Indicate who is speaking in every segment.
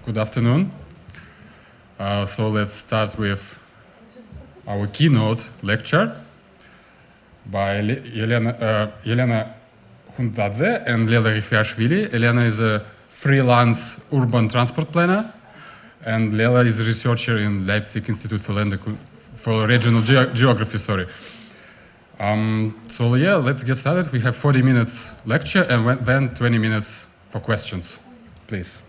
Speaker 1: Good afternoon. So let's start with our keynote lecture by Elena Hundadze and Leda Rifiashvili. Elena is a freelance urban transport planner, and Lela is a researcher in Leipzig Institute for Regional Geography. So yeah, let's get started. We have 40 minutes lecture and then 20 minutes for questions. Please.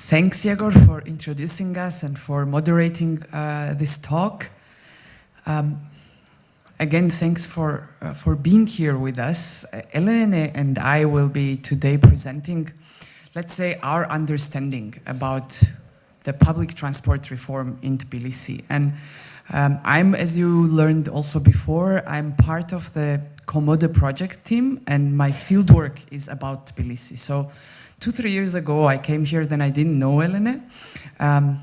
Speaker 2: Thanks, Yegor, for introducing us and for moderating this talk. Again, thanks for being here with us. Elena and I will be today presenting, let's say, our understanding about the public transport reform in Tbilisi. And I'm, as you learned also before, I'm part of the Komodo project team, and my fieldwork is about Tbilisi. So 2-3 years ago, I came here, then I didn't know Elena. And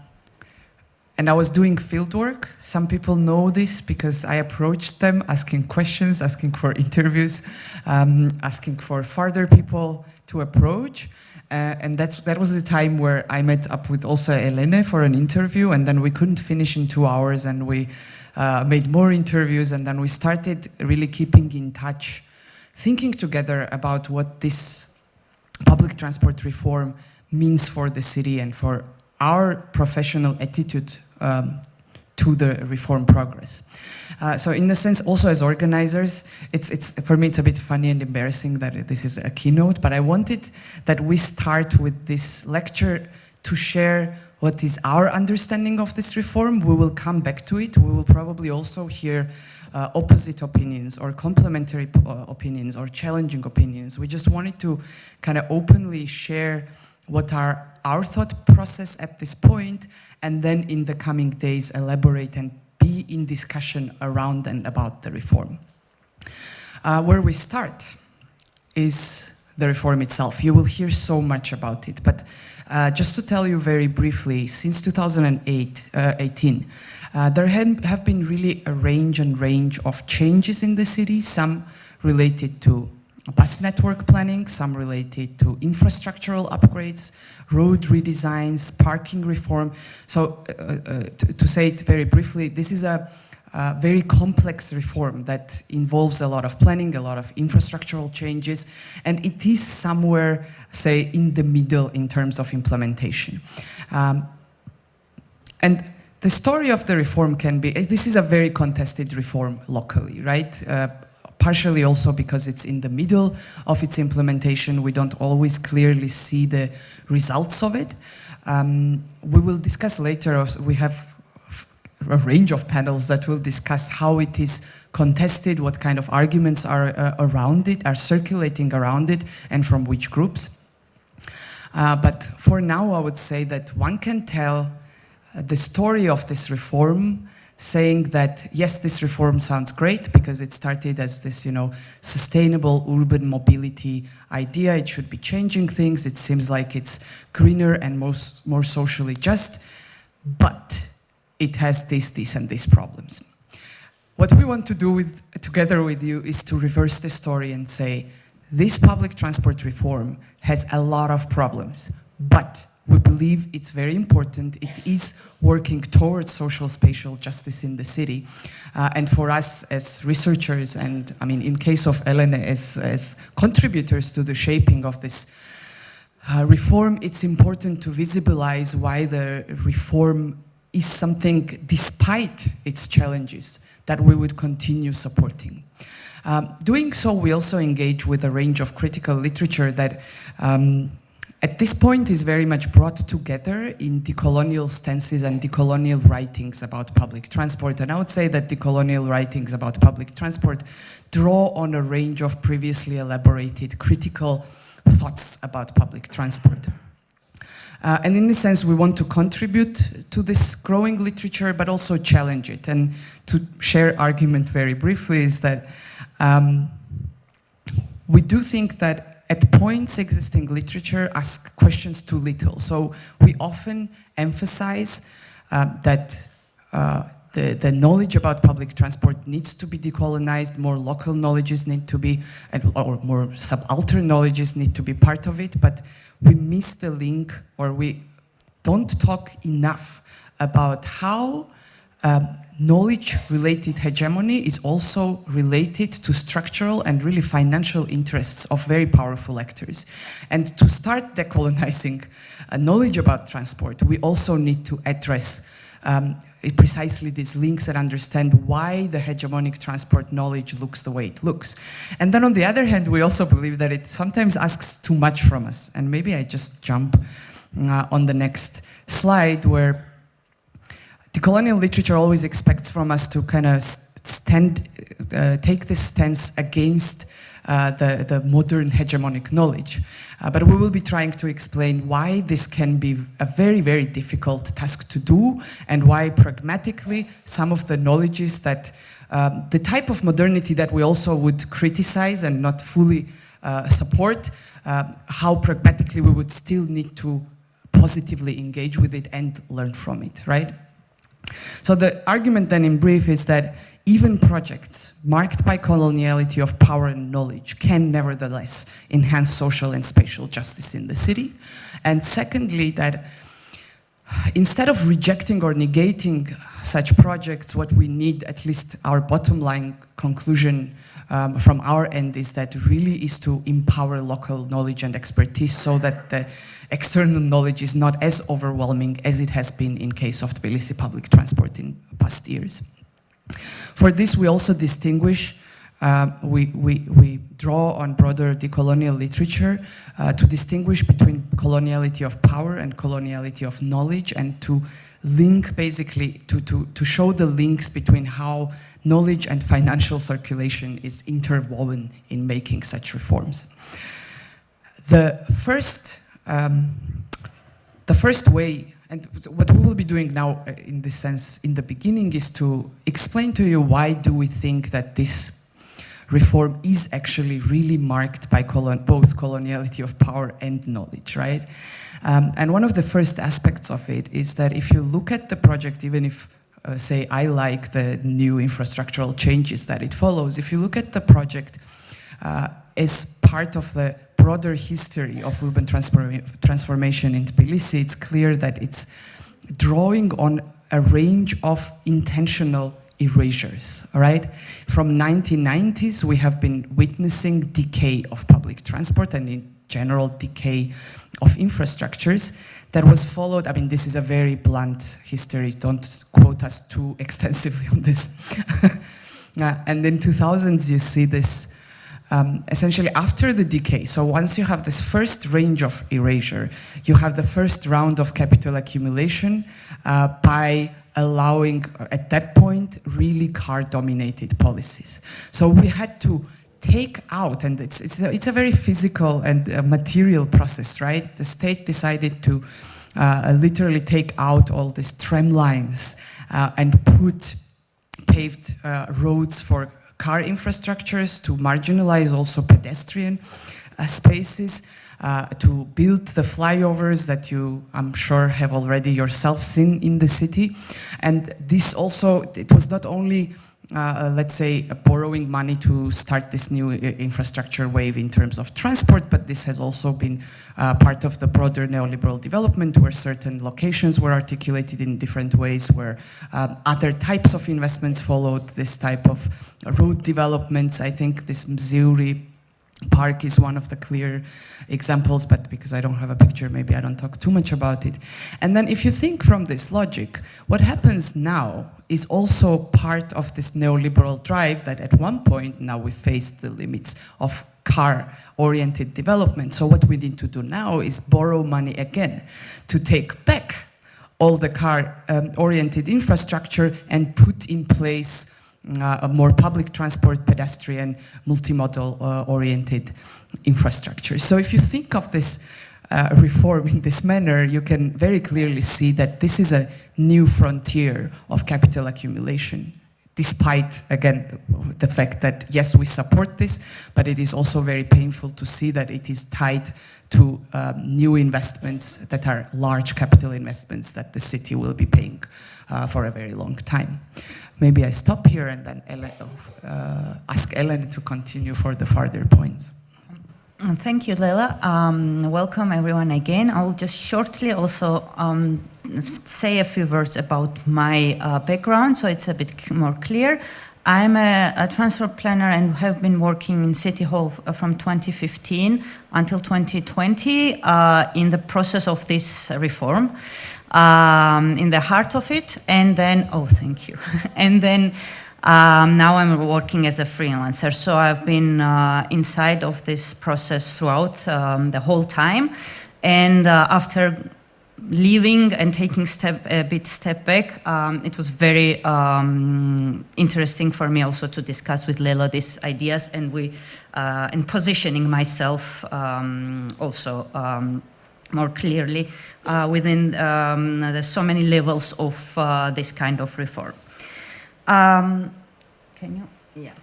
Speaker 2: I was doing fieldwork. Some people know this because I approached them asking questions, asking for interviews, asking for further people to approach. And that was the time where I met up with also Elena for an interview, and then we couldn't finish in 2 hours, and we made more interviews, and then we started really keeping in touch, thinking together about what this public transport reform means for the city and for our professional attitude to the reform progress. So in a sense, also as organizers, it's for me it's a bit funny and embarrassing that this is a keynote, but I wanted that we start with this lecture to share what is our understanding of this reform. We will come back to it. We will probably also hear opposite opinions or complementary opinions or challenging opinions. We just wanted to kind of openly share what are our thought process at this point, and then in the coming days elaborate and be in discussion around and about the reform. Where we start is the reform itself. You will hear so much about it, but just to tell you very briefly, since 2018, there have been really a range of changes in the city, some related to bus network planning, some related to infrastructural upgrades, road redesigns, parking reform. So to say it very briefly, this is a very complex reform that involves a lot of planning, a lot of infrastructural changes, and it is somewhere, say, in the middle in terms of implementation. And the story of the reform can be, this is a very contested reform locally, right? Partially also because it's in the middle of its implementation. We don't always clearly see the results of it. We will discuss later, we have a range of panels that will discuss how it is contested, what kind of arguments are around it, are circulating around it, and from which groups. But for now, I would say that one can tell the story of this reform saying that, yes, this reform sounds great because it started as this, sustainable urban mobility idea. It should be changing things. It seems like it's greener and more socially just, but it has this and these problems. What we want to do together with you is to reverse the story and say, this public transport reform has a lot of problems, but we believe it's very important. It is working towards social spatial justice in the city. And for us as researchers, and I mean, in case of Elena, as contributors to the shaping of this reform, it's important to visualize why the reform is something, despite its challenges, that we would continue supporting. Doing so, we also engage with a range of critical literature that at this point is very much brought together in decolonial stances and decolonial writings about public transport. And I would say that decolonial writings about public transport draw on a range of previously elaborated critical thoughts about public transport. And in this sense, we want to contribute to this growing literature, but also challenge it. And to share argument very briefly is that we do think that at points, existing literature asks questions too little. So we often emphasize that the knowledge about public transport needs to be decolonized, more local knowledges need to be, or more subaltern knowledges need to be part of it, but we miss the link, or we don't talk enough about how knowledge-related hegemony is also related to structural and really financial interests of very powerful actors. And to start decolonizing knowledge about transport, we also need to address precisely these links and understand why the hegemonic transport knowledge looks the way it looks. And then on the other hand, we also believe that it sometimes asks too much from us. And maybe I just jump on the next slide, where decolonial literature always expects from us to kind of take this stance against the modern hegemonic knowledge. But we will be trying to explain why this can be a very, very difficult task to do, and why pragmatically some of the knowledges that, the type of modernity that we also would criticize and not fully support, how pragmatically we would still need to positively engage with it and learn from it, right? So the argument then in brief is that even projects marked by coloniality of power and knowledge can nevertheless enhance social and spatial justice in the city. And secondly, that instead of rejecting or negating such projects, what we need, at least our bottom line conclusion from our end, is that really is to empower local knowledge and expertise so that the external knowledge is not as overwhelming as it has been in case of Tbilisi public transport in past years. For this, we also distinguish, we draw on broader decolonial literature to distinguish between coloniality of power and coloniality of knowledge, and to link basically, to show the links between how knowledge and financial circulation is interwoven in making such reforms. The first way, and what we will be doing now in this sense in the beginning, is to explain to you why do we think that this reform is actually really marked by both coloniality of power and knowledge, right? And one of the first aspects of it is that if you look at the project, even if, say, I like the new infrastructural changes that it follows, if you look at the project as part of the broader history of urban transformation in Tbilisi, it's clear that it's drawing on a range of intentional erasures, right? From 1990s, we have been witnessing decay of public transport and in general decay of infrastructures that was followed, I mean, this is a very blunt history, don't quote us too extensively on this. And in 2000s, you see this essentially after the decay. So once you have this first range of erasure, you have the first round of capital accumulation by allowing, at that point, really car-dominated policies. So we had to take out, and it's a very physical and material process, right? The state decided to literally take out all these tram lines and put paved roads for car infrastructures, to marginalize also pedestrian spaces, to build the flyovers that you, I'm sure, have already yourself seen in the city. And this also, it was not only, let's say, borrowing money to start this new infrastructure wave in terms of transport, but this has also been part of the broader neoliberal development, where certain locations were articulated in different ways, where other types of investments followed this type of road developments. I think this Mziuri Park is one of the clear examples, but because I don't have a picture, maybe I don't talk too much about it. And then if you think from this logic, what happens now is also part of this neoliberal drive that at one point now we faced the limits of car-oriented development. So what we need to do now is borrow money again to take back all the car-oriented infrastructure and put in place a more public transport, pedestrian, multimodal oriented infrastructure. So if you think of this reform in this manner, you can very clearly see that this is a new frontier of capital accumulation. despite, again, the fact that, yes, we support this, but it is also very painful to see that it is tied to new investments that are large capital investments that the city will be paying for a very long time. Maybe I stop here and then ask Ellen to continue for the further points.
Speaker 3: Thank you, Leila. Welcome everyone again. I will just shortly also say a few words about my background, so it's a bit more clear. I'm a transport planner and have been working in City Hall from 2015 until 2020 in the process of this reform, in the heart of it, and then, oh, thank you. And then now I'm working as a freelancer, so I've been inside of this process throughout the whole time. And after leaving and taking a step back, it was very interesting for me also to discuss with Leila these ideas, and positioning myself also more clearly within the so many levels of this kind of reform. Can you? Yeah.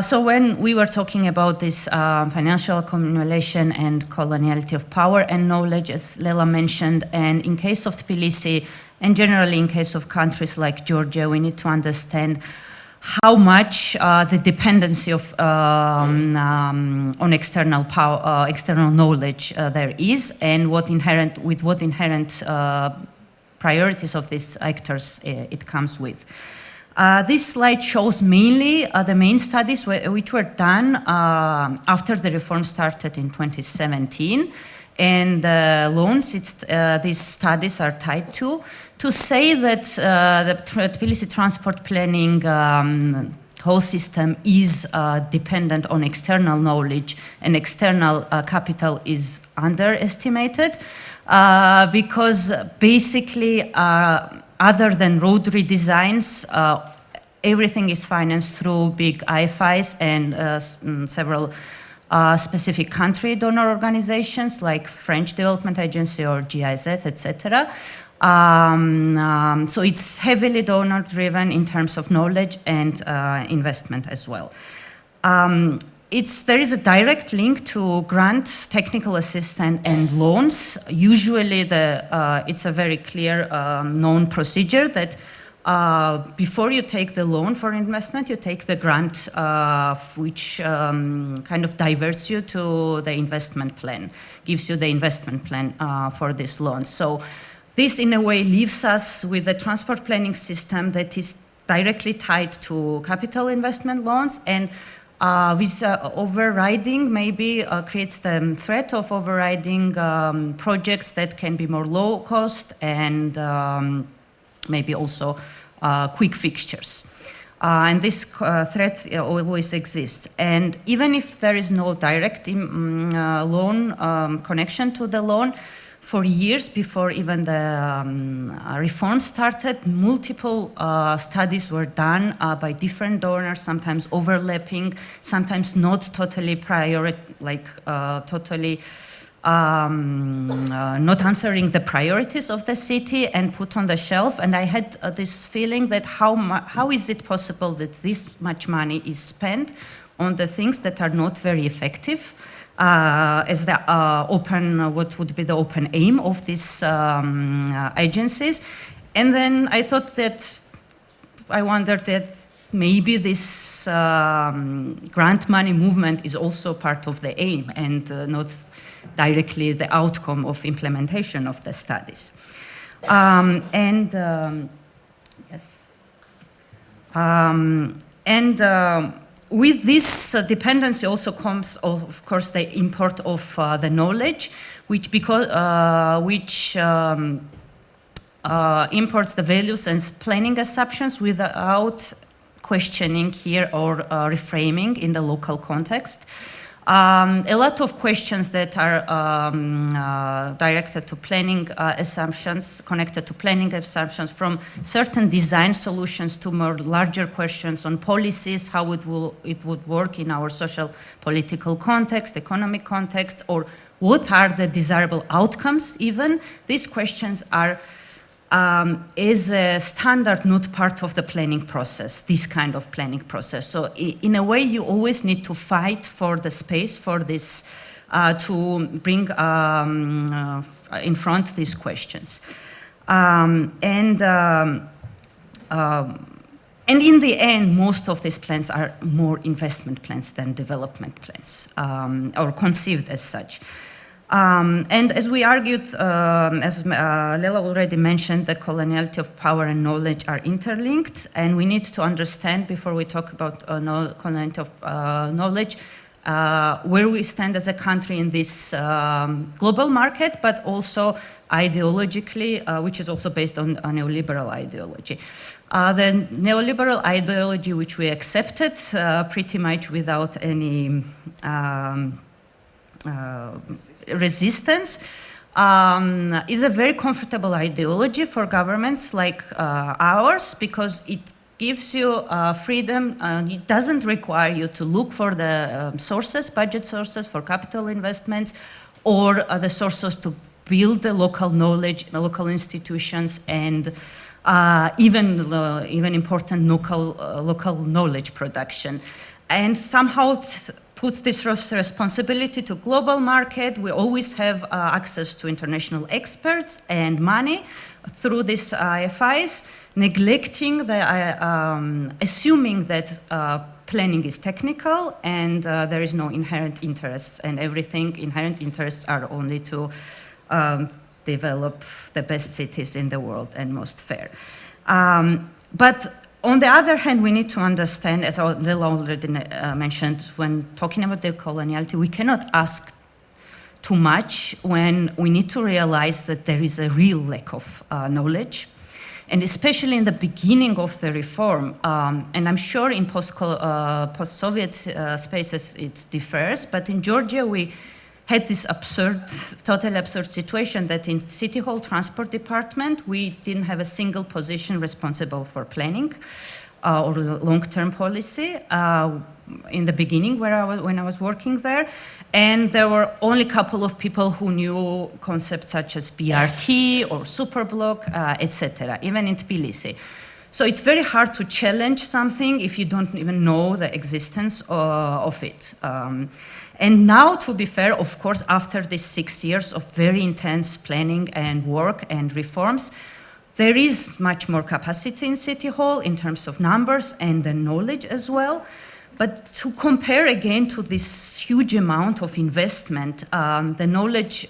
Speaker 3: So when we were talking about this financial accumulation and coloniality of power and knowledge, as Leila mentioned, and in case of Tbilisi, and generally in case of countries like Georgia, we need to understand how much the dependency of on external power, external knowledge there is, and what inherent priorities of these actors it comes with. This slide shows mainly the main studies which were done after the reform started in 2017, and the loans these studies are tied to say that the Tbilisi transport planning whole system is dependent on external knowledge, and external capital is underestimated because basically other than road redesigns, everything is financed through big IFIs and several specific country donor organizations like French Development Agency or GIZ, etc. So it's heavily donor driven in terms of knowledge and investment as well. There is a direct link to grant, technical assistance, and loans. Usually it's a very clear known procedure that before you take the loan for investment, you take the grant, which kind of diverts you to the investment plan, gives you the investment plan for this loan. So this in a way leaves us with a transport planning system that is directly tied to capital investment loans, and with overriding maybe creates the threat of overriding projects that can be more low cost and maybe also quick fixtures. And this threat always exists. And even if there is no direct loan connection to the loan, for years before even the reform started, multiple studies were done by different donors, sometimes overlapping, sometimes not totally not answering the priorities of the city and put on the shelf. And I had this feeling that how is it possible that this much money is spent on the things that are not very effective, as the what would be the open aim of these agencies. And then I thought that, I wondered that maybe this grant money movement is also part of the aim and not directly the outcome of implementation of the studies. With this dependency also comes, of course, the import of the knowledge, which imports the values and planning assumptions without questioning here or reframing in the local context. A lot of questions that are directed to planning assumptions, connected to planning assumptions, from certain design solutions to more larger questions on policies, how it would work in our social political context, economic context, or what are the desirable outcomes even. These questions are is a standard, not part of the planning process, this kind of planning process. So in a way, you always need to fight for the space for this, to bring in front these questions. And in the end, most of these plans are more investment plans than development plans, or conceived as such. And as we argued, as Leila already mentioned, the coloniality of power and knowledge are interlinked, and we need to understand, before we talk about coloniality of knowledge, where we stand as a country in this global market, but also ideologically, which is also based on a neoliberal ideology. The neoliberal ideology, which we accepted pretty much without any resistance, is a very comfortable ideology for governments like ours, because it gives you freedom. It doesn't require you to look for the sources, budget sources for capital investments, or the sources to build the local knowledge, local institutions, and even important local knowledge production. And somehow puts this responsibility to global market. We always have access to international experts and money through these IFIs, neglecting the, assuming that planning is technical and there is no inherent interests, and everything inherent interests are only to develop the best cities in the world and most fair. But on the other hand, we need to understand, as Leila already mentioned, when talking about decoloniality, we cannot ask too much when we need to realize that there is a real lack of knowledge. And especially in the beginning of the reform, and I'm sure in post-Soviet spaces it differs, but in Georgia we had this totally absurd situation that in City Hall Transport Department, we didn't have a single position responsible for planning or long-term policy in the beginning when I was working there. And there were only a couple of people who knew concepts such as BRT or Superblock, etc., even in Tbilisi. So it's very hard to challenge something if you don't even know the existence of it. And now, to be fair, of course, after these 6 years of very intense planning and work and reforms, there is much more capacity in City Hall in terms of numbers and the knowledge as well. But to compare again to this huge amount of investment, the knowledge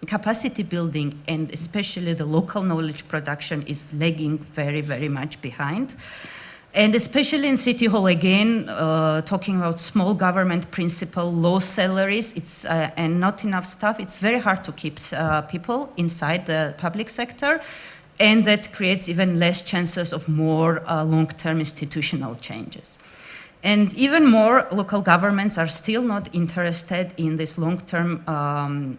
Speaker 3: capacity building and especially the local knowledge production is lagging very, very much behind. And especially in City Hall, again, talking about small government principle, low salaries, and not enough staff, it's very hard to keep people inside the public sector, and that creates even less chances of more long-term institutional changes. And even more, local governments are still not interested in these long-term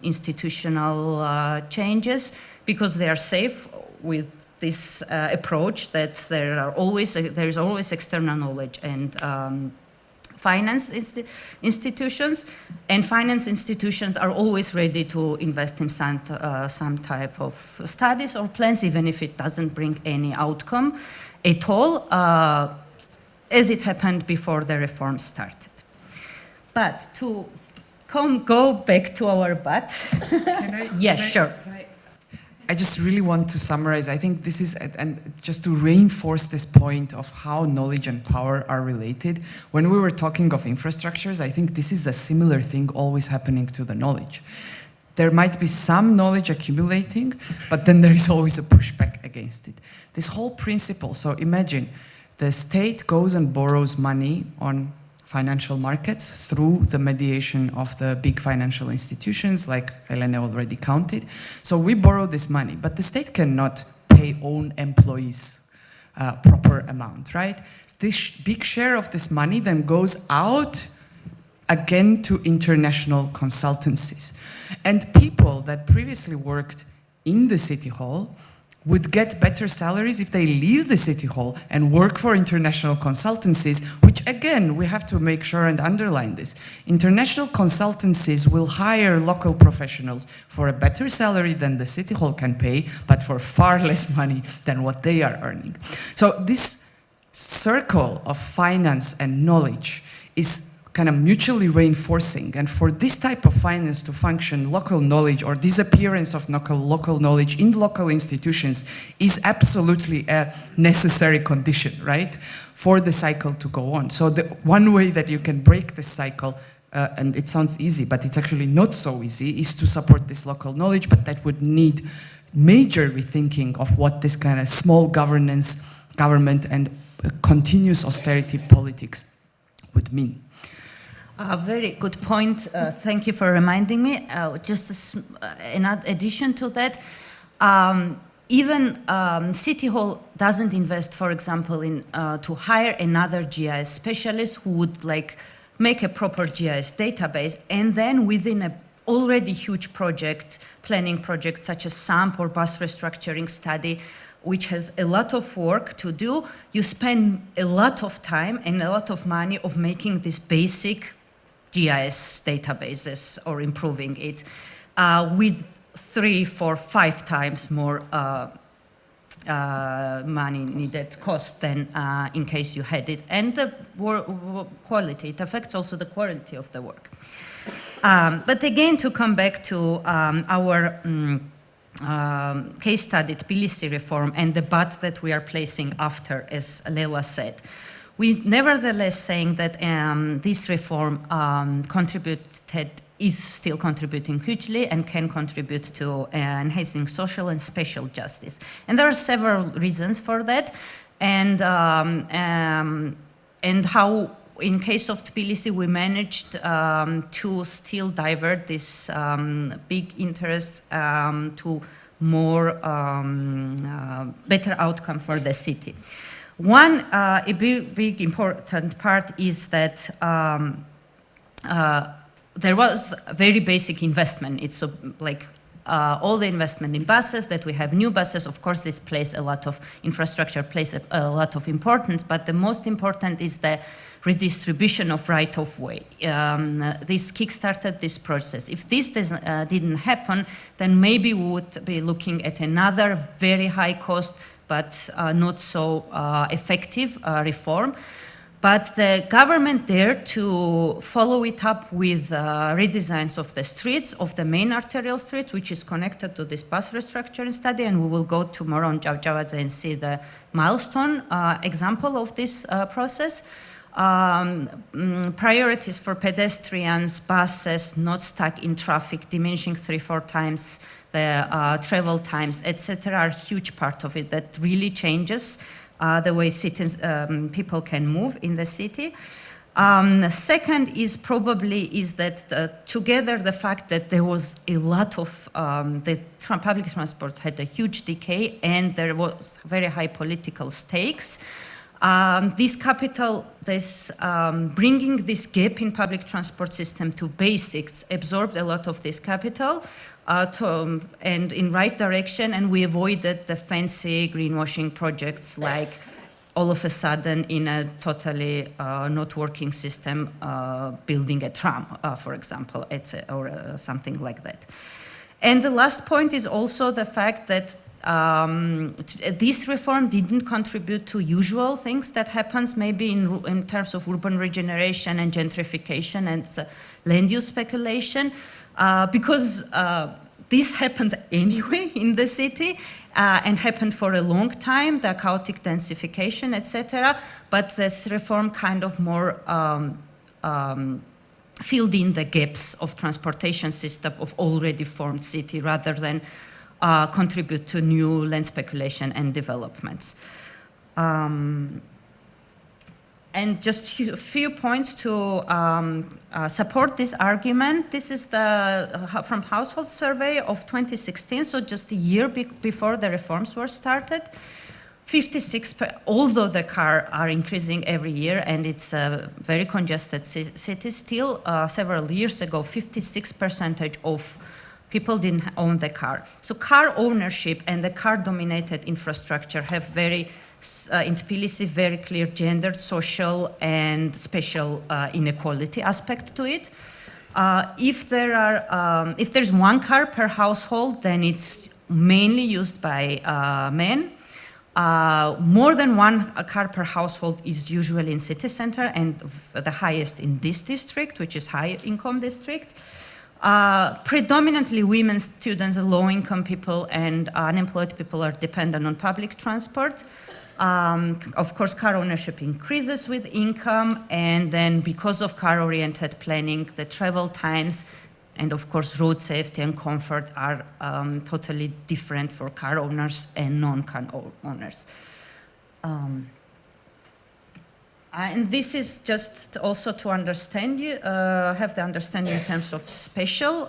Speaker 3: institutional changes because they are safe with this approach that there is always external knowledge and finance institutions, and finance institutions are always ready to invest in some type of studies or plans, even if it doesn't bring any outcome at all, as it happened before the reform started. But to go back to our sure.
Speaker 2: I just really want to summarize. I think this is, and just to reinforce this point of how knowledge and power are related. When we were talking of infrastructures, I think this is a similar thing always happening to the knowledge. There might be some knowledge accumulating, but then there is always a pushback against it. This whole principle, so imagine the state goes and borrows money on financial markets through the mediation of the big financial institutions, like Elena already counted. So we borrow this money, but the state cannot pay own employees proper amount, right? This big share of this money then goes out again to international consultancies. And people that previously worked in the City Hall would get better salaries if they leave the city hall and work for international consultancies, which again, we have to make sure and underline this. International consultancies will hire local professionals for a better salary than the city hall can pay, but for far less money than what they are earning. So this circle of finance and knowledge is kind of mutually reinforcing, and for this type of finance to function, local knowledge or disappearance of local knowledge in local institutions is absolutely a necessary condition, right, for the cycle to go on. So the one way that you can break this cycle, and it sounds easy, but it's actually not so easy, is to support this local knowledge, but that would need major rethinking of what this kind of small government and continuous austerity politics would mean.
Speaker 3: A very good point. Thank you for reminding me. Just another addition to that, even City Hall doesn't invest, for example, in to hire another GIS specialist who would like make a proper GIS database, and then within a already huge project, planning project such as SAMP or bus restructuring study, which has a lot of work to do, you spend a lot of time and a lot of money of making this basic GIS databases or improving it with 3, 4, 5 times more money needed cost than in case you had it. And the quality, it affects also the quality of the work. But again, to come back to our case study, Tbilisi reform, and the but that we are placing after, as Leila said. We nevertheless saying that this reform is still contributing hugely and can contribute to enhancing social and spatial justice. And there are several reasons for that, and how in case of Tbilisi we managed to still divert this big interest to more better outcome for the city. One a big important part is that there was a very basic investment. It's like all the investment in buses, that we have new buses. Of course, this plays a lot of infrastructure, plays a lot of importance, but the most important is the redistribution of right-of-way. This kickstarted this process. If this didn't happen, then maybe we would be looking at another very high cost but not so effective reform. But the government there to follow it up with redesigns of the streets, of the main arterial street, which is connected to this bus restructuring study, and we will go tomorrow on Javjavadze and see the milestone example of this process. Priorities for pedestrians, buses, not stuck in traffic, diminishing 3-4 times the travel times, etc., are a huge part of it that really changes the way people can move in the city. Second is that together the fact that there was a lot of the public transport had a huge decay and there was very high political stakes. This bringing this gap in public transport system to basics absorbed a lot of this capital and in right direction, and we avoided the fancy greenwashing projects like all of a sudden in a totally not working system building a tram, for example, or something like that. And the last point is also the fact that this reform didn't contribute to usual things that happens maybe in terms of urban regeneration and gentrification and land use speculation, because this happens anyway in the city and happened for a long time, the chaotic densification, etc. But this reform kind of more filled in the gaps of transportation system of already formed city rather than contribute to new land speculation and developments. And just a few points to support this argument. This is from Household Survey of 2016, so just a year before the reforms were started. 56%, although the cars are increasing every year and it's a very congested city, still several years ago, 56% of people didn't own the car. So car ownership and the car-dominated infrastructure have in Tbilisi, very clear gendered, social, and spatial inequality aspect to it. If there's one car per household, then it's mainly used by men. More than one car per household is usually in city center, and the highest in this district, which is high income district. Predominantly women, students, low-income people, and unemployed people are dependent on public transport. Of course, car ownership increases with income, and then because of car-oriented planning, the travel times and of course road safety and comfort are totally different for car owners and non-car owners. And this is just also to understand you, have the understanding in terms of spatial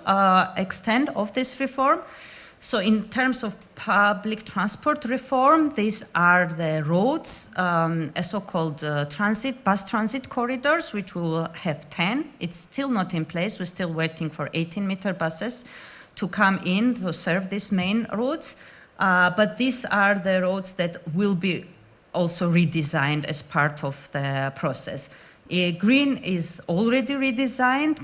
Speaker 3: extent of this reform. So in terms of public transport reform, these are the roads, a so-called bus transit corridors, which we will have 10. It's still not in place. We're still waiting for 18-meter buses to come in to serve these main routes. But these are the roads that will be also redesigned as part of the process. Green is already redesigned.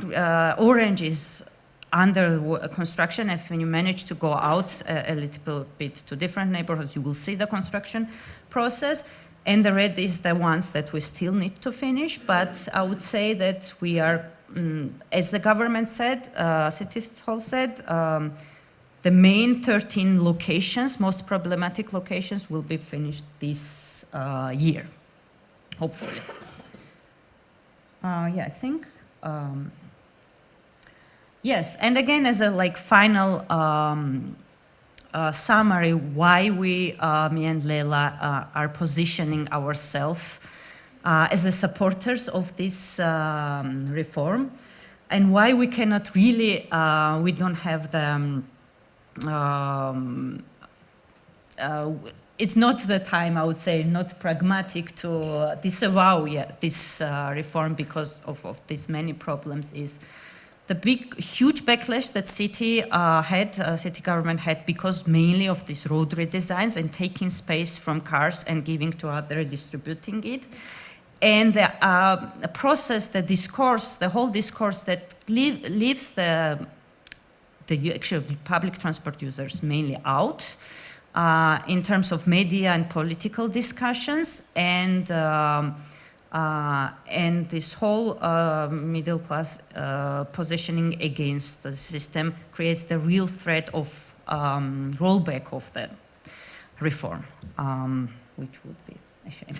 Speaker 3: Orange is under construction. If you manage to go out a little bit to different neighborhoods, you will see the construction process. And the red is the ones that we still need to finish. But I would say that we are, as the government said, City Hall said, the main 13 locations, most problematic locations, will be finished this year, hopefully. Yeah, I think. Yes, and again, as a final summary, why we, me and Leila, are positioning ourselves as the supporters of this reform, and why we cannot really, we don't have the, it's not the time, I would say, not pragmatic to disavow this reform because of these many problems is the huge backlash that city government had because mainly of these road redesigns and taking space from cars and giving to others, distributing it. And the process, the discourse, the whole discourse that leaves the actual public transport users mainly out in terms of media and political discussions, and this whole middle class positioning against the system creates the real threat of rollback of the reform, which would be a shame.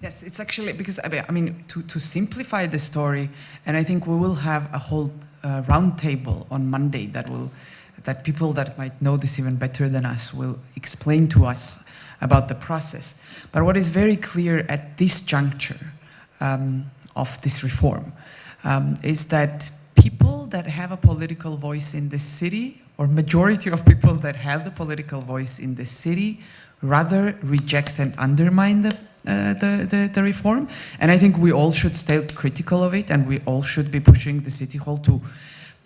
Speaker 2: Yes, it's actually because, I mean, to simplify the story, and I think we will have a whole roundtable on Monday that people that might know this even better than us will explain to us about the process. But what is very clear at this juncture of this reform is that people that have a political voice in this city, or majority of people that have the political voice in this city, rather reject and undermine the reform. And I think we all should stay critical of it, and we all should be pushing the City Hall to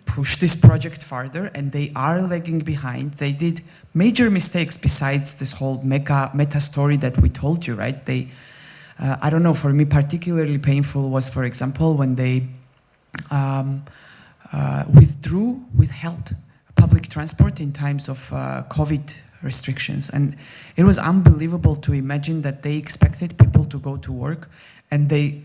Speaker 2: push this project farther, and they are lagging behind. They did major mistakes besides this whole meta story that we told you, right? They, I don't know, for me particularly painful was, for example, when they withheld public transport in times of COVID restrictions. And it was unbelievable to imagine that they expected people to go to work, and they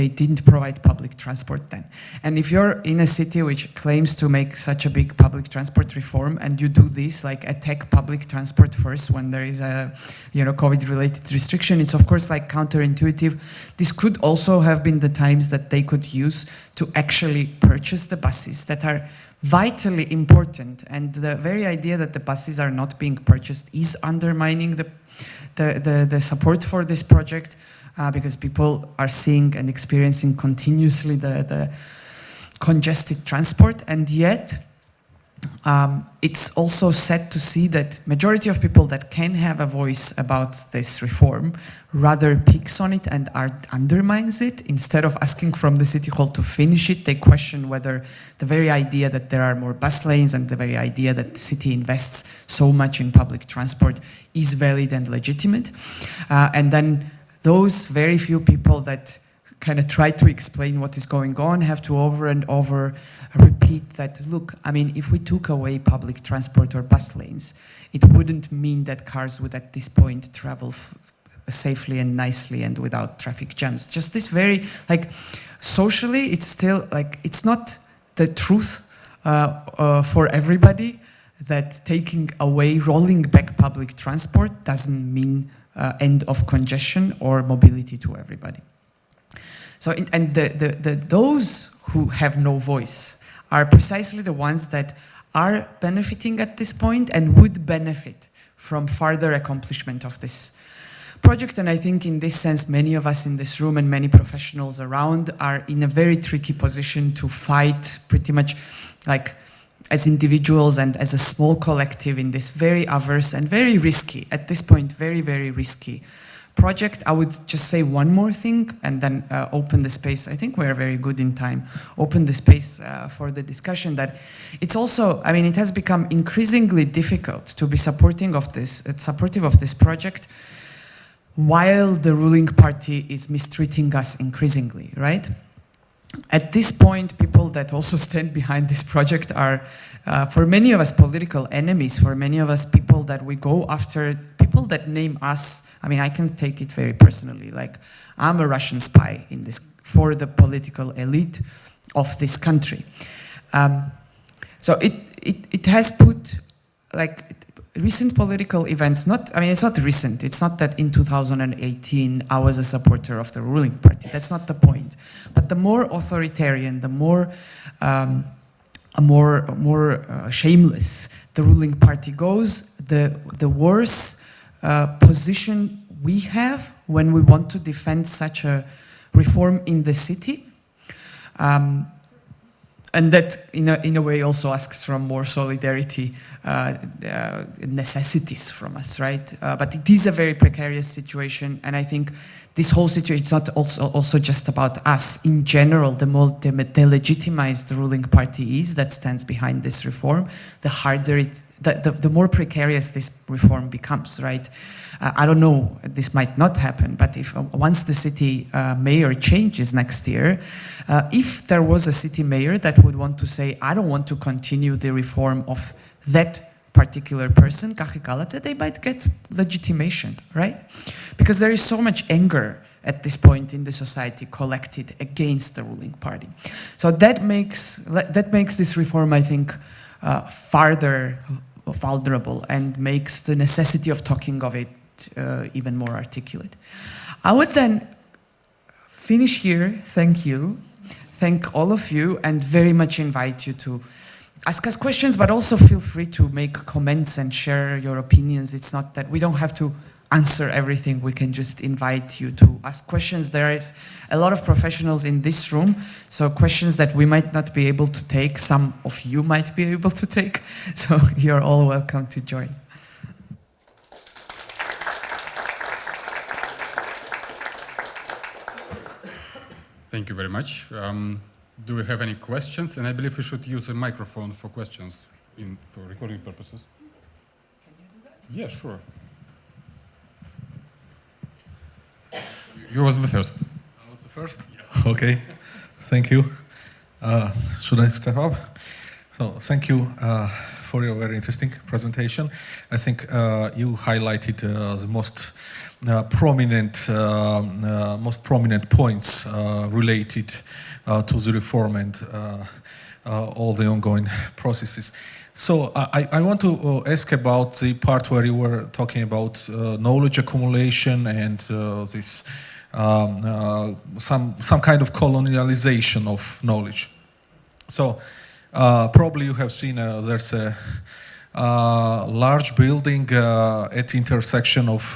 Speaker 2: didn't provide public transport then. And if you're in a city which claims to make such a big public transport reform, and you do this, like attack public transport first when there is a, COVID-related restriction, it's of course like counterintuitive. This could also have been the times that they could use to actually purchase the buses that are vitally important. And the very idea that the buses are not being purchased is undermining the support for this project. Because people are seeing and experiencing continuously the congested transport, and yet it's also sad to see that majority of people that can have a voice about this reform rather picks on it and undermines it. Instead of asking from the city hall to finish it, they question whether the very idea that there are more bus lanes and the very idea that the city invests so much in public transport is valid and legitimate. And then those very few people that kind of try to explain what is going on have to over and over repeat that, look, I mean, if we took away public transport or bus lanes, it wouldn't mean that cars would at this point travel safely and nicely and without traffic jams. Just this very, like, socially, it's still, like, it's not the truth for everybody that taking away, rolling back public transport doesn't mean end of congestion or mobility to everybody. So, and those who have no voice are precisely the ones that are benefiting at this point and would benefit from further accomplishment of this project. And I think in this sense, many of us in this room and many professionals around are in a very tricky position to fight pretty much like as individuals and as a small collective in this very averse and very risky, at this point, very, very risky project. I would just say one more thing and then open the space. I think we're very good in time. Open the space for the discussion that it's also, I mean, it has become increasingly difficult to be supportive of this project while the ruling party is mistreating us increasingly, right? At this point, people that also stand behind this project are, for many of us, political enemies. For many of us, people that we go after, people that name us. I mean, I can take it very personally. Like, I'm a Russian spy in this for the political elite of this country. So it has put, like, recent political events, it's not recent. It's not that in 2018 I was a supporter of the ruling party. That's not the point. But the more authoritarian, the more shameless the ruling party goes, the worse position we have when we want to defend such a reform in the city. And that, in a way, also asks for more solidarity necessities from us, right? But it is a very precarious situation, and I think this whole situation is not also just about us. In general, the more delegitimized the ruling party is that stands behind this reform, the harder the more precarious this reform becomes, right? I don't know, this might not happen, but if once the city mayor changes next year, if there was a city mayor that would want to say, I don't want to continue the reform of that particular person, they might get legitimation, right? Because there is so much anger at this point in the society collected against the ruling party. So that makes this reform, I think, farther vulnerable and makes the necessity of talking of it even more articulate. I would then finish here. Thank you. Thank all of you, and very much invite you to ask us questions, but also feel free to make comments and share your opinions. It's not that we don't have to answer everything. We can just invite you to ask questions. There is a lot of professionals in this room, so questions that we might not be able to take, some of you might be able to take. So you're all welcome to join.
Speaker 1: Thank you very much. Do we have any questions? And I believe we should use a microphone for questions for recording purposes.
Speaker 2: Can you do that?
Speaker 1: Yeah, sure. You was the first.
Speaker 4: I was the first? Yeah. Okay. Thank you. Should I step up? So thank you for your very interesting presentation. I think you highlighted the most prominent points related to the reform and all the ongoing processes. So I want to ask about the part where you were talking about knowledge accumulation and this some kind of colonialization of knowledge. So probably you have seen there's a large building at the intersection of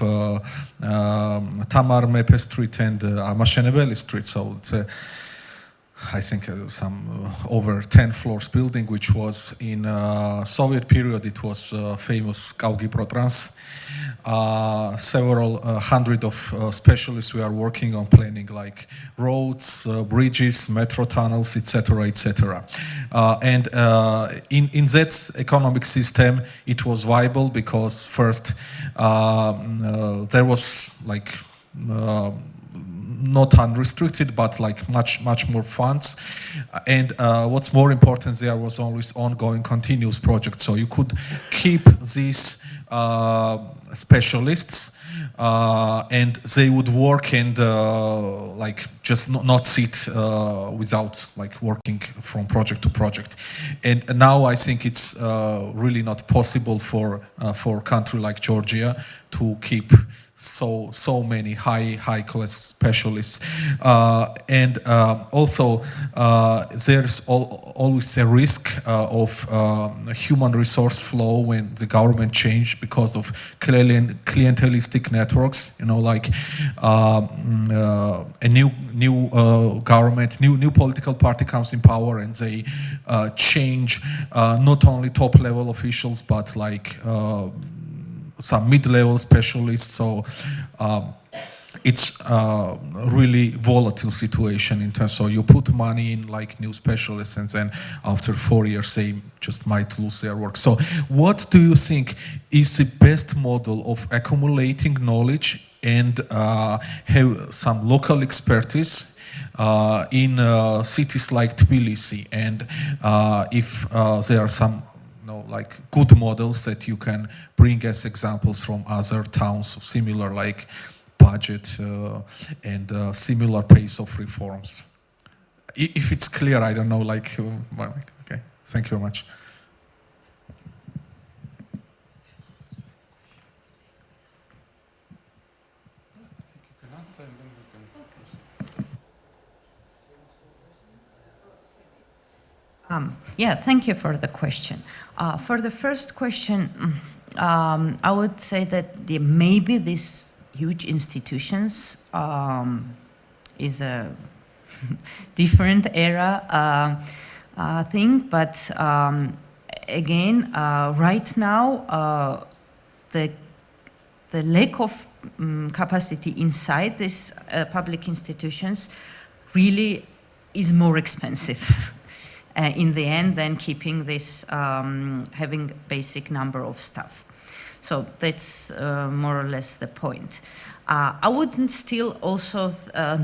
Speaker 4: Tamar Mepe Street and Amashenebeli Street. So it's a I think some over 10 floors building, which was in Soviet period. It was famous Kaugiprotrans. Several hundred of specialists we are working on planning like roads, bridges, metro tunnels, etc., etc. And in that economic system, it was viable because first there was like not unrestricted, but like much more funds. And what's more important, there was always ongoing continuous projects. So you could keep these specialists and they would work and like just not sit without like working from project to project. And now I think it's really not possible for a country like Georgia to keep so many high class specialists, and also there's always a risk of human resource flow when the government change because of clientelistic networks. You know, like a new government, new political party comes in power, and they change not only top level officials but like some mid-level specialists, so it's a really volatile situation in terms of you put money in like new specialists and then after 4 years they just might lose their work. So what do you think is the best model of accumulating knowledge and have some local expertise in cities like Tbilisi, and if there are some like good models that you can bring as examples from other towns of similar like budget and similar pace of reforms? If it's clear, I don't know, like, okay, thank you very much.
Speaker 3: Yeah, thank you for the question. For the first question, I would say that maybe these huge institutions is a different era thing, but again, right now, the lack of capacity inside these public institutions really is more expensive. In the end than keeping this, having basic number of staff. So that's more or less the point. I wouldn't still also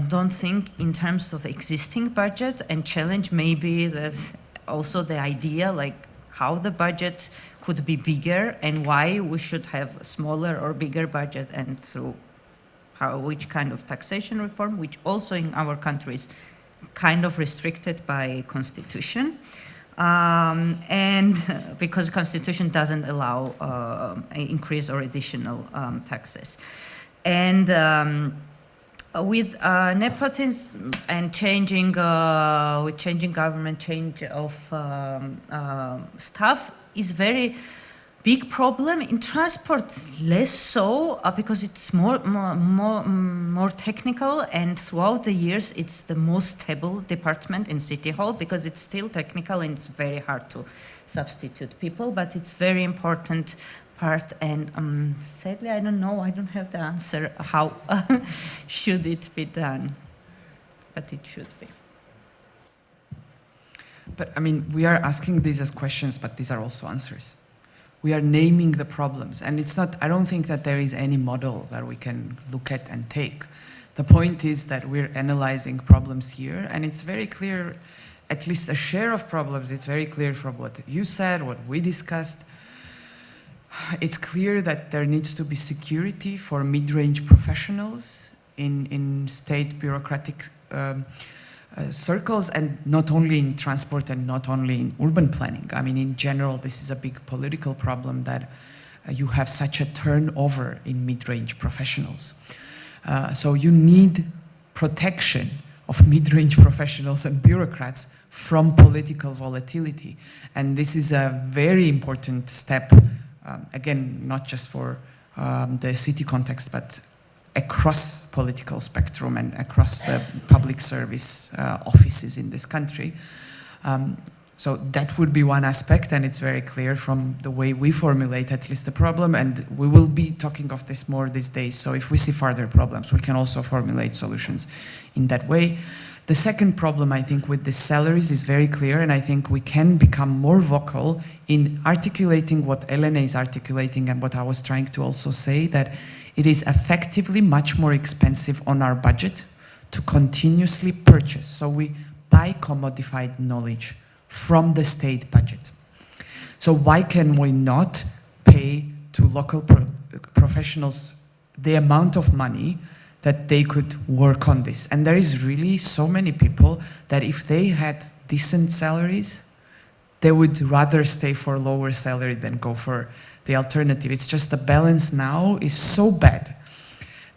Speaker 3: don't think in terms of existing budget and challenge, maybe there's also the idea like how the budget could be bigger and why we should have a smaller or bigger budget and through which kind of taxation reform, which also in our countries kind of restricted by constitution, and because constitution doesn't allow increase or additional taxes. And with nepotism and changing, with changing government, change of staff is very big problem. In transport, less so, because it's more technical, and throughout the years, it's the most stable department in City Hall because it's still technical and it's very hard to substitute people, but it's very important part. And sadly, I don't know, I don't have the answer how should it be done, but it should be.
Speaker 2: But I mean, we are asking these as questions, but these are also answers. We are naming the problems, and it's not, I don't think that there is any model that we can look at and take. The point is that we're analyzing problems here, and it's very clear, at least a share of problems, it's very clear from what you said, what we discussed. It's clear that there needs to be security for mid-range professionals in state bureaucratic circles, and not only in transport and not only in urban planning. I mean, in general, this is a big political problem that you have such a turnover in mid-range professionals. So you need protection of mid-range professionals and bureaucrats from political volatility. And this is a very important step, again, not just for the city context, but across political spectrum and across the public service offices in this country. So that would be one aspect, and it's very clear from the way we formulate at least the problem, and we will be talking of this more these days. So if we see further problems, we can also formulate solutions in that way. The second problem, I think, with the salaries is very clear, and I think we can become more vocal in articulating what Elena is articulating and what I was trying to also say, that it is effectively much more expensive on our budget to continuously purchase. So we buy commodified knowledge from the state budget. So why can we not pay to local professionals the amount of money that they could work on this? And there is really so many people that if they had decent salaries, they would rather stay for lower salary than go for the alternative. It's just the balance now is so bad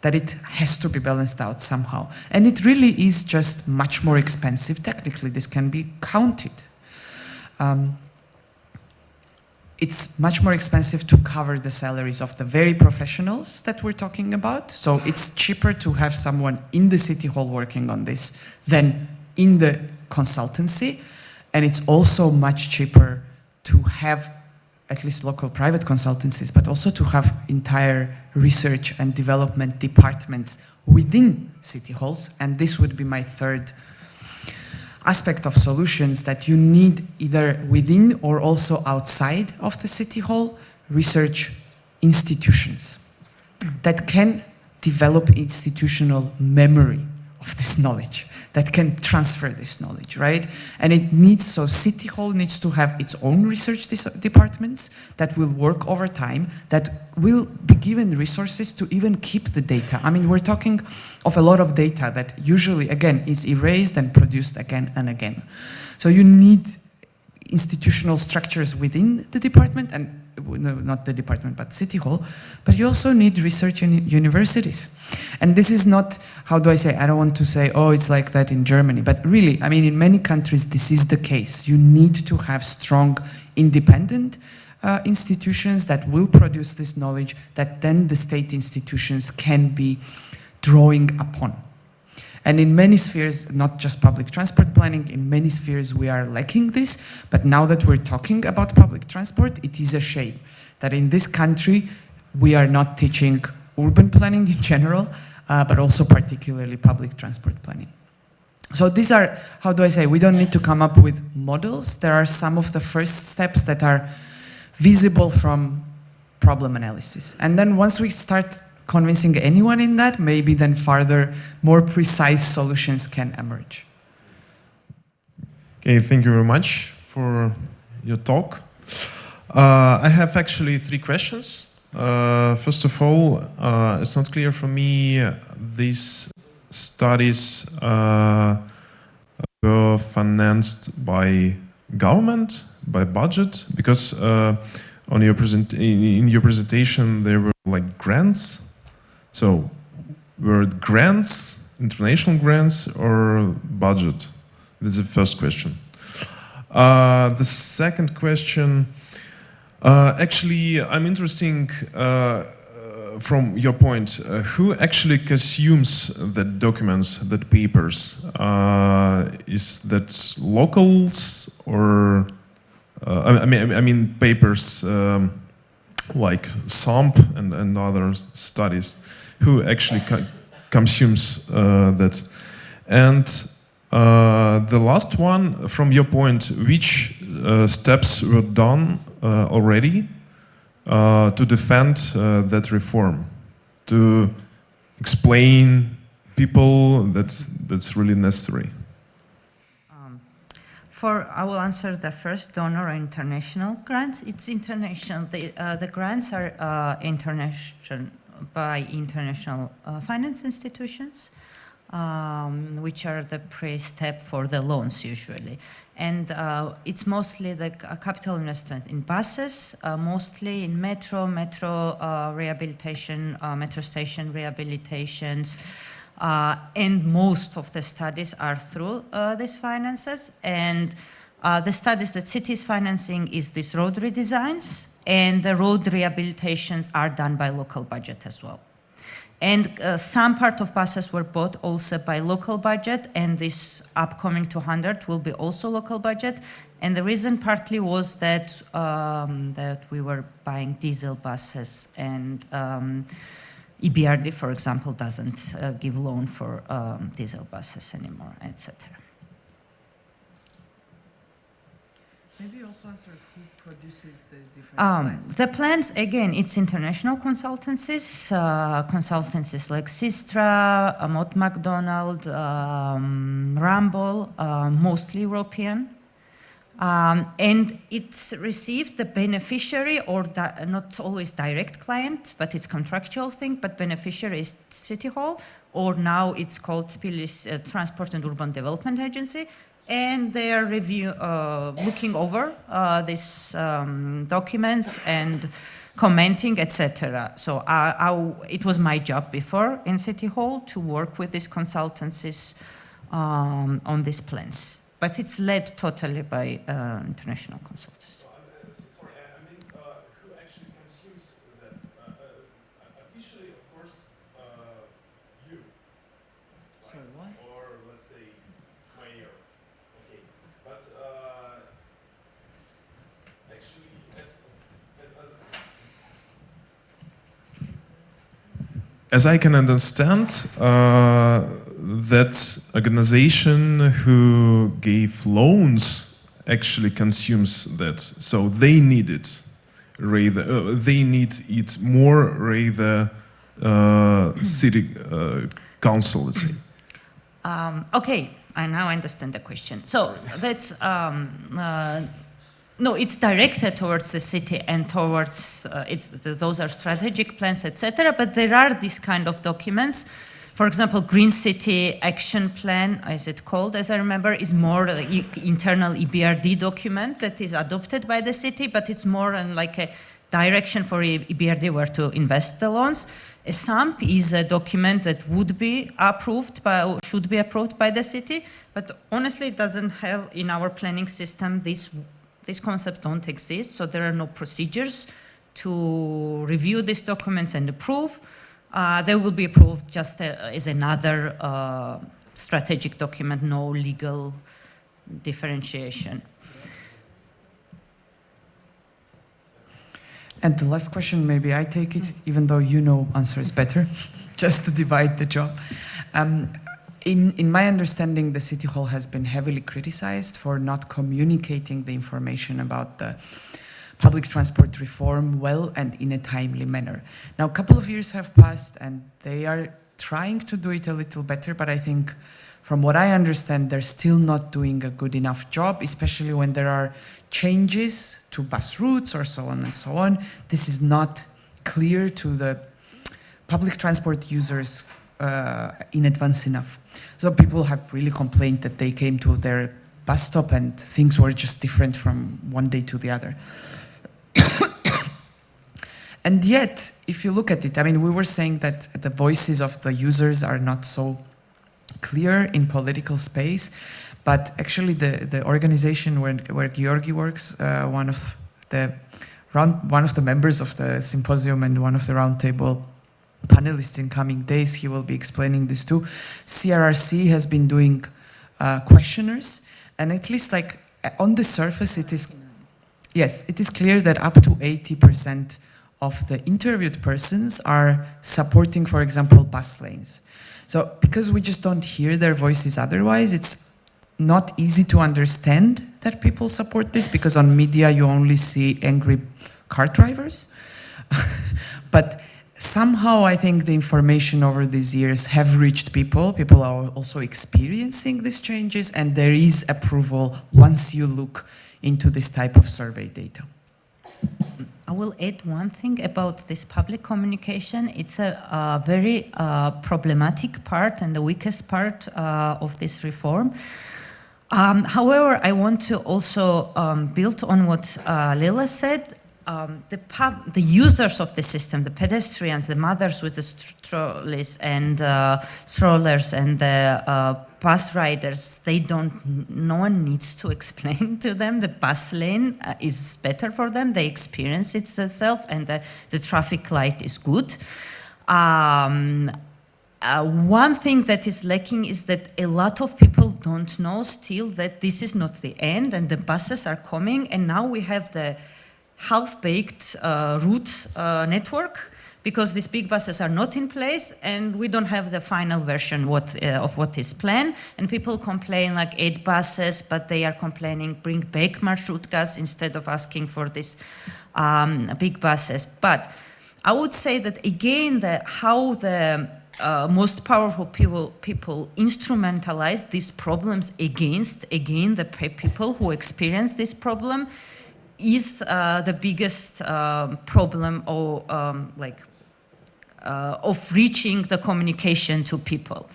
Speaker 2: that it has to be balanced out somehow. And it really is just much more expensive. Technically, this can be counted. It's much more expensive to cover the salaries of the very professionals that we're talking about. So it's cheaper to have someone in the city hall working on this than in the consultancy. And it's also much cheaper to have at least local private consultancies, but also to have entire research and development departments within city halls. And this would be my third aspect of solutions, that you need either within or also outside of the city hall research institutions that can develop institutional memory of this knowledge, that can transfer this knowledge, right? And it needs, so City Hall needs to have its own research departments that will work over time, that will be given resources to even keep the data. I mean, we're talking of a lot of data that usually, again, is erased and produced again and again. So you need institutional structures within the department, and no, not the department, but City Hall, but you also need research in universities. And this is not, how do I say, I don't want to say, oh, it's like that in Germany, but really, I mean, in many countries, this is the case. You need to have strong, independent institutions that will produce this knowledge that then the state institutions can be drawing upon. And in many spheres, not just public transport planning, in many spheres we are lacking this, but now that we're talking about public transport, it is a shame that in this country we are not teaching urban planning in general, but also particularly public transport planning. So these are, how do I say, we don't need to come up with models. There are some of the first steps that are visible from problem analysis. And then once we start convincing anyone in that, maybe then further, more precise solutions can emerge.
Speaker 5: Okay, thank you very much for your talk. I have actually 3 questions. First of all, it's not clear for me these studies were financed by government, by budget, because in your presentation there were like grants. So, were it grants, international grants, or budget? This is the first question. The second question, actually, I'm interested from your point, who actually consumes the documents, that papers? Is that locals or, I mean papers like SAMP and other studies? Who actually consumes that? And the last one, from your point, which steps were done already to defend that reform, to explain people that that's really necessary?
Speaker 3: I will answer the first, donor or international grants. It's international. The grants are international, by international finance institutions, which are the pre-step for the loans usually. And it's mostly the capital investment in buses, mostly in metro rehabilitation, metro station rehabilitations, and most of the studies are through these finances. And the studies that city is financing is these road redesigns, and the road rehabilitations are done by local budget as well. And some part of buses were bought also by local budget, and this upcoming 200 will be also local budget. And the reason partly was that that we were buying diesel buses, and EBRD, for example, doesn't give loan for diesel buses anymore, etc.
Speaker 2: Maybe also answer who produces the different plans.
Speaker 3: The plans, again, it's international consultancies, consultancies like Sistra, Mott MacDonald, Ramboll, mostly European. And it's received the beneficiary, or not always direct client, but it's contractual thing, but beneficiary is City Hall, or now it's called Transport and Urban Development Agency. And they are looking over these documents and commenting, etc. So it was my job before in City Hall to work with these consultancies on these plans. But it's led totally by international consultants.
Speaker 5: Sorry, I mean, who actually consumes that? Officially, of course, you.
Speaker 2: Sorry, what?
Speaker 5: Or let's say, mayor. Okay, but actually, as I can understand, that organization who gave loans actually consumes that, so they need it rather. They need it more rather. City council, let's say.
Speaker 3: Okay, I now understand the question. So that's no, it's directed towards the city and towards those are strategic plans, etc. But there are these kind of documents. For example, Green City Action Plan, as it's called, as I remember, is more the internal EBRD document that is adopted by the city, but it's more like a direction for EBRD where to invest the loans. A SAMP is a document that would be approved by, or should be approved by the city, but honestly it doesn't have in our planning system, this concept don't exist, so there are no procedures to review these documents and approve. They will be approved just as another strategic document, no legal differentiation.
Speaker 2: And the last question, maybe I take it, even though you know answers better, just to divide the job. In my understanding, the City Hall has been heavily criticized for not communicating the information about the public transport reform well and in a timely manner. Now, a couple of years have passed and they are trying to do it a little better, but I think from what I understand, they're still not doing a good enough job, especially when there are changes to bus routes or so on and so on. This is not clear to the public transport users in advance enough. So people have really complained that they came to their bus stop and things were just different from one day to the other. And yet, if you look at it, I mean, we were saying that the voices of the users are not so clear in political space, but actually the organization where Georgi works, one of the members of the symposium and one of the roundtable panelists in coming days, he will be explaining this too. CRRC has been doing questionnaires, and at least like on the surface it is clear that up to 80% of the interviewed persons are supporting, for example, bus lanes. So because we just don't hear their voices otherwise, it's not easy to understand that people support this, because on media you only see angry car drivers. But somehow I think the information over these years have reached people. People are also experiencing these changes, and there is approval once you look into this type of survey data.
Speaker 3: I will add one thing about this public communication. It's a very problematic part and the weakest part of this reform. However, I want to also build on what Leila said. The users of the system, the pedestrians, the mothers with the strollers and the bus riders, no one needs to explain to them. The bus lane is better for them. They experience it themselves, and the traffic light is good. One thing that is lacking is that a lot of people don't know still that this is not the end and the buses are coming, and now we have the half-baked route network because these big buses are not in place and we don't have the final version of what is planned. And people complain like 8 buses, but they are complaining bring back marshrutkas instead of asking for these big buses. But I would say that again, how the most powerful people instrumentalize these problems against, again, the people who experience this problem is the biggest problem of reaching the communication to people.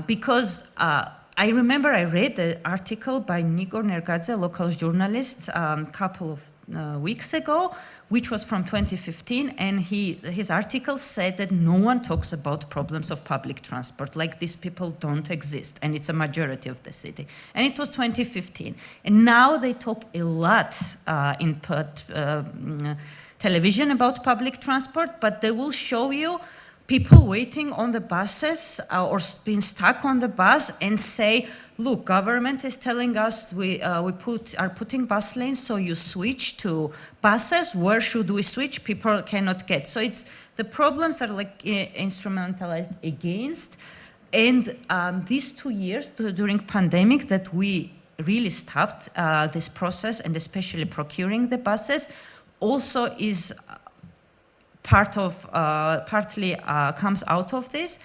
Speaker 3: Because I remember I read the article by Nigor Nergadze, a local journalist, a couple of weeks ago, which was from 2015, and his article said that no one talks about problems of public transport, like these people don't exist, and it's a majority of the city. And it was 2015. And now they talk a lot in television about public transport, but they will show you people waiting on the buses or being stuck on the bus and say, look, government is telling us we are putting bus lanes, so you switch to buses. Where should we switch? People cannot get. So the problems are like instrumentalized against. And these 2 years during pandemic that we really stopped this process, and especially procuring the buses, also is partly comes out of this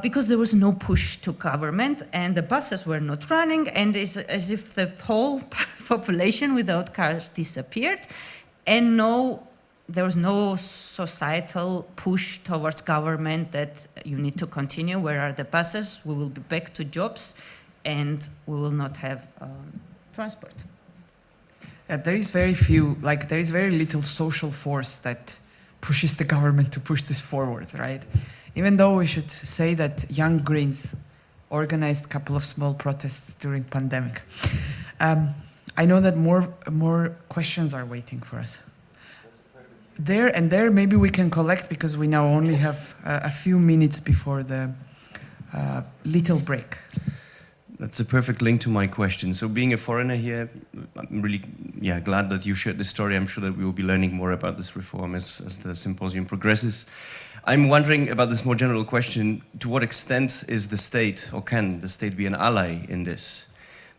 Speaker 3: because there was no push to government and the buses were not running, and it's as if the whole population without cars disappeared, and there was no societal push towards government that you need to continue. Where are the buses? We will be back to jobs and we will not have transport.
Speaker 2: There is very little social force that pushes the government to push this forward, right? Even though we should say that Young Greens organized a couple of small protests during pandemic. I know that more questions are waiting for us. There maybe we can collect, because we now only have a few minutes before the little break.
Speaker 6: That's a perfect link to my question. So being a foreigner here, I'm really glad that you shared this story. I'm sure that we will be learning more about this reform as the symposium progresses. I'm wondering about this more general question: to what extent is the state, or can the state be an ally in this?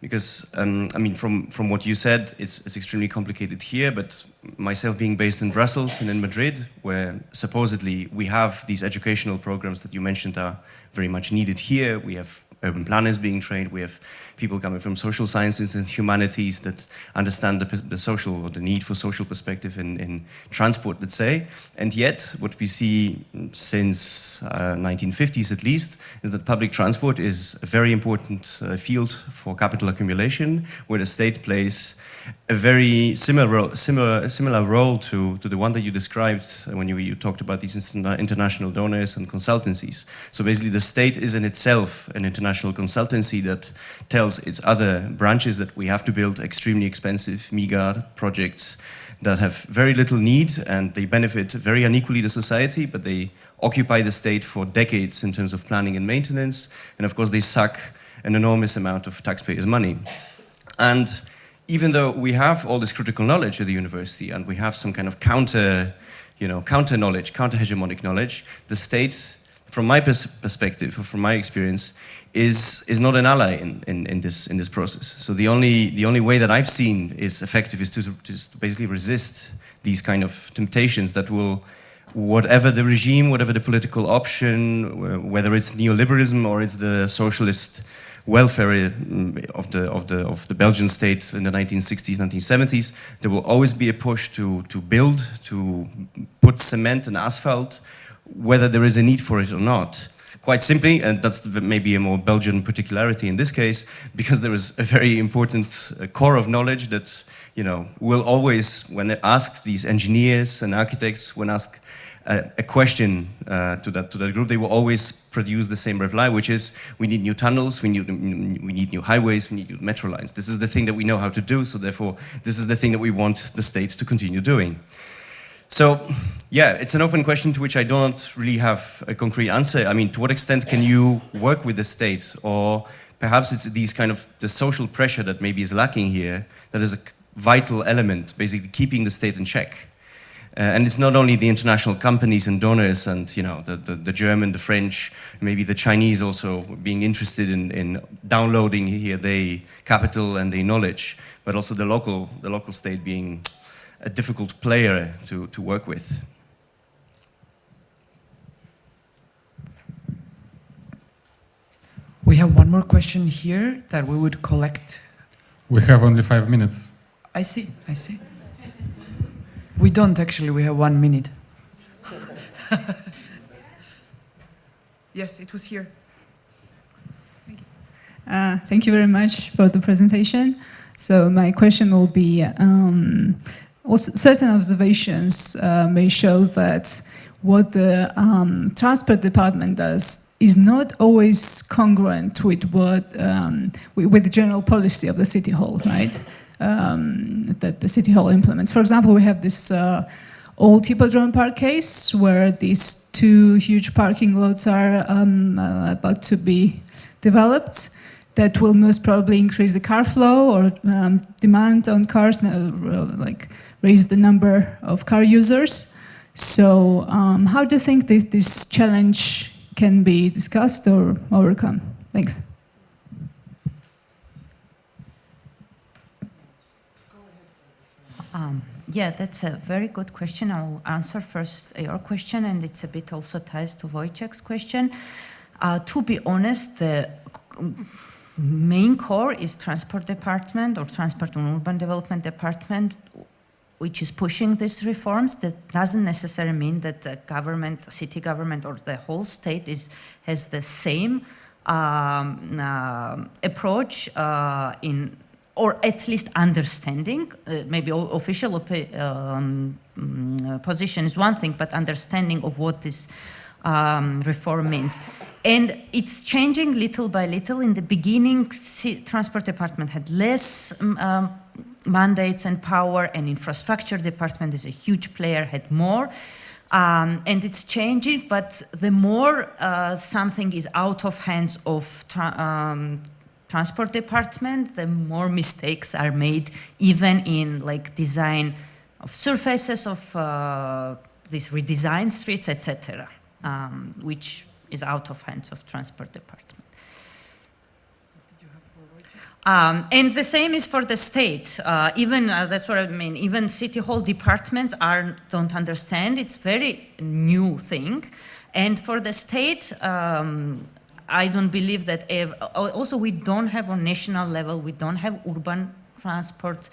Speaker 6: Because, from what you said, it's extremely complicated here, but myself being based in Brussels and in Madrid, where supposedly we have these educational programs that you mentioned are very much needed here. We have urban planners being trained, we have people coming from social sciences and humanities that understand the social, or the need for social perspective in transport, let's say. And yet, what we see since 1950s at least, is that public transport is a very important field for capital accumulation, where the state plays a very similar role to the one that you described when you talked about these international donors and consultancies. So basically the state is in itself an international consultancy that tells its other branches that we have to build extremely expensive mega projects that have very little need, and they benefit very unequally the society, but they occupy the state for decades in terms of planning and maintenance, and of course they suck an enormous amount of taxpayers' money. And even though we have all this critical knowledge at the university, and we have some kind of counter knowledge, counter-hegemonic knowledge, the state, from my perspective, or from my experience, is not an ally in this process. So the only way that I've seen is effective is to basically resist these kind of temptations that will, whatever the regime, whatever the political option, whether it's neoliberalism or it's the socialist welfare of the Belgian state in the 1960s, 1970s, there will always be a push to build, to put cement and asphalt, whether there is a need for it or not. Quite simply, and that's maybe a more Belgian particularity in this case, because there is a very important core of knowledge that, will always, when asked these engineers and architects, when asked a question to that group, they will always produce the same reply, which is, we need new tunnels, we need new highways, we need new metro lines. This is the thing that we know how to do, so therefore this is the thing that we want the state to continue doing. So, yeah, it's an open question to which I don't really have a concrete answer. I mean, to what extent can you work with the state? Or perhaps it's these kind of the social pressure that maybe is lacking here, that is a vital element, basically keeping the state in check. And it's not only the international companies and donors and, you know, the German, the French, maybe the Chinese also being interested in downloading here their capital and their knowledge, but also the local state being a difficult player to work with.
Speaker 2: We have one more question here that we would collect.
Speaker 1: We have only 5 minutes.
Speaker 2: I see. We don't actually, we have 1 minute. Yes, it was here.
Speaker 7: Thank you very much for the presentation. So my question will be, also certain observations may show that what the transport department does is not always congruent with what with the general policy of the city hall, right? That the city hall implements. For example, we have this old Hippodrome Park case where these 2 huge parking lots are about to be developed that will most probably increase the car flow or demand on cars, like raise the number of car users. So how do you think this challenge can be discussed or overcome? Thanks.
Speaker 3: Yeah, that's a very good question. I will answer first your question, and it's a bit also tied to Wojciech's question. To be honest, the main core is Transport Department or Transport and Urban Development Department, which is pushing these reforms. That doesn't necessarily mean that the government, city government, or the whole state has the same approach or at least understanding. Maybe official position is one thing, but understanding of what this reform means. And it's changing little by little. In the beginning, Transport Department had less mandates and power, and Infrastructure Department is a huge player, had more. And it's changing, but the more something is out of hands of Transport Department, the more mistakes are made, even in like design of surfaces of these redesigned streets, etc., which is out of hands of Transport Department. And the same is for the state. Even that's what I mean. Even city hall departments don't understand. It's very new thing, and for the state. I don't believe that also we don't have on national level, we don't have urban transport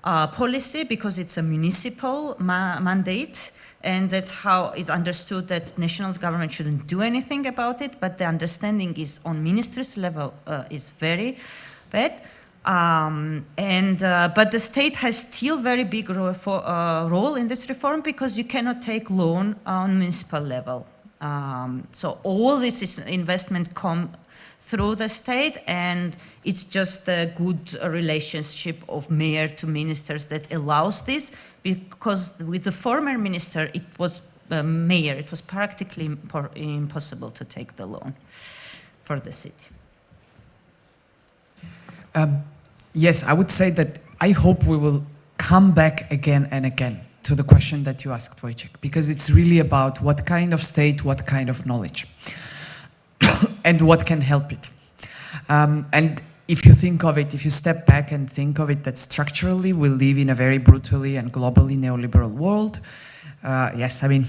Speaker 3: policy because it's a municipal mandate, and that's how it's understood that national government shouldn't do anything about it, but the understanding is on ministries level is very bad. But the state has still very big role in this reform because you cannot take loan on municipal level. So all this investment come through the state, and it's just a good relationship of mayor to ministers that allows this, because with the former minister, it was mayor, it was practically impossible to take the loan for the city.
Speaker 2: Yes, I would say that I hope we will come back again and again to the question that you asked, Wojciech, because it's really about what kind of state, what kind of knowledge, and what can help it. And if you think of it, if you step back and think of it that structurally we live in a very brutally and globally neoliberal world, yes, I mean,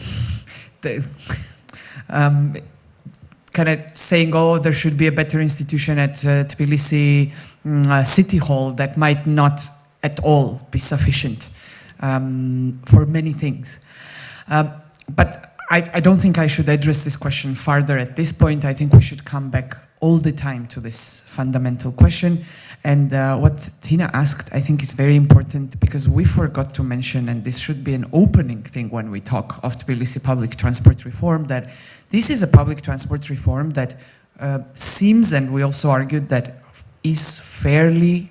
Speaker 2: kind of saying, oh, there should be a better institution at Tbilisi City Hall, that might not at all be sufficient for many things. But I don't think I should address this question further at this point. I think we should come back all the time to this fundamental question. And what Tina asked, I think, is very important, because we forgot to mention, and this should be an opening thing when we talk of Tbilisi public transport reform, that this is a public transport reform that seems, and we also argued that is fairly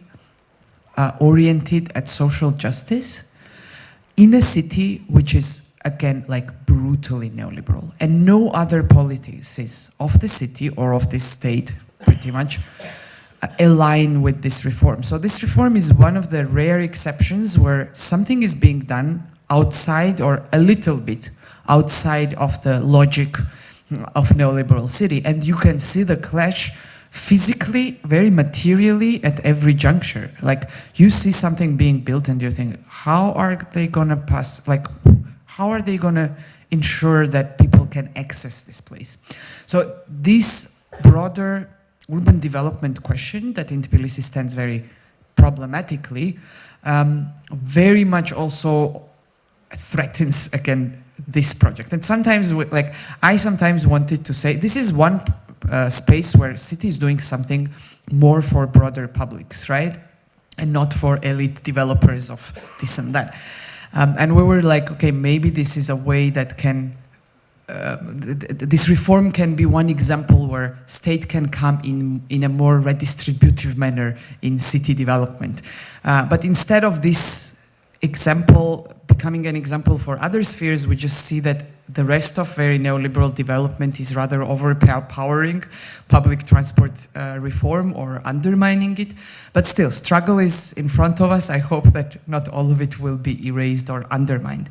Speaker 2: oriented at social justice in a city which is again, like brutally neoliberal. And no other policies of the city or of this state, pretty much, align with this reform. So this reform is one of the rare exceptions where something is being done outside or a little bit outside of the logic of neoliberal city. And you can see the clash physically, very materially at every juncture. Like you see something being built and you think, how are they gonna pass, like how are they gonna ensure that people can access this place? So this broader urban development question that in Tbilisi stands very problematically, very much also threatens again this project. And sometimes, like I sometimes wanted to say, this is one space where city is doing something more for broader publics, right? And not for elite developers of this and that. And we were like, okay, maybe this is a way that can, this reform can be one example where state can come in a more redistributive manner in city development. But instead of this example becoming an example for other spheres, we just see that the rest of very neoliberal development is rather overpowering public transport reform or undermining it. But still, struggle is in front of us. I hope that not all of it will be erased or undermined.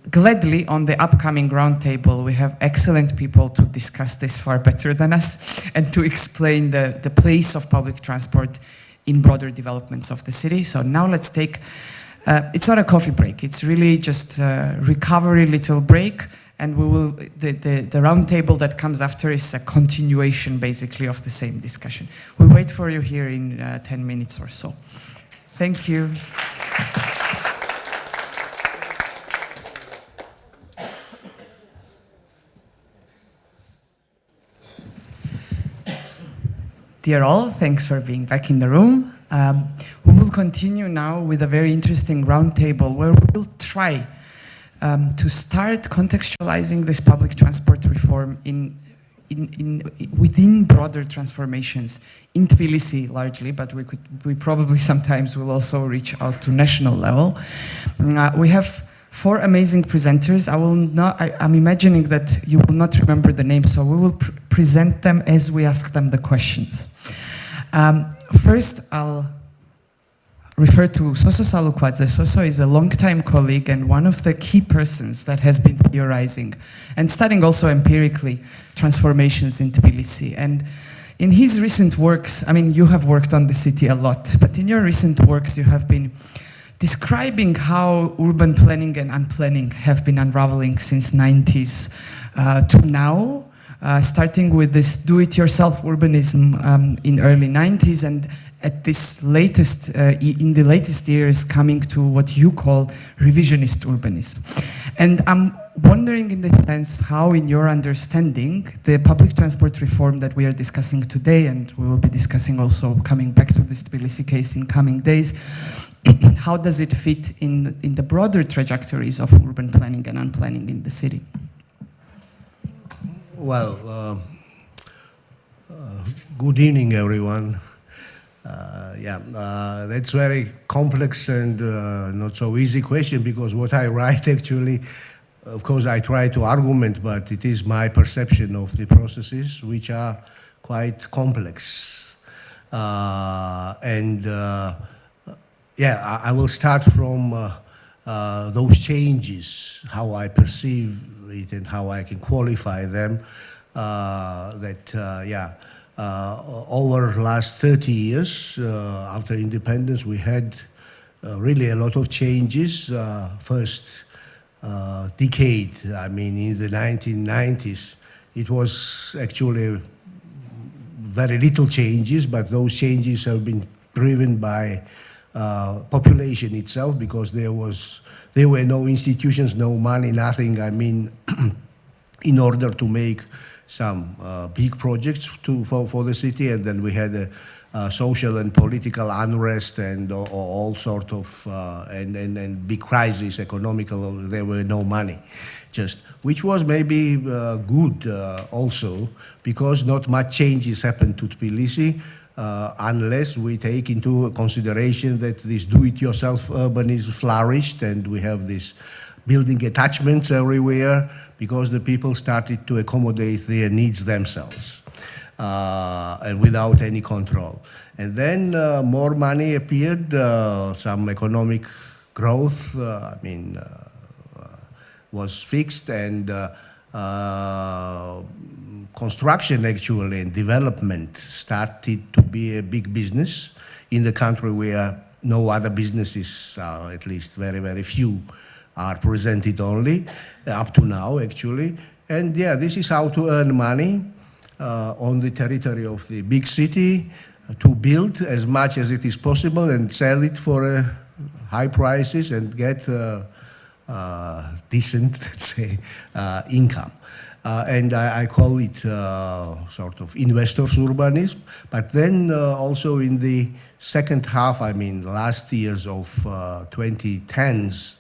Speaker 2: Gladly, on the upcoming roundtable, we have excellent people to discuss this far better than us and to explain the place of public transport in broader developments of the city. So now let's take, it's not a coffee break, it's really just a recovery little break. And we will, the roundtable that comes after is a continuation basically of the same discussion. We'll wait for you here in 10 minutes or so. Thank you. Dear all, thanks for being back in the room. We will continue now with a very interesting roundtable where we will try to start contextualizing this public transport reform within broader transformations in Tbilisi largely, but we probably sometimes will also reach out to national level. We have 4 amazing presenters. I'm imagining that you will not remember the names, so we will present them as we ask them the questions. First, I'll refer to Soso Salukwadze. Soso is a long-time colleague and one of the key persons that has been theorizing and studying also empirically transformations in Tbilisi. And in his recent works, I mean, you have worked on the city a lot, but in your recent works, you have been describing how urban planning and unplanning have been unraveling since 90s to now, starting with this do-it-yourself urbanism in early 90s and at this latest, in the latest years, coming to what you call revisionist urbanism. And I'm wondering in this sense how, in your understanding, the public transport reform that we are discussing today, and we will be discussing also coming back to this Tbilisi case in coming days, how does it fit in the broader trajectories of urban planning and unplanning in the city?
Speaker 8: Well, good evening, everyone. That's very complex and not so easy question, because what I write actually, of course, I try to argument, but it is my perception of the processes which are quite complex. I will start from those changes, how I perceive it and how I can qualify them. Over the last 30 years, after independence, we had really a lot of changes. First decade, I mean, in the 1990s, it was actually very little changes, but those changes have been driven by population itself, because there were no institutions, no money, nothing. I mean, in order to make some big projects for the city, and then we had a social and political unrest and all sort of and big crisis, economical. There were no money, which was maybe good also, because not much changes happened to Tbilisi unless we take into consideration that this do-it-yourself urbanism flourished, and we have this building attachments everywhere because the people started to accommodate their needs themselves and without any control. And then more money appeared, some economic growth, was fixed, and construction actually and development started to be a big business in the country where no other businesses, at least very, very few, are presented only, up to now actually. And yeah, this is how to earn money on the territory of the big city, to build as much as it is possible and sell it for high prices and get decent, let's say, income. And I call it sort of investors' urbanism. But then also in the second half, last years of 2010s,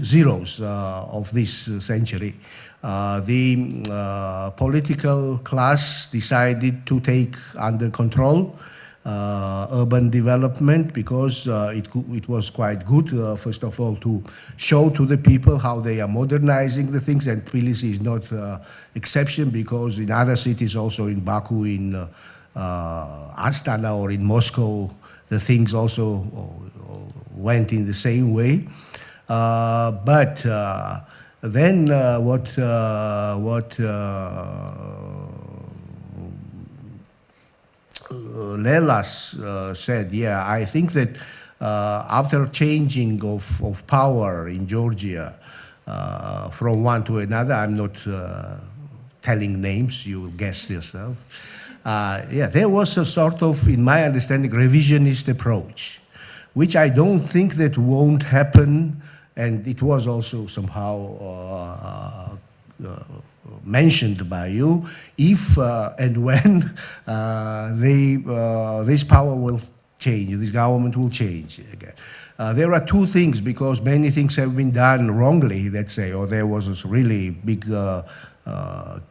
Speaker 8: zeros of this century, the political class decided to take under control urban development because it was quite good, first of all, to show to the people how they are modernizing the things, and Tbilisi is not exception, because in other cities, also in Baku, in Astana or in Moscow, the things also went in the same way. But then what Leila said, yeah, I think that after changing of power in Georgia from one to another, I'm not telling names, you will guess yourself. Yeah, there was a sort of, in my understanding, revisionist approach, which I don't think that won't happen, and it was also somehow mentioned by you, if and when this power will change, this government will change again. There are two things, because many things have been done wrongly, let's say, or there was this really big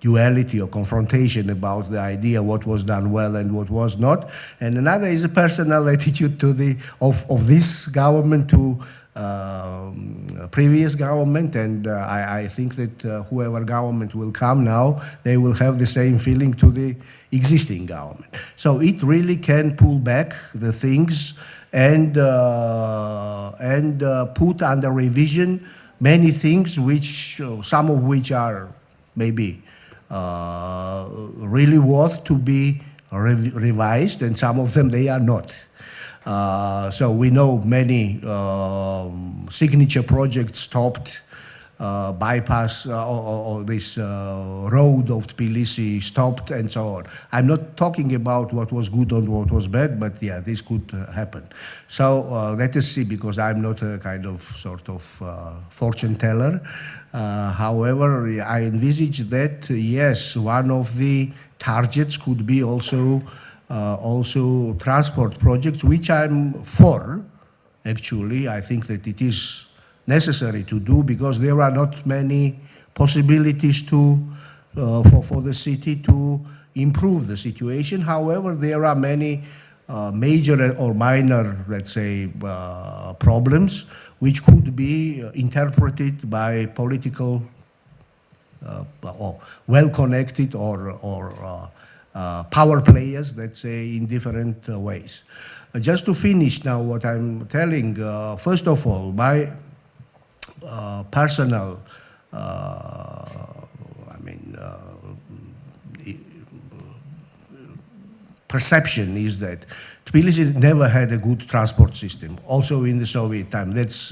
Speaker 8: duality or confrontation about the idea what was done well and what was not. And another is a personal attitude to of this government to previous government, and I think that whoever government will come now, they will have the same feeling to the existing government. So it really can pull back the things and put under revision many things, which some of which are maybe really worth to be revised, and some of them they are not. So we know many signature projects stopped, bypass or this road of Tbilisi stopped, and so on. I'm not talking about what was good or what was bad, but yeah, this could happen. So let us see, because I'm not a kind of sort of fortune teller. However, I envisage that, yes, one of the targets could be also transport projects, which I'm for, actually. I think that it is necessary to do, because there are not many possibilities to for the city to improve the situation. However, there are many major or minor, let's say, problems which could be interpreted by political or well-connected or power players, let's say, in different ways. Just to finish now what I'm telling, first of all, my personal, perception is that Tbilisi never had a good transport system, also in the Soviet time. That's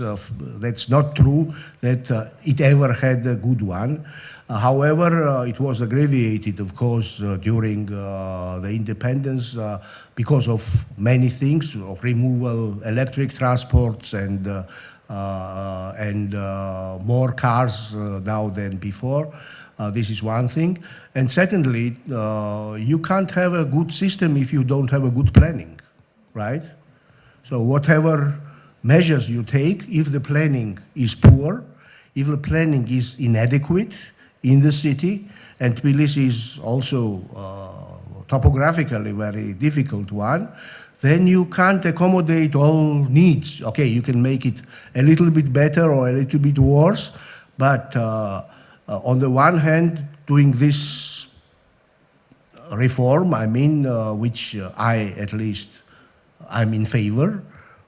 Speaker 8: not true that it ever had a good one. However, it was abbreviated, of course, during the independence because of many things, of removal, electric transports, and more cars now than before. This is one thing. And secondly, you can't have a good system if you don't have a good planning, right? So whatever measures you take, if the planning is poor, if the planning is inadequate in the city, and Tbilisi is also topographically very difficult one, then you can't accommodate all needs. Okay, you can make it a little bit better or a little bit worse, but on the one hand, doing this reform, I mean, which I at least I'm in favor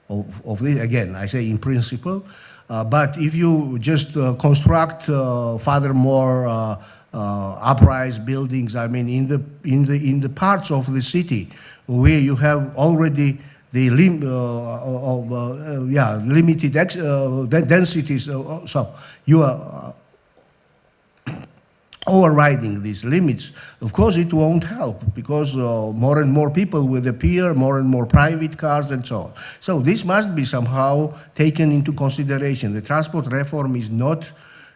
Speaker 8: of this. Again, I say in principle, but if you just construct furthermore uprise buildings, I mean, in the parts of the city where you have already the limited densities, so you are overriding these limits, of course it won't help, because more and more people will appear, more and more private cars and so on. So this must be somehow taken into consideration. The transport reform is not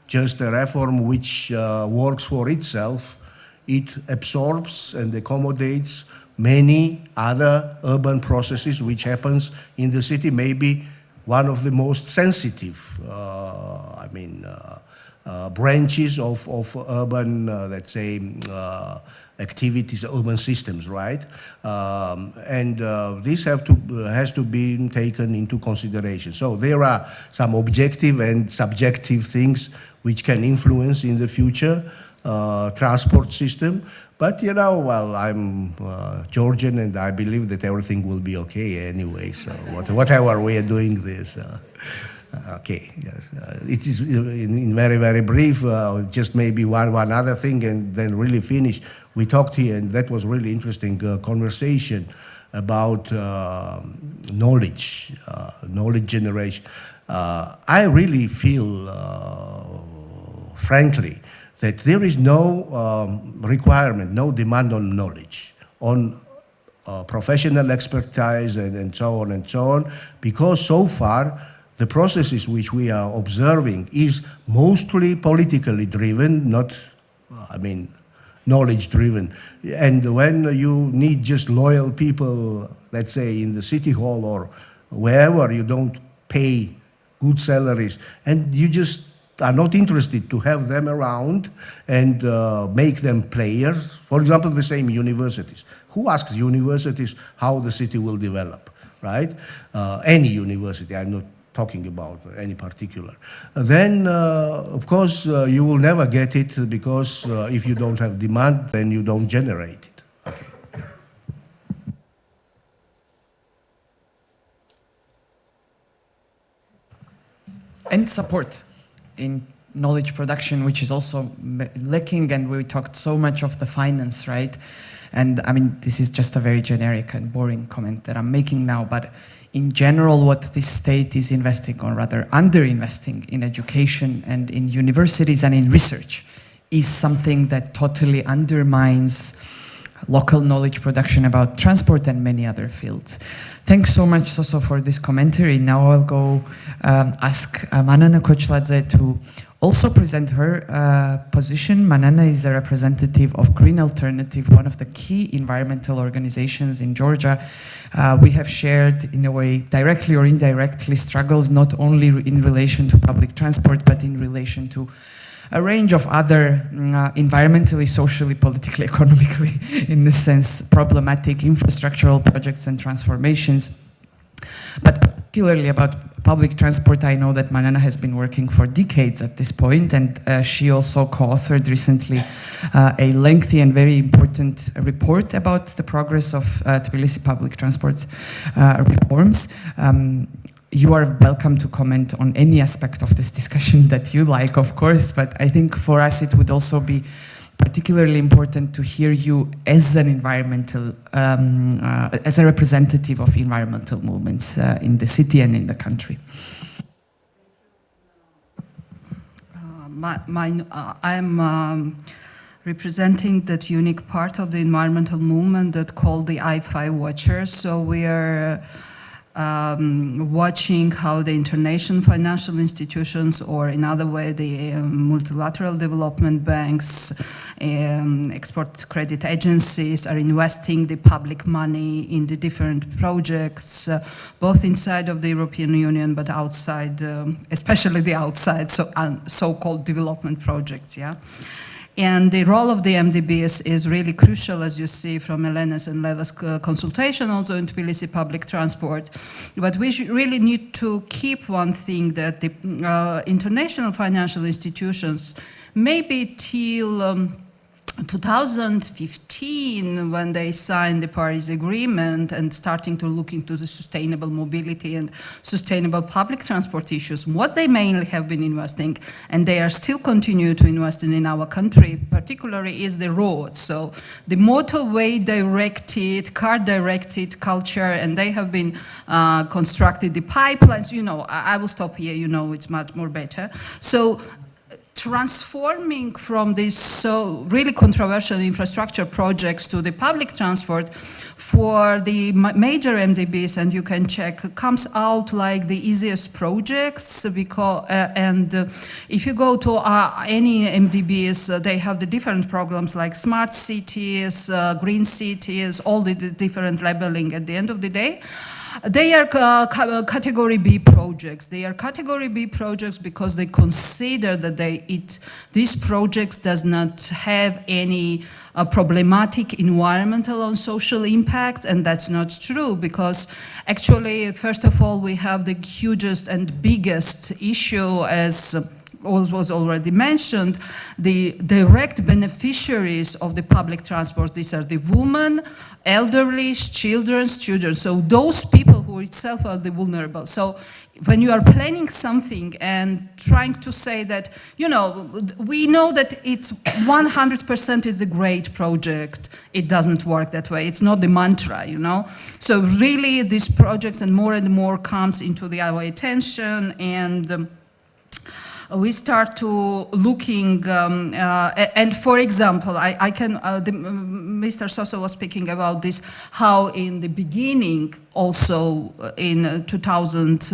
Speaker 8: just a reform which works for itself. It absorbs and accommodates many other urban processes which happens in the city, maybe one of the most sensitive, branches of urban, let's say, activities, urban systems, right? This has to be taken into consideration. So there are some objective and subjective things which can influence in the future transport system. But you know, well, I'm Georgian and I believe that everything will be okay anyway. So whatever we are doing this. Okay, yes. It is in very, very brief, just maybe one other thing and then really finish. We talked here, and that was really interesting conversation about knowledge generation. I really feel, frankly, that there is no requirement, no demand on knowledge, on professional expertise and so on, because so far, the processes which we are observing is mostly politically driven, not, knowledge driven. And when you need just loyal people, let's say in the city hall or wherever, you don't pay good salaries, and you just are not interested to have them around and make them players. For example, the same universities. Who asks universities how the city will develop, right? Any university, I'm not talking about any particular. Then, of course, you will never get it, because if you don't have demand, then you don't generate it. Okay.
Speaker 2: And support in knowledge production, which is also lacking, and we talked so much of the finance, right? And I mean, this is just a very generic and boring comment that I'm making now, but in general, what this state is investing, or rather under-investing in education and in universities and in research, is something that totally undermines local knowledge production about transport and many other fields. Thanks so much, Soso, for this commentary. Now I'll go ask Manana Kochladze to also present her position. Manana is a representative of Green Alternative, one of the key environmental organizations in Georgia. We have shared, in a way, directly or indirectly, struggles not only in relation to public transport, but in relation to a range of other environmentally, socially, politically, economically, in this sense, problematic infrastructural projects and transformations. But particularly about public transport, I know that Manana has been working for decades at this point, and she also co-authored recently a lengthy and very important report about the progress of Tbilisi public transport reforms. You are welcome to comment on any aspect of this discussion that you like, of course, but I think for us it would also be particularly important to hear you as an environmental, as a representative of environmental movements in the city and in the country.
Speaker 9: I'm representing that unique part of the environmental movement that called the I-5 Watchers. So we are watching how the international financial institutions, or in other way the multilateral development banks, export credit agencies are investing the public money in the different projects, both inside of the European Union but outside, especially the outside, so so-called development projects, yeah. And the role of the MDBs is really crucial, as you see from Elena's and Leila's consultation, also in Tbilisi public transport. But we really need to keep one thing, that the international financial institutions, maybe till 2015, when they signed the Paris Agreement and starting to look into the sustainable mobility and sustainable public transport issues, what they mainly have been investing, and they are still continue to invest in our country, particularly is the roads. So the motorway directed, car directed culture, and they have been constructed the pipelines. You know, I will stop here, you know, it's much more better. So transforming from these so really controversial infrastructure projects to the public transport for the major MDBs, and you can check, comes out like the easiest projects, because if you go to any MDBs, they have the different programs like smart cities, green cities, all the different labeling at the end of the day. They are category B projects. They are category B projects because they consider that these projects does not have any problematic environmental or social impacts, and that's not true, because actually, first of all, we have the hugest and biggest issue, as was already mentioned, the direct beneficiaries of the public transport. These are the women, elderly, children, students. So those people who itself are the vulnerable. So when you are planning something and trying to say that, you know, we know that it's 100% is a great project, it doesn't work that way. It's not the mantra, you know. So really these projects and more comes into our attention, and we start to looking, and for example, Mr. Soso was speaking about this, how in the beginning, also in 2000,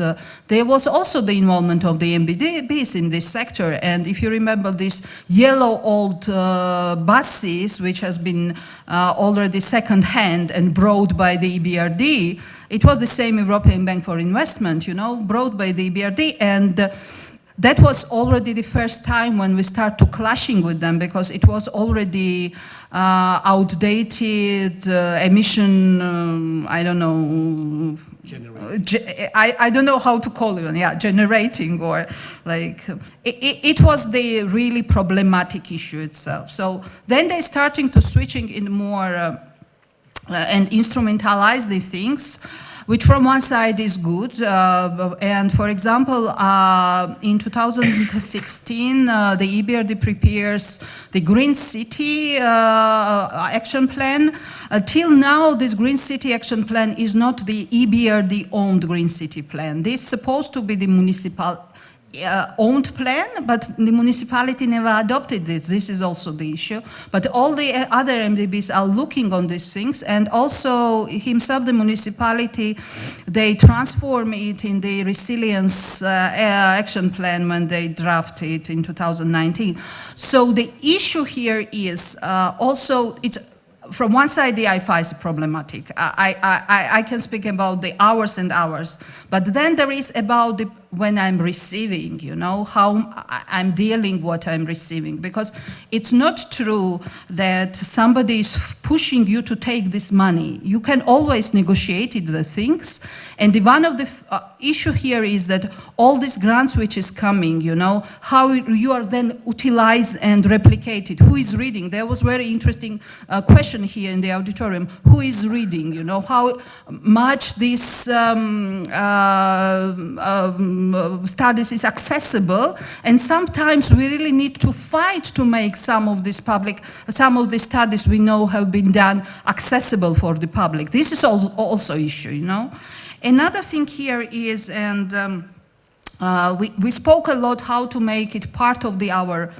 Speaker 9: there was also the involvement of the MDBs in this sector. And if you remember these yellow old buses, which has been already second-hand and brought by the EBRD, it was the same European Bank for Investment, you know, brought by the EBRD, and that was already the first time when we start to clashing with them, because it was already outdated emission, I don't know, I don't know how to call it, yeah, generating, or like, it was the really problematic issue itself. So then they're starting to switching in more and instrumentalize these things, which from one side is good. And for example, in 2016, the EBRD prepares the Green City Action Plan. Till now, this Green City Action Plan is not the EBRD-owned Green City Plan. This is supposed to be the municipal owned plan, but the municipality never adopted this. This is also the issue. But all the other MDBs are looking on these things, and also himself, the municipality, they transform it in the resilience action plan when they draft it in 2019. So the issue here is also, it's from one side, the I-5 is problematic. I can speak about the hours and hours, but then there is about the when I'm receiving, you know, how I'm dealing what I'm receiving, because it's not true that somebody is pushing you to take this money. You can always negotiate the things, and one of the issue here is that all these grants which is coming, you know, how you are then utilized and replicated. Who is reading? There was very interesting question here in the auditorium. Who is reading? You know, how much this studies is accessible, and sometimes we really need to fight to make some of these studies we know have been done accessible for the public. This is also issue, you know. Another thing here is, and we spoke a lot how to make it part of our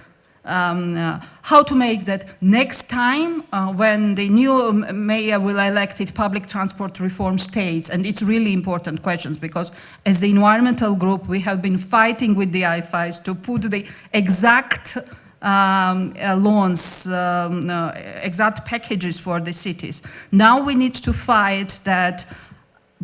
Speaker 9: how to make that next time when the new mayor will elect it, public transport reform states, and it's really important questions, because as the environmental group we have been fighting with the I-5s to put the exact loans, exact packages for the cities. Now we need to fight that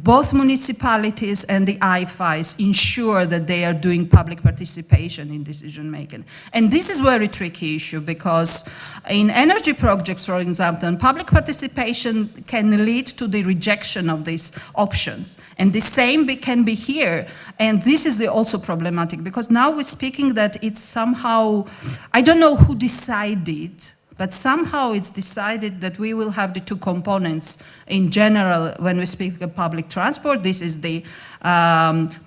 Speaker 9: both municipalities and the IFIs ensure that they are doing public participation in decision making. And this is a very tricky issue because in energy projects, for example, public participation can lead to the rejection of these options. And the same can be here. And this is also problematic because now we're speaking that it's somehow, I don't know who decided, but somehow it's decided that we will have the two components in general when we speak of public transport. This is the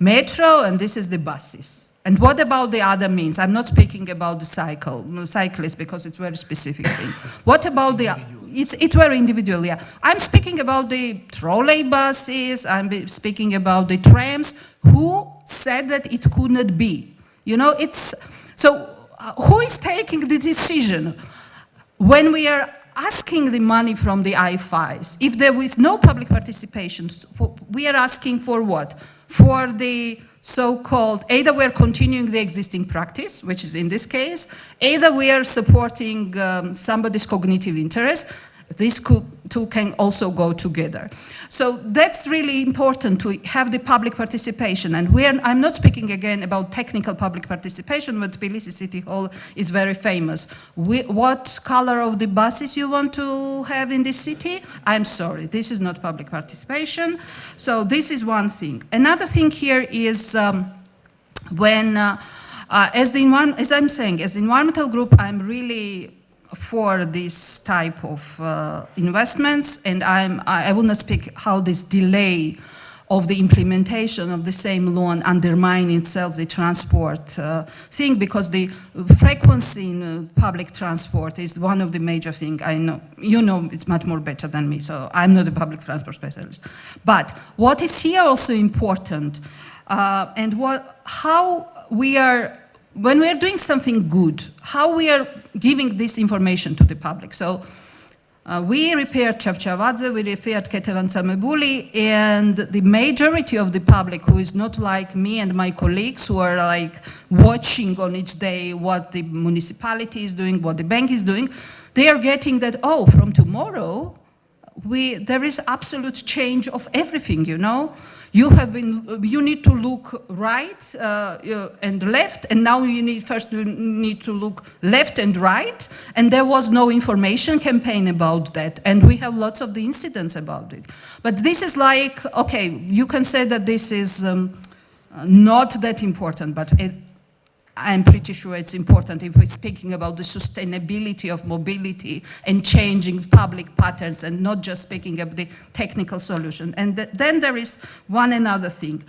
Speaker 9: metro and this is the buses. And what about the other means? I'm not speaking about the cyclists because it's a very specific thing. What about the... It's very individual, yeah. I'm speaking about the trolley buses, I'm speaking about the trams. Who said that it could not be? You know, it's... So who is taking the decision? When we are asking the money from the IFIs, if there is no public participation, we are asking for what? For the so-called, either we are continuing the existing practice, which is in this case, either we are supporting somebody's cognitive interest. These two can also go together. So that's really important to have the public participation. And I'm not speaking again about technical public participation, but Tbilisi City Hall is very famous. What color of the buses you want to have in the city? I'm sorry, this is not public participation. So this is one thing. Another thing here is when, as I'm saying, as the environmental group, I'm really for this type of investments, and I will not speak how this delay of the implementation of the same law undermine itself the transport thing, because the frequency in public transport is one of the major things. I know, you know it's much more better than me, so I'm not a public transport specialist. But what is here also important, and how we are, when we are doing something good, how we are giving this information to the public. So we repaired Chavchavadze, we repaired Ketevan-Tsamebuli, and the majority of the public, who is not like me and my colleagues who are like watching on each day what the municipality is doing, what the bank is doing, they are getting that, oh, from tomorrow, there is absolute change of everything, you know? You need to look right and left, and now you need to look left and right, and there was no information campaign about that, and we have lots of the incidents about it. But this is like, okay, you can say that this is not that important, but I'm pretty sure it's important if we're speaking about the sustainability of mobility and changing public patterns and not just speaking of the technical solution. And then there is one another thing.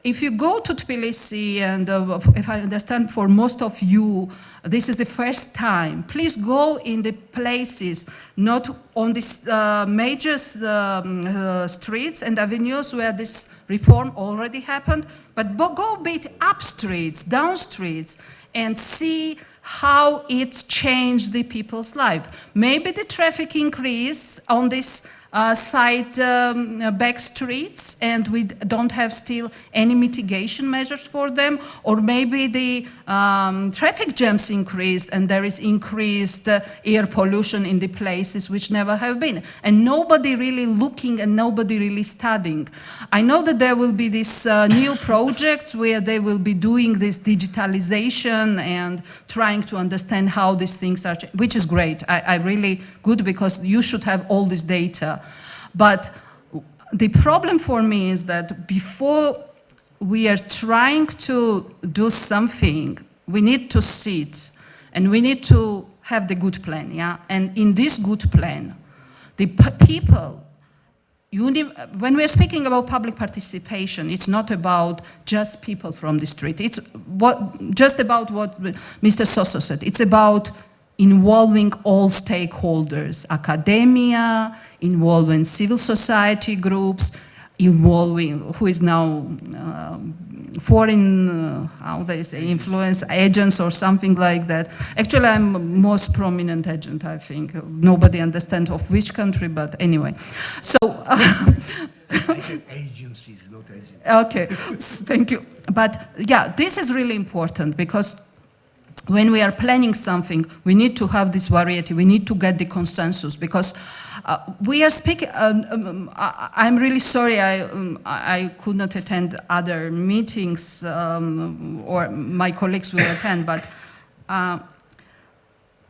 Speaker 9: If you go to Tbilisi, and if I understand for most of you, this is the first time, please go in the places, not on these major streets and avenues where this reform already happened, but go a bit up streets, down streets, and see how it's changed the people's life. Maybe the traffic increase on this side back streets, and we don't have still any mitigation measures for them, or maybe the traffic jams increased and there is increased air pollution in the places which never have been, and nobody really looking and nobody really studying. I know that there will be these new projects where they will be doing this digitalization and trying to understand how these things are, which is great. I really good, because you should have all this data. But the problem for me is that before we are trying to do something, we need to sit and we need to have the good plan, yeah? And in this good plan, the people, when we're speaking about public participation, it's not about just people from the street. It's just about what Mr. Soso said. It's about involving all stakeholders, academia, involving civil society groups, involving, who is now foreign, how they say, influence agents or something like that. Actually, I'm most prominent agent, I think. Nobody understands of which country, but anyway. So,
Speaker 8: agencies, not agents.
Speaker 9: Okay, thank you. But yeah, this is really important, because when we are planning something, we need to have this variety, we need to get the consensus, because we are speaking, I'm really sorry I could not attend other meetings, or my colleagues will attend, but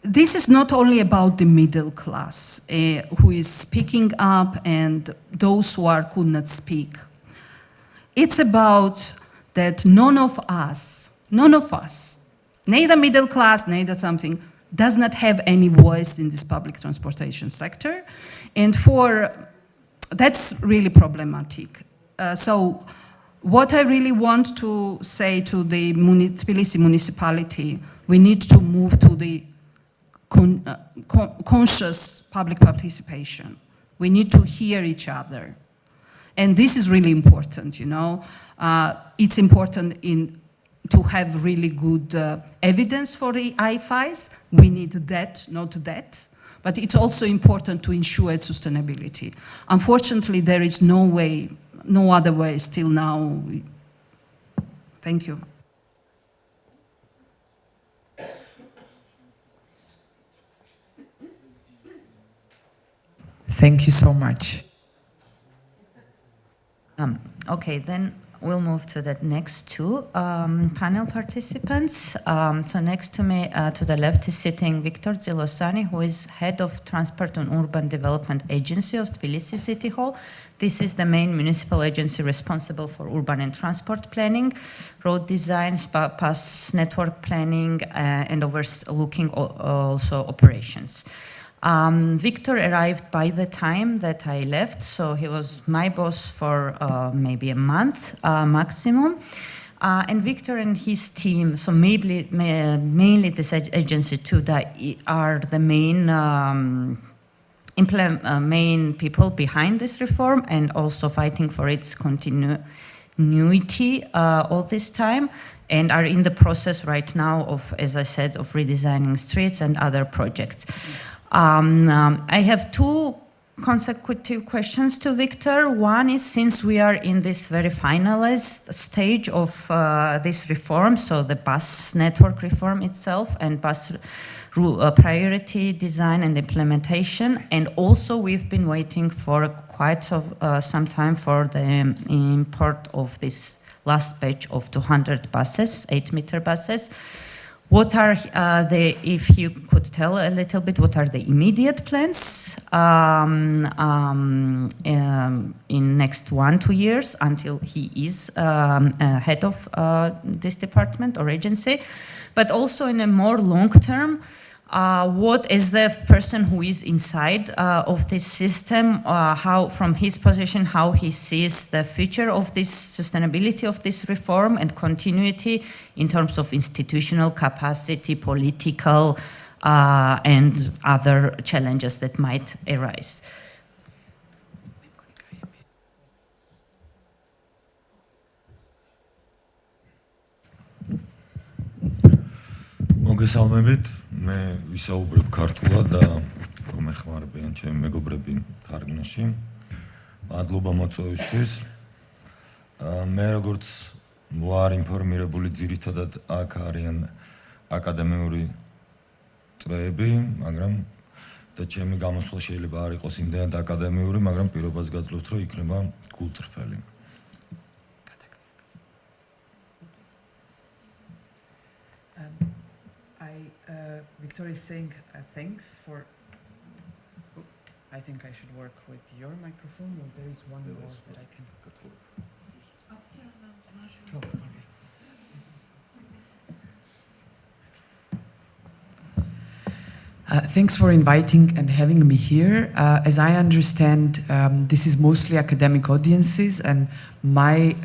Speaker 9: this is not only about the middle class who is speaking up and those who could not speak. It's about that none of us, neither middle class, neither something, does not have any voice in this public transportation sector. And that's really problematic. So what I really want to say to the Tbilisi municipality, we need to move to the conscious public participation. We need to hear each other. And this is really important, you know. It's important to have really good evidence for the IFIs. We need that, not that. But it's also important to ensure its sustainability. Unfortunately, there is no other way still now. Thank you.
Speaker 2: Thank you so much.
Speaker 3: Okay, then we'll move to the next two panel participants. So next to me, to the left, is sitting Victor Zilosani, who is head of Transport and Urban Development Agency of Tbilisi City Hall. This is the main municipal agency responsible for urban and transport planning, road design, bus network planning, and overlooking also operations. Victor arrived by the time that I left, so he was my boss for maybe a month maximum. And Victor and his team, so mainly this agency too, are the main people behind this reform and also fighting for its continuity all this time, and are in the process right now of, as I said, of redesigning streets and other projects. I have two consecutive questions to Victor. One is, since we are in this very finalized stage of this reform, so the bus network reform itself and bus priority design and implementation, and also we've been waiting for quite some time for the import of this last batch of 200 buses, 8-meter buses. What are if you could tell a little bit, what are the immediate plans in next 1-2 years until he is head of this department or agency, but also in a more long term, what is the person who is inside of this system, how from his position, how he sees the future of this sustainability of this reform and continuity in terms of institutional capacity, political and other challenges that might arise.
Speaker 10: მოგესალმებით, მე ვისაუბრებ ქართულად და მომეხმარებიან ჩემი მეგობრები თარგმნაში. მადლობა მოწვევისთვის. მე როგორც ვარ ინფორმირებული, ძირითადად აქ არიან აკადემიური წრეები, მაგრამ და ჩემი გამოსვლა შეიძლება არ იყოს იმდენად აკადემიური, მაგრამ პირობას გაძლევთ, რომ იქნება გულწრფელი.
Speaker 2: Victor is saying thanks for. I think I should work with your microphone, or there is one more that I can. Oh, okay. Thanks for inviting and having me here. As I understand, this is mostly academic audiences, and my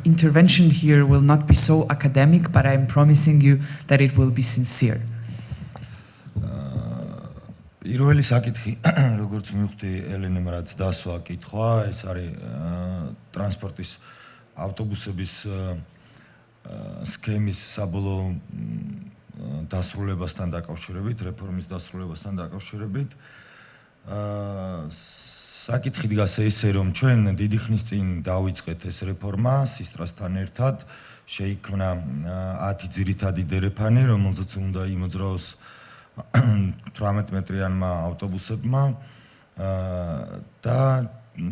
Speaker 2: intervention here will not be so academic, but I'm promising you that it will be sincere.
Speaker 10: პირველი საკითხი, როგორც მივხვდი ელენემ რაც დასვა კითხვა, ეს არის ტრანსპორტის ავტობუსების სქემის საბოლოო დასრულებასთან დაკავშირებით, რეფორმის დასრულებასთან დაკავშირებით. საკითხი დგას ესე, რომ ჩვენ დიდი ხნის წინ დავიწყეთ ეს რეფორმა სისტრასთან ერთად, შეიქმნა 10 ძირითადი დერეფანი, რომელზეც უნდა იმოძრაოს 18 მეტრიანმა ავტობუსებმა და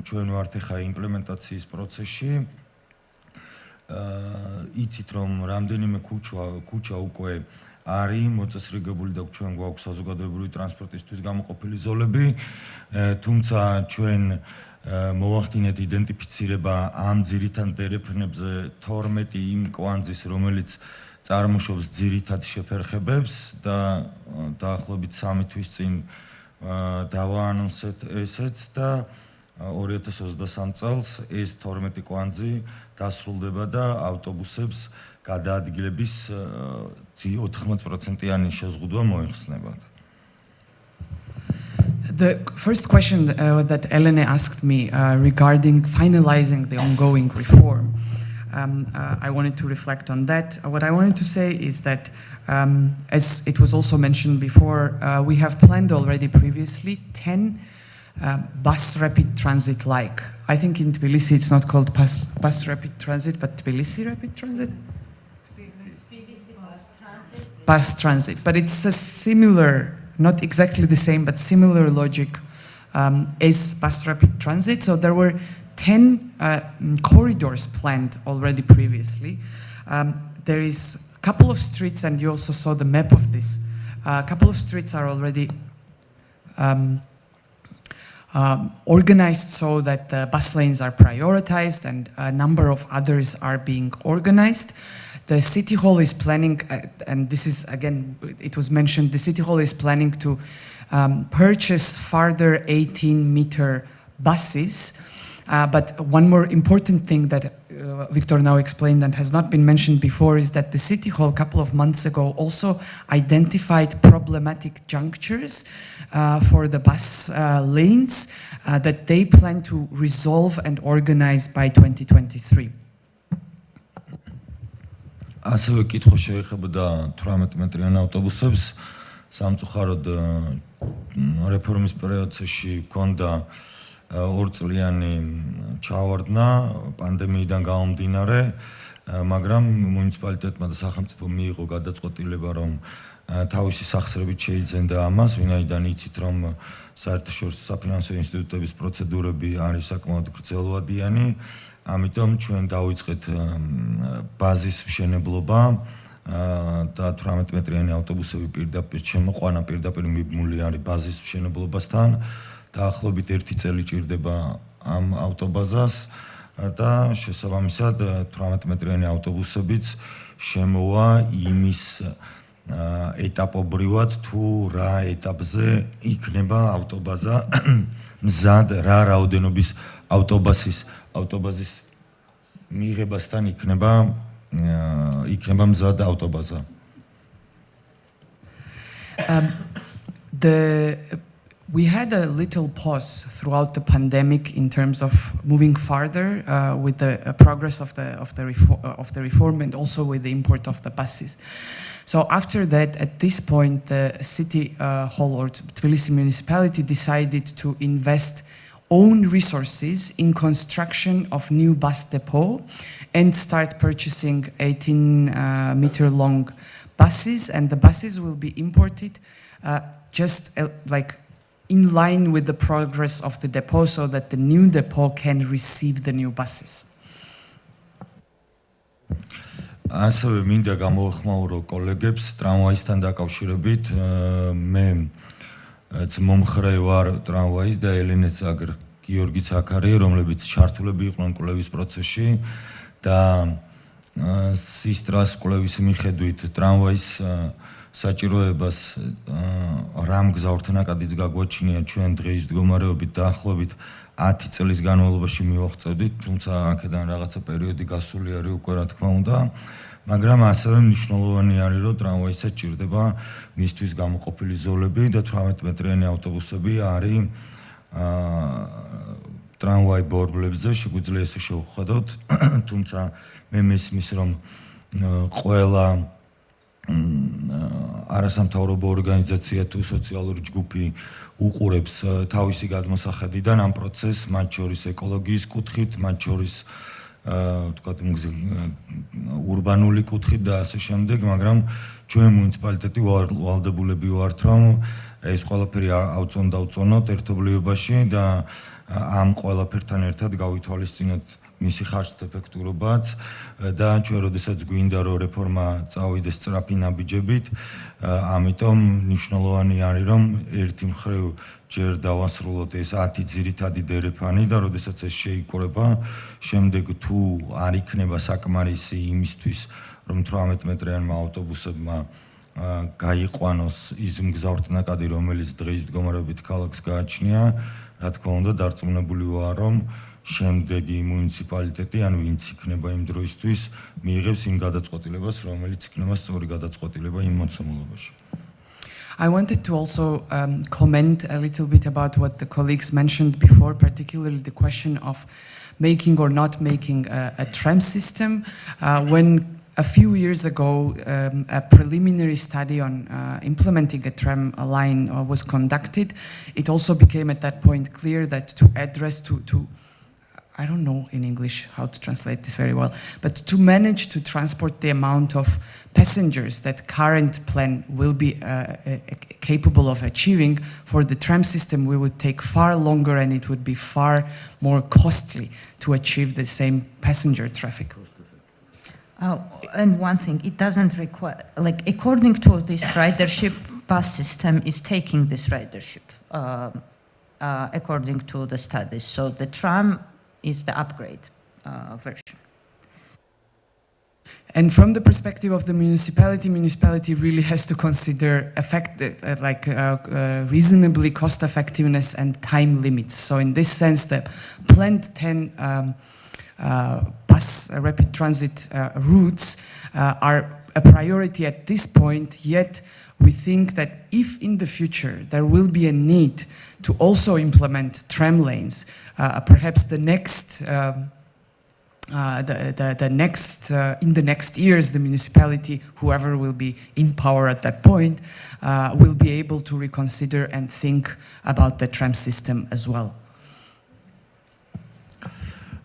Speaker 10: ჩვენ ვართ ახლა იმპლემენტაციის პროცესში. იცით რომ რამდენიმე ქუჩა უკვე არის მოწესრიგებული და ჩვენ გვაქვს საზოგადოებრივი ტრანსპორტისთვის გამოყოფილი ზოლები, თუმცა ჩვენ მოვახდინეთ იდენტიფიცირება ამ ძირითად დერეფნებზე 12 იმ კვანძის, რომელიც წარმოშობს ძირითად შეფერხებებს და დაახლოებით 3 თვის წინ დავაანონსეთ ესეც და 2023 წელს ეს 12 კვანძი დასრულდება და ავტობუსებს გადაადგილების 80%-იანი შეზღუდვა მოიხსნებათ.
Speaker 2: The first question that Elena asked me regarding finalizing the ongoing reform, I wanted to reflect on that. What I wanted to say is that, as it was also mentioned before, we have planned already previously 10 bus rapid transit like. I think in Tbilisi it's not called bus rapid transit, but Tbilisi rapid transit? Bus transit. But it's a similar, not exactly the same, but similar logic as bus rapid transit. So there were 10 corridors planned already previously. There is a couple of streets, and you also saw the map of this. A couple of streets are already organized so that the bus lanes are prioritized, and a number of others are being organized. The City Hall is planning, and this is again, it was mentioned, the City Hall is planning to purchase further 18-meter buses. But one more important thing that Victor now explained and has not been mentioned before is that the City Hall a couple of months ago also identified problematic junctures for the bus lanes that they plan to resolve and organize by 2023.
Speaker 10: ასევე კითხვა შეეხებოდა 18 მეტრიან ავტობუსებს. სამწუხაროდ რეფორმის პროცესში ჰქონდა 2 წლიანი ჩავარდნა პანდემიიდან გამომდინარე, მაგრამ მუნიციპალიტეტმა და სახელმწიფომ მიიღო გადაწყვეტილება, რომ თავისი სახსრებით შეიძენდა ამას, ვინაიდან იცით, რომ საერთაშორისო საფინანსო ინსტიტუტების პროცედურები არის საკმაოდ გრძელვადიანი. ამიტომ ჩვენ დავიწყეთ ბაზის მშენებლობა და 18 მეტრიანი ავტობუსები პირდაპირ შემოყვანა პირდაპირ მიბმული არის ბაზის მშენებლობასთან. დაახლოებით 1 წელი ჭირდება ამ ავტობაზას და შესაბამისად 18 მეტრიანი ავტობუსებიც შემოვა იმის ეტაპობრივად თუ რა ეტაპზე იქნება ავტობაზა მზად, რა რაოდენობის ავტობაზის მიღებასთან იქნება მზად ავტობაზა.
Speaker 2: We had a little pause throughout the pandemic in terms of moving farther with the progress of the reform and also with the import of the buses. So after that, at this point, the City Hall or Tbilisi municipality decided to invest own resources in construction of new bus depot and start purchasing 18-meter long buses, and the buses will be imported just like in line with the progress of the depot so that the new depot can receive the new buses.
Speaker 10: ასევე მინდა გამოვხმაურო კოლეგებს ტრამვაისთან დაკავშირებით. მე მომხრე ვარ ტრამვაის და ელენეც აგრ გიორგიც აქ არის, რომლებიც ჩართულები იყვნენ კვლევის პროცესში და სისტრას კვლევის მიხედვით ტრამვაის საჭიროებას რამ გზავრთა ნაკადიც გაგვაჩნია ჩვენ დღეის მდგომარეობით დაახლოებით 10 წლის განმავლობაში მივაღწევდით, თუმცა აქედან რაღაცა პერიოდი გასული არის უკვე რა თქმა უნდა, მაგრამ ასევე მნიშვნელოვანი არის, რომ ტრამვაისაც ჭირდება მისთვის გამოყოფილი ზოლები და 18 მეტრიანი ავტობუსები არის ტრამვაი ბორბლებზე, შეგვიძლია ესე შევხვდეთ, თუმცა მე მესმის, რომ ყველა არასამთავრობო ორგანიზაცია თუ სოციალური ჯგუფი უყურებს თავისი გადმოსახედიდან ამ პროცესს, მათ შორის ეკოლოგიის კუთხით, მათ შორის თქვათ ურბანული კუთხით და ასე შემდეგ, მაგრამ ჩვენ მუნიციპალიტეტი ვალდებულები ვართ, რომ ეს ყველაფერი ავწონდავწონოთ ერთობლიობაში და ამ ყველაფერთან ერთად გავითვალისწინოთ მისი ხარჯთეფექტურობაც და ჩვენ როდესაც გვინდა რომ რეფორმა წავიდეს სწრაფი ნაბიჯებით, ამიტომ მნიშვნელოვანი არის რომ ერთი მხრივ ჯერ დავასრულოთ ეს 10 ძირითადი დერეფანი და როდესაც ეს შეიკრება, შემდეგ თუ არ იქნება საკმარისი იმისთვის რომ 18 მეტრიანმა ავტობუსებმა გაიყვანოს ის მგზავრთნაკადი, რომელიც დღის მდგომარეობით ქალაქს გააჩნია, რა თქმა უნდა, დარწმუნებული ვარ, რომ შემდეგი მუნიციპალიტეტი ან ვინც იქნება იმ დროისთვის მიიღებს იმ გადაწყვეტილებას, რომელიც იქნება სწორი გადაწყვეტილება იმ მოცემულობაში.
Speaker 2: I wanted to also comment a little bit about what the colleagues mentioned before, particularly the question of making or not making a tram system. When a few years ago, a preliminary study on implementing a tram line was conducted, it also became at that point clear that to address, I don't know in English how to translate this very well, but to manage to transport the amount of passengers that current plan will be capable of achieving, for the tram system we would take far longer and it would be far more costly to achieve the same passenger traffic.
Speaker 3: And one thing, it doesn't require, like according to this ridership, bus system is taking this ridership according to the studies. So the tram is the upgrade version.
Speaker 2: And from the perspective of the municipality really has to consider reasonably cost effectiveness and time limits. So in this sense, the planned 10 bus rapid transit routes are a priority at this point, yet we think that if in the future there will be a need to also implement tram lanes, perhaps in the next years, the municipality, whoever will be in power at that point, will be able to reconsider and think about the tram system as well.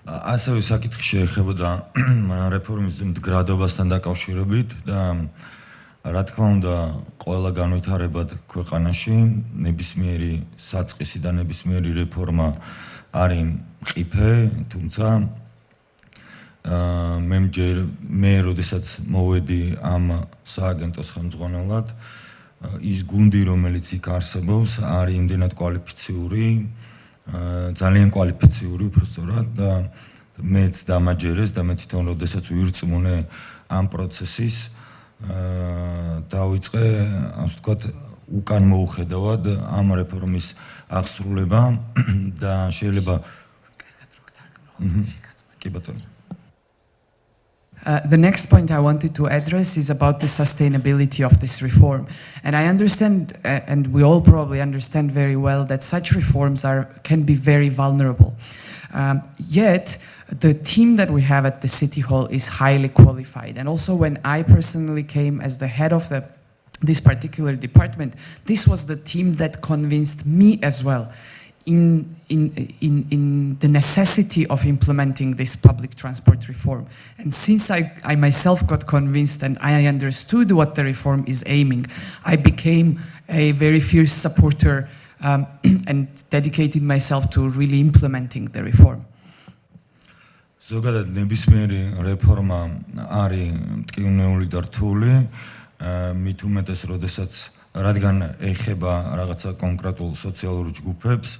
Speaker 10: ასევე საკითხი შეეხებოდა რეფორმის მდგრადობასთან დაკავშირებით და რა თქმა უნდა ყველა განვითარებად ქვეყანაში ნებისმიერი საწყისი და ნებისმიერი რეფორმა არის მყიფე, თუმცა მე როდესაც მოვედი ამ სააგენტოს ხელმძღვანელად, ის გუნდი, რომელიც იქ არსებობს, არის იმდენად კვალიფიციური, ძალიან კვალიფიციური უბრალოდ და მეც დამაჯერეს და მე თვითონ როდესაც ვირწმუნე ამ პროცესის დავიწყე, ასე ვთქვათ, უკან მოუხედავად ამ რეფორმის აღსრულება და შეიძლება კი ბატონო.
Speaker 2: The next point I wanted to address is about the sustainability of this reform. And I understand, and we all probably understand very well, that such reforms can be very vulnerable. Yet, the team that we have at the City Hall is highly qualified. And also when I personally came as the head of this particular department, this was the team that convinced me as well in the necessity of implementing this public transport reform. And since I myself got convinced and I understood what the reform is aiming, I became a very fierce supporter and dedicated myself to really implementing the reform.
Speaker 10: ზოგადად ნებისმიერი რეფორმა არის მტკივნეული და რთული, მით უმეტეს როდესაც რადგან ეხება რაღაცა კონკრეტულ სოციალურ ჯგუფებს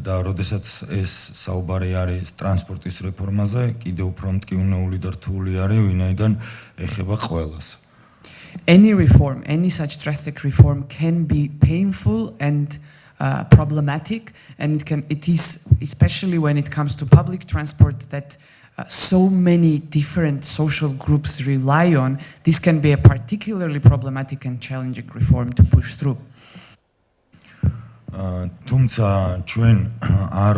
Speaker 10: და როდესაც ეს საუბარი არის ტრანსპორტის რეფორმაზე, კიდევ უფრო მტკივნეული და რთული არის, ვინაიდან ეხება ყველას.
Speaker 2: Any reform, any such drastic reform can be painful and problematic, and it is, especially when it comes to public transport that so many different social groups rely on, this can be a particularly problematic and challenging reform to push through.
Speaker 10: თუმცა ჩვენ არ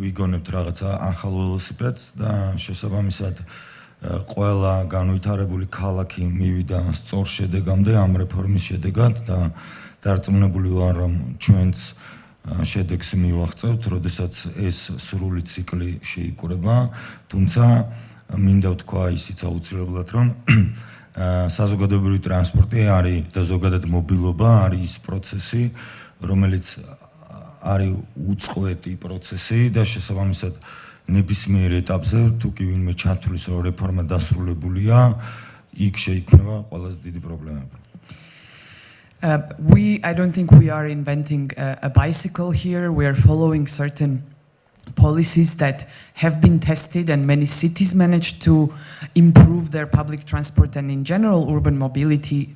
Speaker 10: ვიგონებთ რაღაცა ახალ ველოსიპედს და შესაბამისად ყველა განვითარებული ქალაქი მივიდა სწორ შედეგამდე ამ რეფორმის შედეგად და დარწმუნებული ვარ, რომ ჩვენც შედეგს მივაღწევთ, როდესაც ეს სრული ციკლი შეიკრება, თუმცა მინდა ვთქვა ისიც აუცილებლად, რომ საზოგადოებრივი ტრანსპორტი არის და ზოგადად მობილობა არის ის პროცესი, რომელიც არის უწყვეტი პროცესი და შესაბამისად ნებისმიერ ეტაპზე თუ კი ვინმე ჩათვლის, რომ რეფორმა დასრულებულია, იქ შეიქმნება ყველაზე დიდი პრობლემები.
Speaker 2: I don't think we are inventing a bicycle here. We are following certain policies that have been tested, and many cities managed to improve their public transport and in general urban mobility,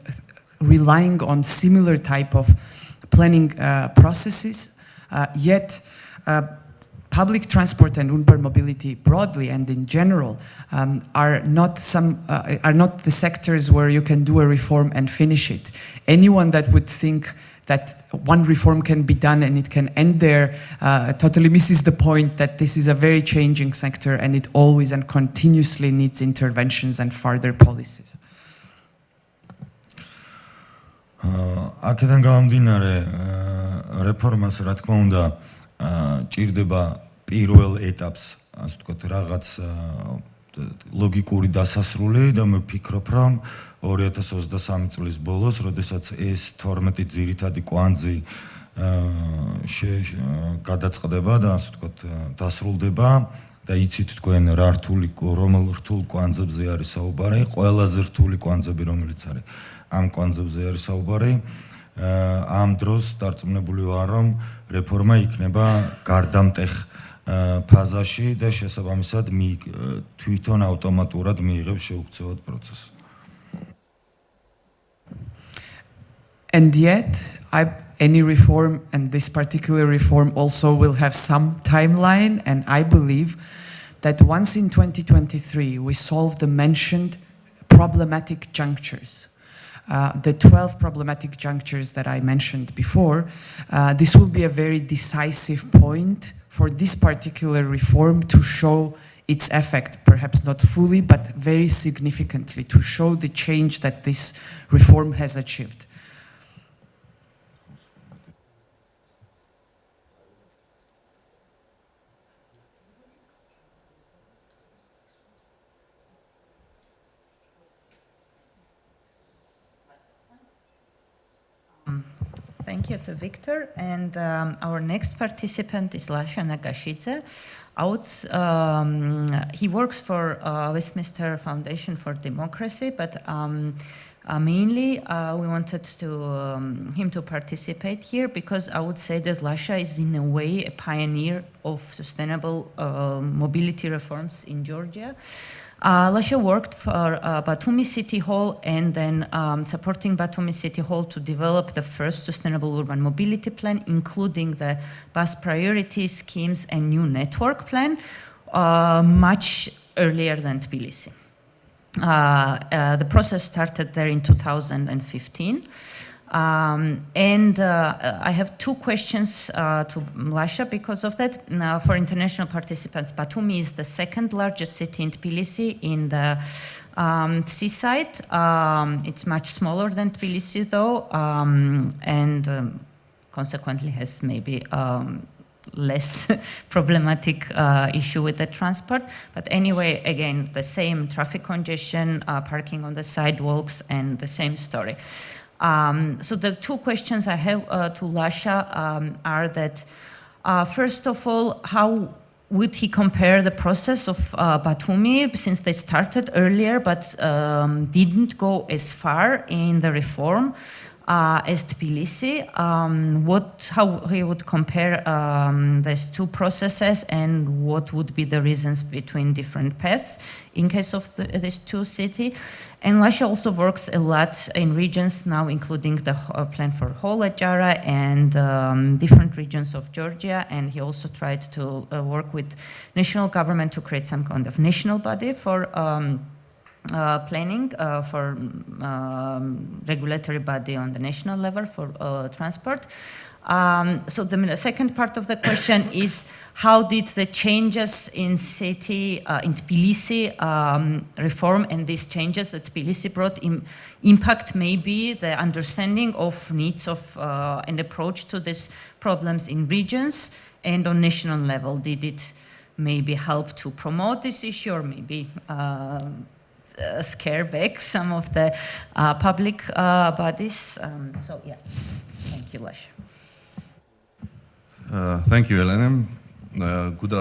Speaker 2: relying on similar type of planning processes. Yet public transport and urban mobility broadly and in general are not the sectors where you can do a reform and finish it. Anyone that would think that one reform can be done and it can end there totally misses the point that this is a very changing sector and it always and continuously needs interventions and further policies.
Speaker 10: აქედან გამომდინარე რეფორმას რა თქმა უნდა ჭირდება პირველ ეტაპს, ასე ვთქვათ, რაღაც ლოგიკური დასასრული და მე ვფიქრობ, რომ 2023 წლის ბოლოს, როდესაც ეს 12 ძირითადი კვანძი გადაწყდება და ასე ვთქვათ, დასრულდება და იცით თქვენ რა რომელ რთულ კვანძებზე არის საუბარი, ყველაზე რთული კვანძები რომელიც არის ამ კვანძებზე არის საუბარი. ამ დროს დარწმუნებული ვარ, რომ რეფორმა იქნება გარდამტეხ ფაზაში და შესაბამისად თვითონ ავტომატურად მიიღებს შეუქცევად პროცესს.
Speaker 2: And yet, any reform, and this particular reform also will have some timeline, and I believe that once in 2023 we solve the mentioned problematic junctures, the 12 problematic junctures that I mentioned before, this will be a very decisive point for this particular reform to show its effect, perhaps not fully, but very significantly, to show the change that this reform has achieved.
Speaker 3: Thank you to Victor. And our next participant is Lasha Nagashidze. He works for Westminster Foundation for Democracy, but mainly we wanted him to participate here because I would say that Lasha is in a way a pioneer of sustainable mobility reforms in Georgia. Lasha worked for Batumi City Hall and then supporting Batumi City Hall to develop the first sustainable urban mobility plan, including the bus priority schemes and new network plan, much earlier than Tbilisi. The process started there in 2015. I have two questions to Lasha because of that. Now, for international participants, Batumi is the second largest city in Tbilisi in the seaside. It's much smaller than Tbilisi though, and consequently has maybe less problematic issue with the transport. But anyway, again, the same traffic congestion, parking on the sidewalks, and the same story. So the two questions I have to Lasha are that, first of all, how would he compare the process of Batumi, since they started earlier but didn't go as far in the reform as Tbilisi? How he would compare these two processes, and what would be the reasons between different paths in case of these two cities? And Lasha also works a lot in regions now, including the plan for Holajara and different regions of Georgia. And he also tried to work with national government to create some kind of national body for planning for regulatory body on the national level for transport. So the second part of the question is, how did the changes in city, in Tbilisi reform and these changes that Tbilisi brought impact maybe the understanding of needs of and approach to these problems in regions and on national level? Did it maybe help to promote this issue, or maybe scare back some of the public bodies? So yeah, thank you, Lasha.
Speaker 11: Thank you, Elena. Good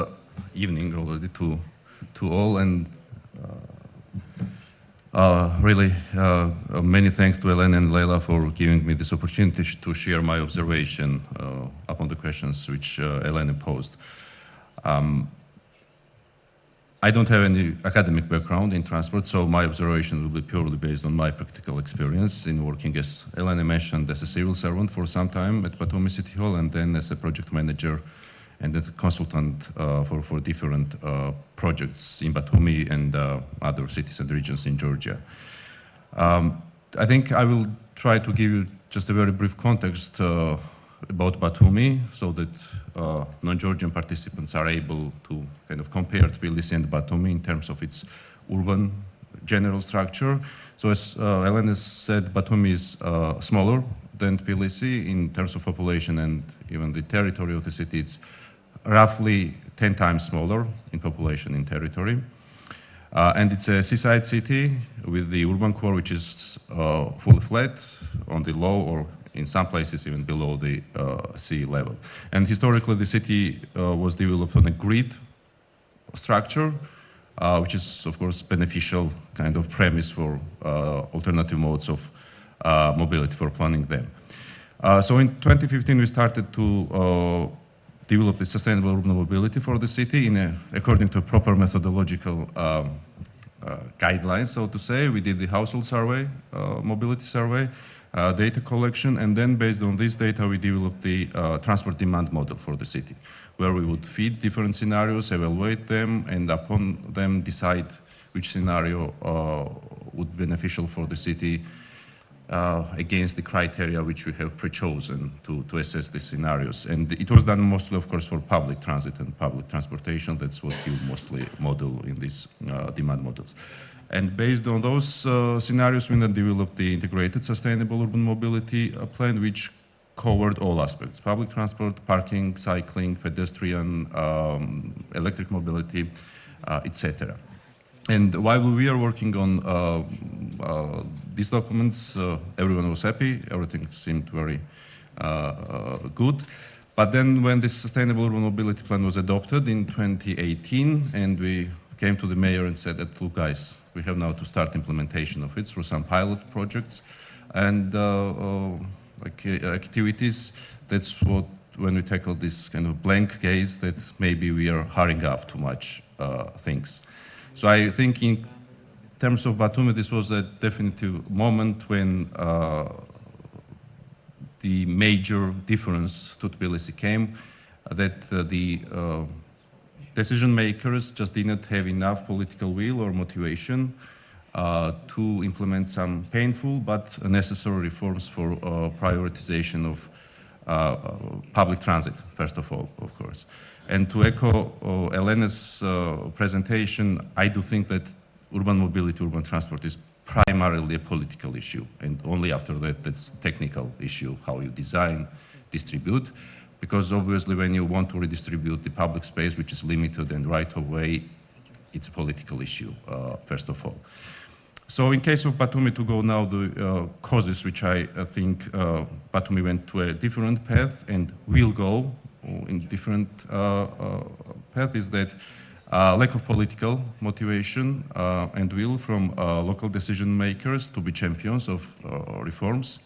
Speaker 11: evening already to all, and really many thanks to Elena and Leila for giving me this opportunity to share my observation upon the questions which Elena posed. I don't have any academic background in transport, so my observation will be purely based on my practical experience in working, as Elena mentioned, as a civil servant for some time at Batumi City Hall, and then as a project manager and as a consultant for different projects in Batumi and other cities and regions in Georgia. I think I will try to give you just a very brief context about Batumi, so that non-Georgian participants are able to kind of compare Tbilisi and Batumi in terms of its urban general structure. So as Elena said, Batumi is smaller than Tbilisi in terms of population, and even the territory of the city. It's roughly 10 times smaller in population and territory. And it's a seaside city with the urban core, which is fully flat on the low, or in some places even below the sea level. And historically, the city was developed on a grid structure, which is, of course, beneficial kind of premise for alternative modes of mobility, for planning them. So in 2015, we started to develop the sustainable urban mobility for the city according to a proper methodological guidelines, so to say. We did the household survey, mobility survey, data collection, and then based on this data, we developed the transport demand model for the city, where we would feed different scenarios, evaluate them, and upon them decide which scenario would be beneficial for the city against the criteria which we have pre-chosen to assess the scenarios. And it was done mostly, of course, for public transit and public transportation. That's what you mostly model in these demand models. And based on those scenarios, we then developed the integrated sustainable urban mobility plan, which covered all aspects: public transport, parking, cycling, pedestrian, electric mobility, etc. And while we are working on these documents, everyone was happy, everything seemed very good. But then when this sustainable urban mobility plan was adopted in 2018, and we came to the mayor and said that, look guys, we have now to start implementation of it through some pilot projects and activities. That's what, when we tackle this kind of blank gaze, that maybe we are hurrying up too much things. So I think in terms of Batumi, this was a definitive moment when the major difference to Tbilisi came, that the decision makers just didn't have enough political will or motivation to implement some painful but necessary reforms for prioritization of public transit, first of all, of course. And to echo Elena's presentation, I do think that urban mobility, urban transport is primarily a political issue, and only after that, that's technical issue, how you design, distribute, because obviously when you want to redistribute the public space, which is limited and right of way, it's a political issue, first of all. So in case of Batumi, to go now the causes, which I think Batumi went to a different path and will go in different path, is that lack of political motivation and will from local decision makers to be champions of reforms.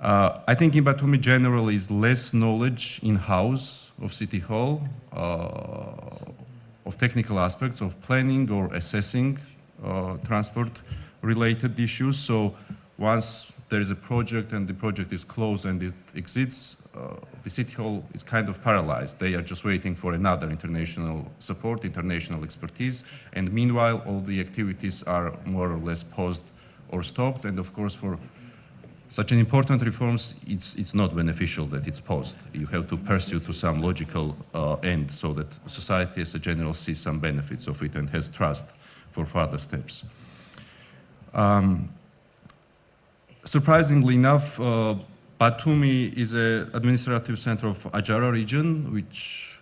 Speaker 11: I think in Batumi generally is less knowledge in-house of City Hall of technical aspects of planning or assessing transport-related issues. So once there is a project and the project is closed and it exists, the city hall is kind of paralyzed. They are just waiting for another international support, international expertise, and meanwhile all the activities are more or less paused or stopped. And of course, for such an important reforms, it's not beneficial that it's paused. You have to pursue to some logical end so that society as a general sees some benefits of it and has trust for further steps. Surprisingly enough, Batumi is an administrative center of Ajara region, which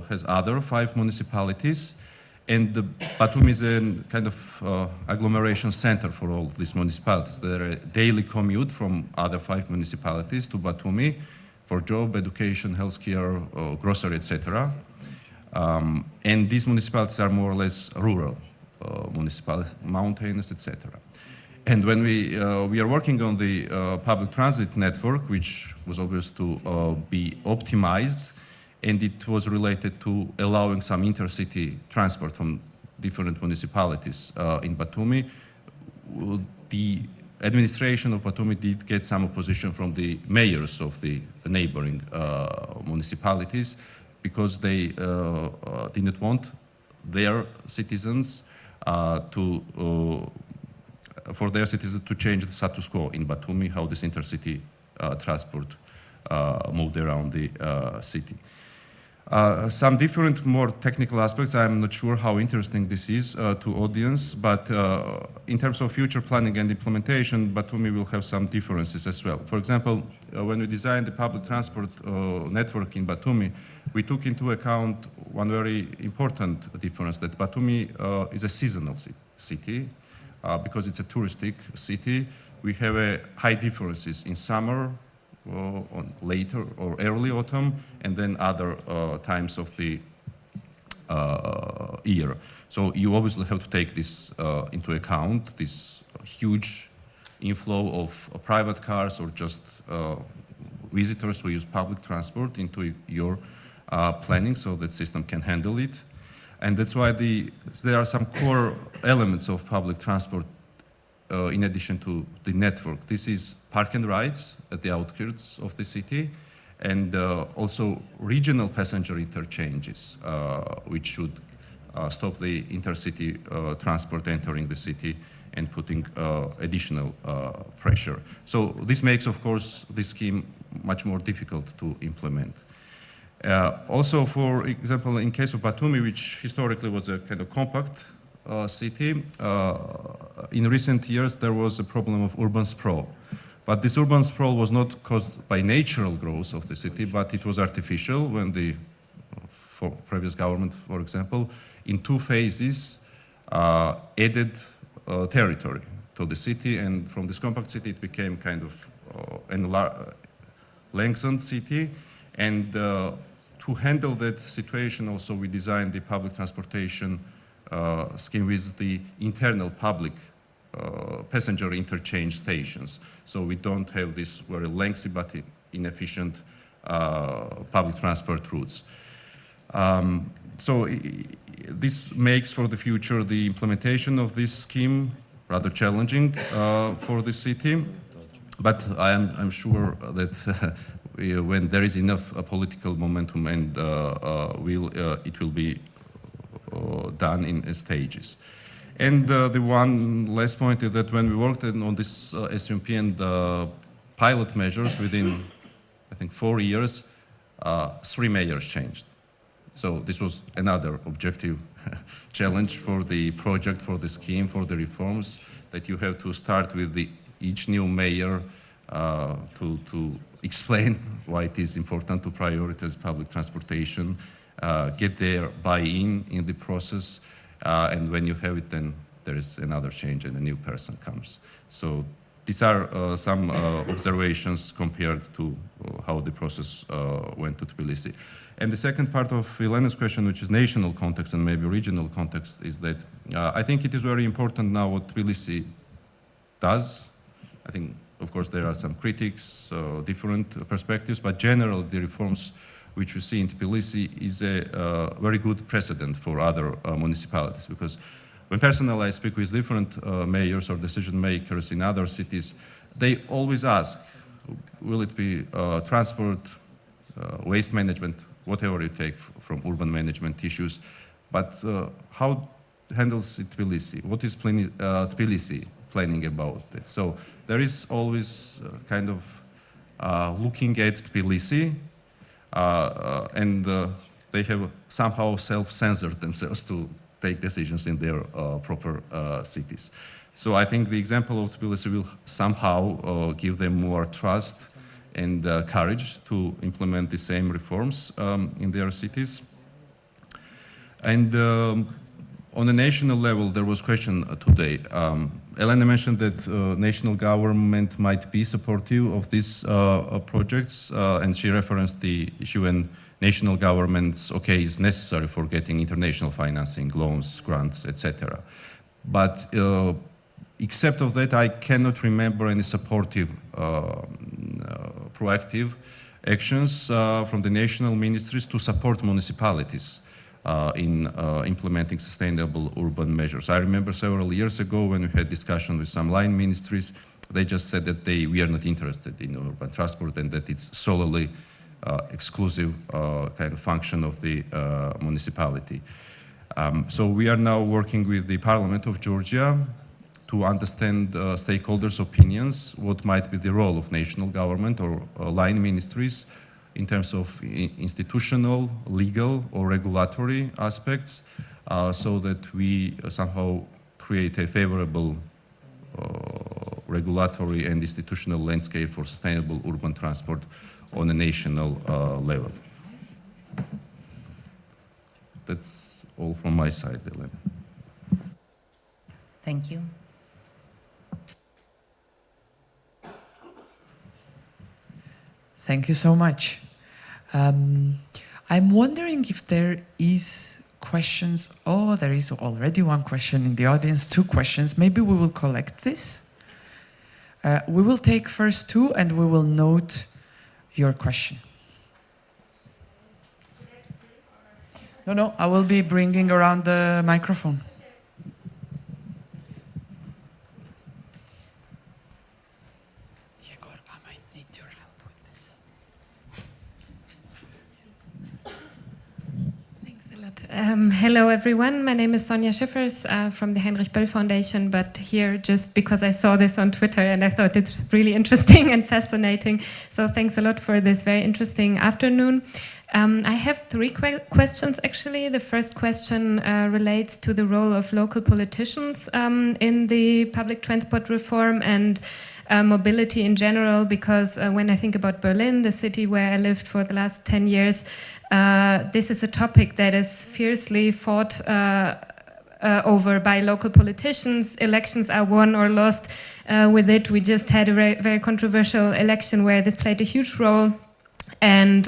Speaker 11: has other 5 municipalities. And Batumi is a kind of agglomeration center for all these municipalities. There are a daily commute from other 5 municipalities to Batumi for job, education, healthcare, grocery, etc. And these municipalities are more or less rural municipalities, mountainous, etc. And when we are working on the public transit network, which was obvious to be optimized, and it was related to allowing some intercity transport from different municipalities in Batumi. The administration of Batumi did get some opposition from the mayors of the neighboring municipalities because they didn't want their citizens for their citizens to change the status quo in Batumi, how this intercity transport moved around the city. Some different, more technical aspects, I'm not sure how interesting this is to audience, but in terms of future planning and implementation, Batumi will have some differences as well. For example, when we designed the public transport network in Batumi, we took into account one very important difference, that Batumi is a seasonal city. Because it's a touristic city, we have high differences in summer, on later or early autumn, and then other times of the year. So you obviously have to take this into account, this huge inflow of private cars or just visitors who use public transport into your planning so that system can handle it. And that's why there are some core elements of public transport in addition to the network. This is park and rides at the outskirts of the city, and also regional passenger interchanges, which should stop the intercity transport entering the city and putting additional pressure. So this makes, of course, this scheme much more difficult to implement. Also, for example, in case of Batumi, which historically was a kind of compact city, in recent years there was a problem of urban sprawl. But this urban sprawl was not caused by natural growth of the city, but it was artificial when the previous government, for example, in 2 phases added territory to the city, and from this compact city it became kind of lengthened city. And to handle that situation also we designed the public transportation scheme with the internal public passenger interchange stations. So we don't have this very lengthy but inefficient public transport routes. So this makes for the future the implementation of this scheme rather challenging for the city. But I'm sure that when there is enough political momentum, and it will be done in stages. And the one last point is that when we worked on this SUMP and pilot measures within, I think, 4 years, 3 mayors changed. So this was another objective challenge for the project, for the scheme, for the reforms, that you have to start with each new mayor to explain why it is important to prioritize public transportation, get their buy-in in the process, and when you have it, then there is another change and a new person comes. So these are some observations compared to how the process went to Tbilisi. And the second part of Elena's question, which is national context and maybe regional context, is that I think it is very important now what Tbilisi does. I think, of course, there are some critics, different perspectives, but generally the reforms which we see in Tbilisi is a very good precedent for other municipalities, because when personally I speak with different mayors or decision makers in other cities, they always ask, will it be transport, waste management, whatever you take from urban management issues, but how handles it Tbilisi? What is Tbilisi planning about it? So there is always kind of looking at Tbilisi, and they have somehow self-censored themselves to take decisions in their proper cities. So I think the example of Tbilisi will somehow give them more trust and courage to implement the same reforms in their cities. And on a national level, there was a question today. Elena mentioned that national government might be supportive of these projects, and she referenced the issue when national governments, is necessary for getting international financing, loans, grants, etc. But except of that, I cannot remember any supportive, proactive actions from the national ministries to support municipalities in implementing sustainable urban measures. I remember several years ago when we had discussion with some line ministries, they just said that we are not interested in urban transport and that it's solely exclusive kind of function of the municipality. So we are now working with the Parliament of Georgia to understand stakeholders' opinions, what might be the role of national government or line ministries in terms of institutional, legal, or regulatory aspects, so that we somehow create a favorable regulatory and institutional landscape for sustainable urban transport on a national level. That's all from my side, Elena.
Speaker 3: Thank you.
Speaker 2: Thank you so much. I'm wondering if there is questions. Oh, there is already one question in the audience, 2 questions. Maybe we will collect this. We will take first 2 and we will note your question. No, I will be bringing around the microphone.
Speaker 12: Hello everyone, my name is Sonja Schiffers from the Heinrich Böll Foundation, but here just because I saw this on Twitter and I thought it's really interesting and fascinating. So thanks a lot for this very interesting afternoon. I have 3 questions actually. The first question relates to the role of local politicians in the public transport reform and mobility in general, because when I think about Berlin, the city where I lived for the last 10 years, this is a topic that is fiercely fought over by local politicians. Elections are won or lost with it. We just had a very controversial election where this played a huge role. And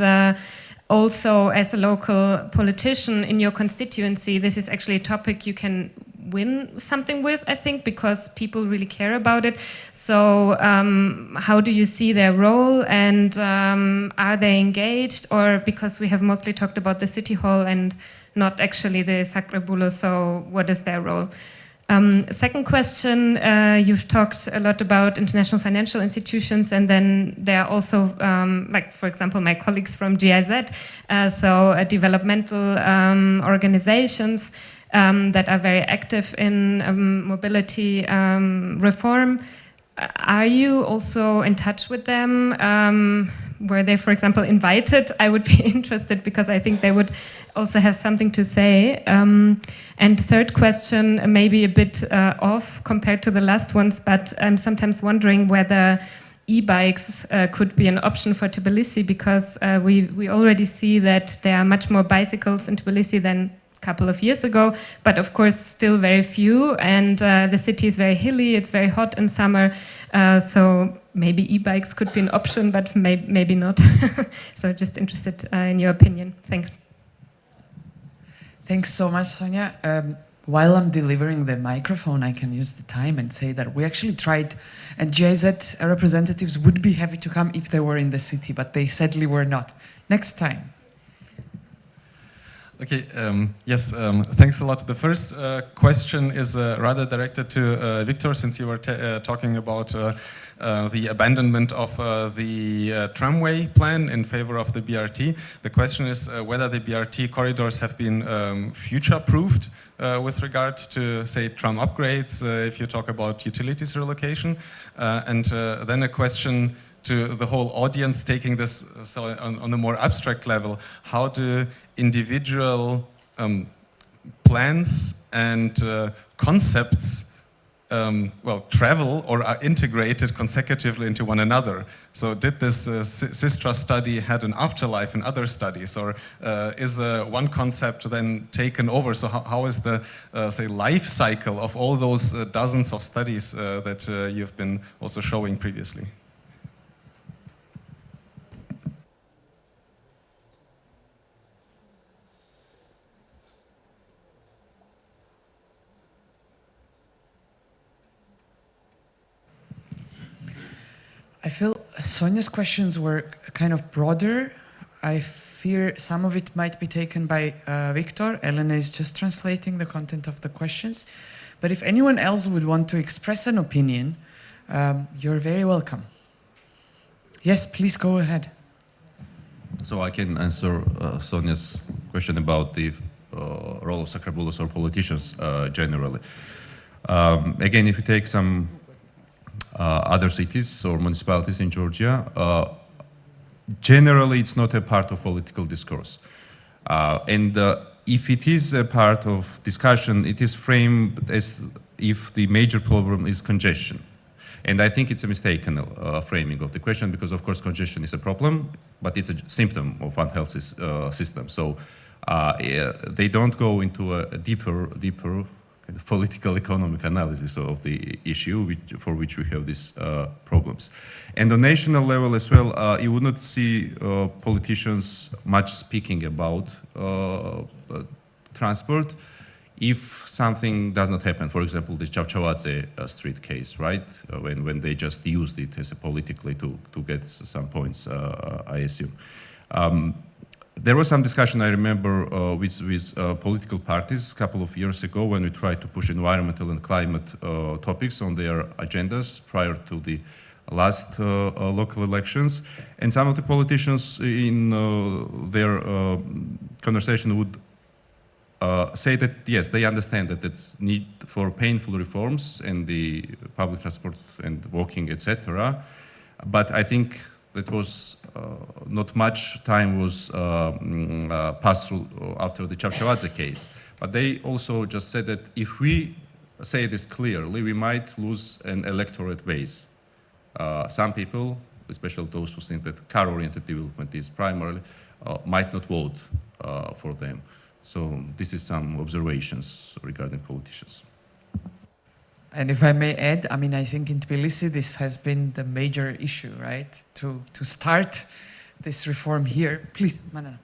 Speaker 12: also, as a local politician in your constituency, this is actually a topic you can win something with, I think, because people really care about it. So how do you see their role, and are they engaged, or because we have mostly talked about the city hall and not actually the Sacre Bulo, so what is their role? Second question, you've talked a lot about international financial institutions, and then there are also, like for example, my colleagues from GIZ, so developmental organizations that are very active in mobility reform. Are you also in touch with them? Were they, for example, invited? I would be interested because I think they would also have something to say. And third question, maybe a bit off compared to the last ones, but I'm sometimes wondering whether e-bikes could be an option for Tbilisi, because we already see that there are much more bicycles in Tbilisi than couple of years ago, but of course still very few, and the city is very hilly, it's very hot in summer, so maybe e-bikes could be an option, but maybe not. So just interested in your opinion. Thanks.
Speaker 2: Thanks so much, Sonia. While I'm delivering the microphone, I can use the time and say that we actually tried, and GIZ representatives would be happy to come if they were in the city, but they sadly were not. Next time.
Speaker 13: Okay, yes, thanks a lot. The first question is rather directed to Victor, since you were talking about the abandonment of the tramway plan in favor of the BRT. The question is whether the BRT corridors have been future-proofed with regard to, say, tram upgrades, if you talk about utilities relocation. And then a question to the whole audience, taking this on a more abstract level. How do individual plans and concepts travel or are integrated consecutively into one another? So did this Sistra study had an afterlife in other studies, or is one concept then taken over? So how is the, say, life cycle of all those dozens of studies that you've been also showing previously?
Speaker 2: I feel Sonia's questions were kind of broader. I fear some of it might be taken by Victor. Elena is just translating the content of the questions. But if anyone else would want to express an opinion, you're very welcome. Yes, please go ahead.
Speaker 11: So I can answer Sonia's question about the role of sakrabulos or politicians generally. Again, if you take some other cities or municipalities in Georgia, generally it's not a part of political discourse. And if it is a part of discussion, it is framed as if the major problem is congestion. And I think it's a mistaken framing of the question, because of course congestion is a problem, but it's a symptom of unhealthy system. So they don't go into a deeper kind of political economic analysis of the issue for which we have these problems. And on national level as well, you would not see politicians much speaking about transport if something does not happen. For example, the Chavchavadze street case, right? When they just used it as a politically to get some points, I assume. There was some discussion, I remember, with political parties a couple of years ago when we tried to push environmental and climate topics on their agendas prior to the last local elections. And some of the politicians in their conversation would say that, yes, they understand that it's need for painful reforms in the public transport and walking, etc. But I think that was not much time was passed through after the Chavchavadze case. But they also just said that if we say this clearly, we might lose an electorate base. Some people, especially those who think that car-oriented development is primarily, might not vote for them. So this is some observations regarding politicians.
Speaker 2: And if I may add, I mean, I think in Tbilisi this has been the major issue, right? To start this reform here. Please, Manana.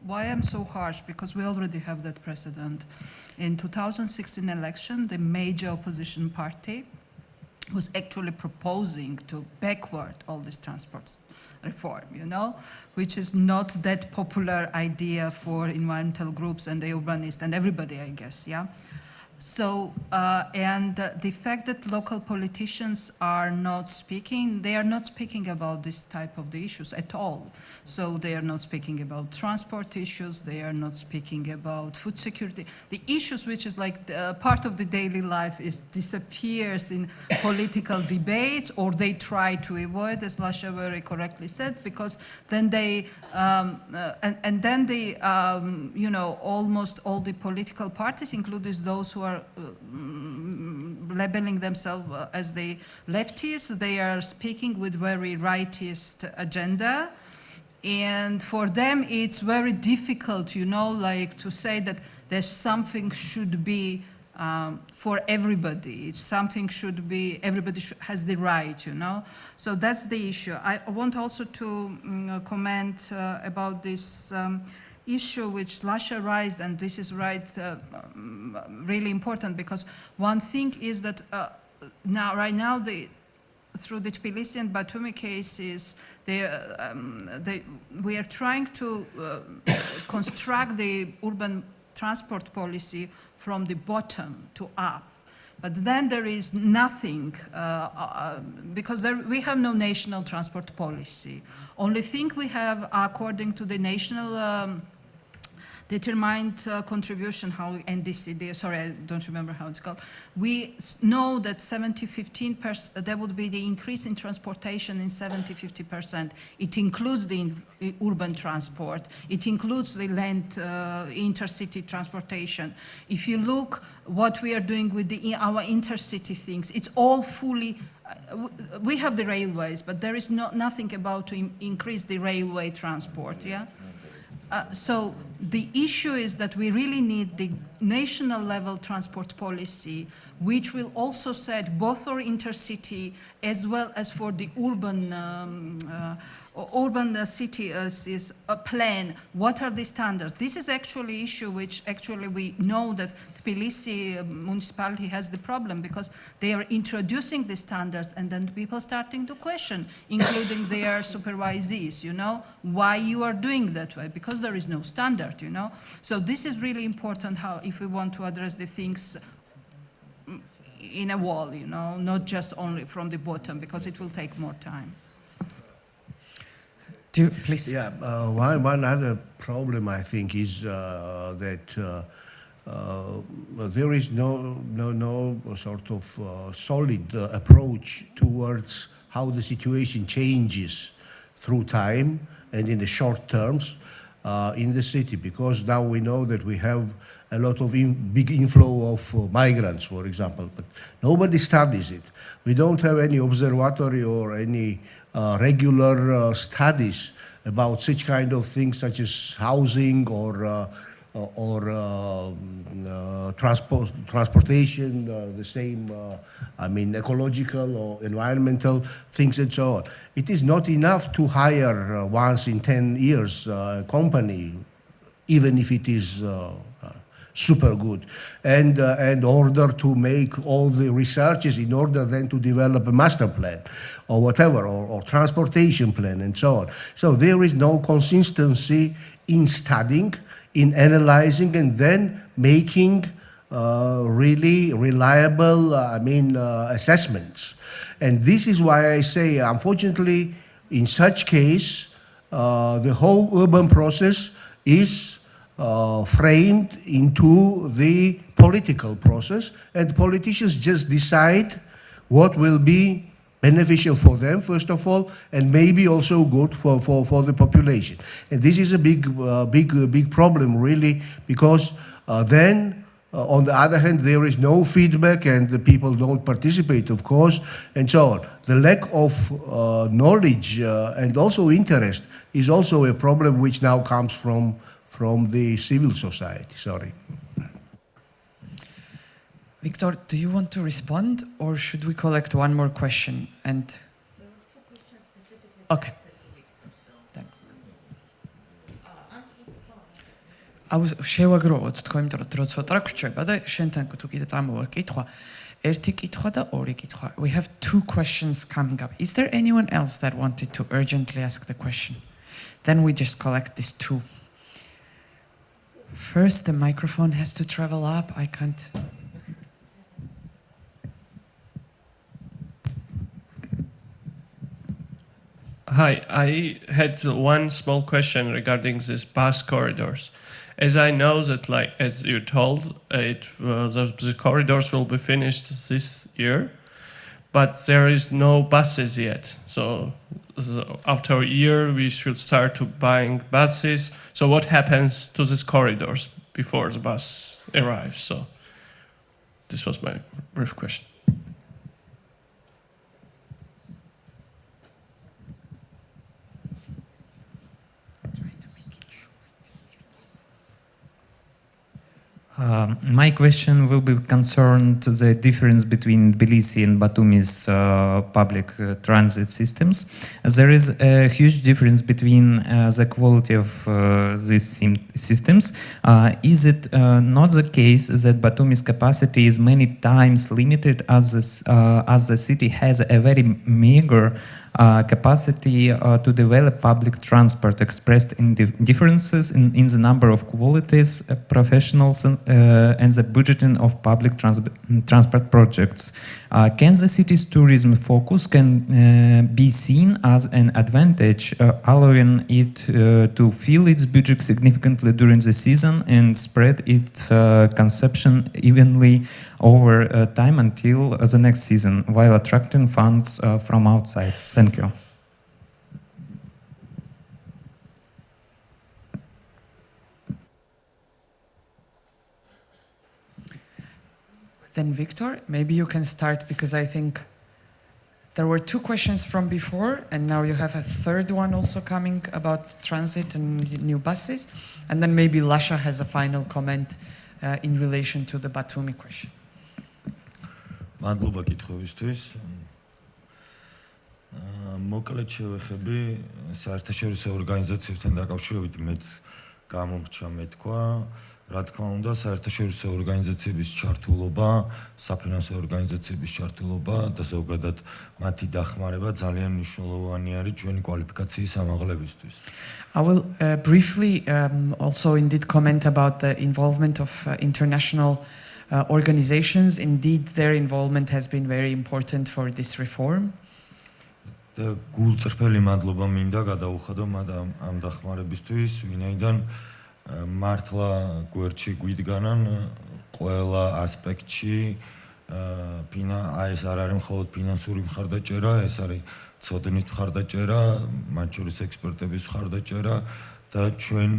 Speaker 9: Why I'm so harsh? Because we already have that precedent. In 2016 election, the major opposition party was actually proposing to backward all these transports reform, you know, which is not that popular idea for environmental groups and the urbanists and everybody, I guess, yeah? So, and the fact that local politicians are not speaking, they are not speaking about this type of the issues at all. So they are not speaking about transport issues, they are not speaking about food security. The issues which is like part of the daily life is disappears in political debates, or they try to avoid, as Lasha very correctly said, because then they, and then they, you know, almost all the political parties, including those who are labeling themselves as the leftists, they are speaking with very rightist agenda. And for them, it's very difficult, you know, like to say that there's something should be for everybody. It's something should be, everybody has the right, you know. So that's the issue. I want also to comment about this issue which Lasha raised, and this is right, really important, because one thing is that right now, through the Tbilisi and Batumi cases, we are trying to construct the urban transport policy from the bottom to up, But then there is nothing, because we have no national transport policy. Only thing we have, according to the national determined contribution, how NDC, sorry, I don't remember how it's called. We know that 70-15%, there would be the increase in transportation in 70-50%. It includes the urban transport. It includes the land intercity transportation. If you look what we are doing with our intercity things, it's all fully, we have the railways, but there is nothing about to increase the railway transport, yeah? So the issue is that we really need the national level transport policy, which will also set both for intercity as well as for the urban city is a plan. What are the standards? This is actually issue which actually we know that Tbilisi municipality has the problem because they are introducing the standards and then people starting to question, including their supervisees, you know, why you are doing that way, because there is no standard, you know. So this is really important how, if we want to address the things in a wall, you know, not just only from the bottom, because it will take more time.
Speaker 2: Please.
Speaker 8: Yeah, one other problem I think is that there is no sort of solid approach towards how the situation changes through time and in the short terms in the city, because now we know that we have a lot of big inflow of migrants, for example, but nobody studies it. We don't have any observatory or any regular studies about such kind of things such as housing or transportation, the same, I mean, ecological or environmental things and so on. It is not enough to hire once in 10 years a company, even if it is super good, and in order to make all the researches in order then to develop a master plan or whatever, or transportation plan and so on. So there is no consistency in studying, in analyzing, and then making really reliable, assessments. And this is why I say, unfortunately, in such case, the whole urban process is framed into the political process, and politicians just decide what will be beneficial for them, first of all, and maybe also good for the population. And this is a big problem, really, because then, on the other hand, there is no feedback and the people don't participate, of course, and so on. The lack of knowledge and also interest is also a problem which now comes from the civil society. Sorry.
Speaker 2: Victor, do you want to respond, or should we collect one more question? And there were 2 questions specifically. Okay. შევაგროვოთ თქო, იმიტომ რომ დრო ცოტა გვჭირდება და შენთან თუ კიდე წამოვა კითხვა, ერთი კითხვა და ორი კითხვა. We have 2 questions coming up. Is there anyone else that wanted to urgently ask the question? Then we just collect these 2. First, the microphone has to travel up. I can't.
Speaker 14: Hi, I had one small question regarding these bus corridors. As I know that, like as you told, the corridors will be finished this year, but there is no buses yet. So after a year, we should start to buying buses. So what happens to these corridors before the bus arrives? So this was my brief question.
Speaker 15: My question will be concerned the difference between Tbilisi and Batumi's public transit systems. There is a huge difference between the quality of these systems. Is it not the case that Batumi's capacity is many times limited as the city has a very meager capacity to develop public transport expressed in differences in the number of qualities, professionals, and the budgeting of public transport projects. Can the city's tourism focus be seen as an advantage, allowing it to fill its budget significantly during the season and spread its consumption evenly over time until the next season, while attracting funds from outside? Thank you.
Speaker 2: Then Victor, maybe you can start, because I think there were two questions from before, and now you have a third one also coming about transit and new buses. And then maybe Lasha has a final comment in relation to the Batumi question.
Speaker 10: მადლობა კითხვებისთვის. მოკლედ შევეხები საერთაშორისო ორგანიზაციებთან დაკავშირებით მეც გამომრჩა მეთქვა. რა თქმა უნდა, საერთაშორისო ორგანიზაციების ჩართულობა, საფინანსო ორგანიზაციების ჩართულობა და ზოგადად მათი დახმარება ძალიან მნიშვნელოვანი არის ჩვენი კვალიფიკაციის ამაღლებისთვის.
Speaker 2: I will briefly also indeed comment about the involvement of international organizations. Indeed, their involvement has been very important for this reform.
Speaker 10: და გულწრფელი მადლობა მინდა გადაუხადო ამ დახმარებისთვის, ვინაიდან მართლა გვერდში გვიდგანან ყველა ასპექტში. ეს არ არის მხოლოდ ფინანსური მხარდაჭერა, ეს არის ცოდნით მხარდაჭერა, მათ შორის ექსპერტების მხარდაჭერა და ჩვენ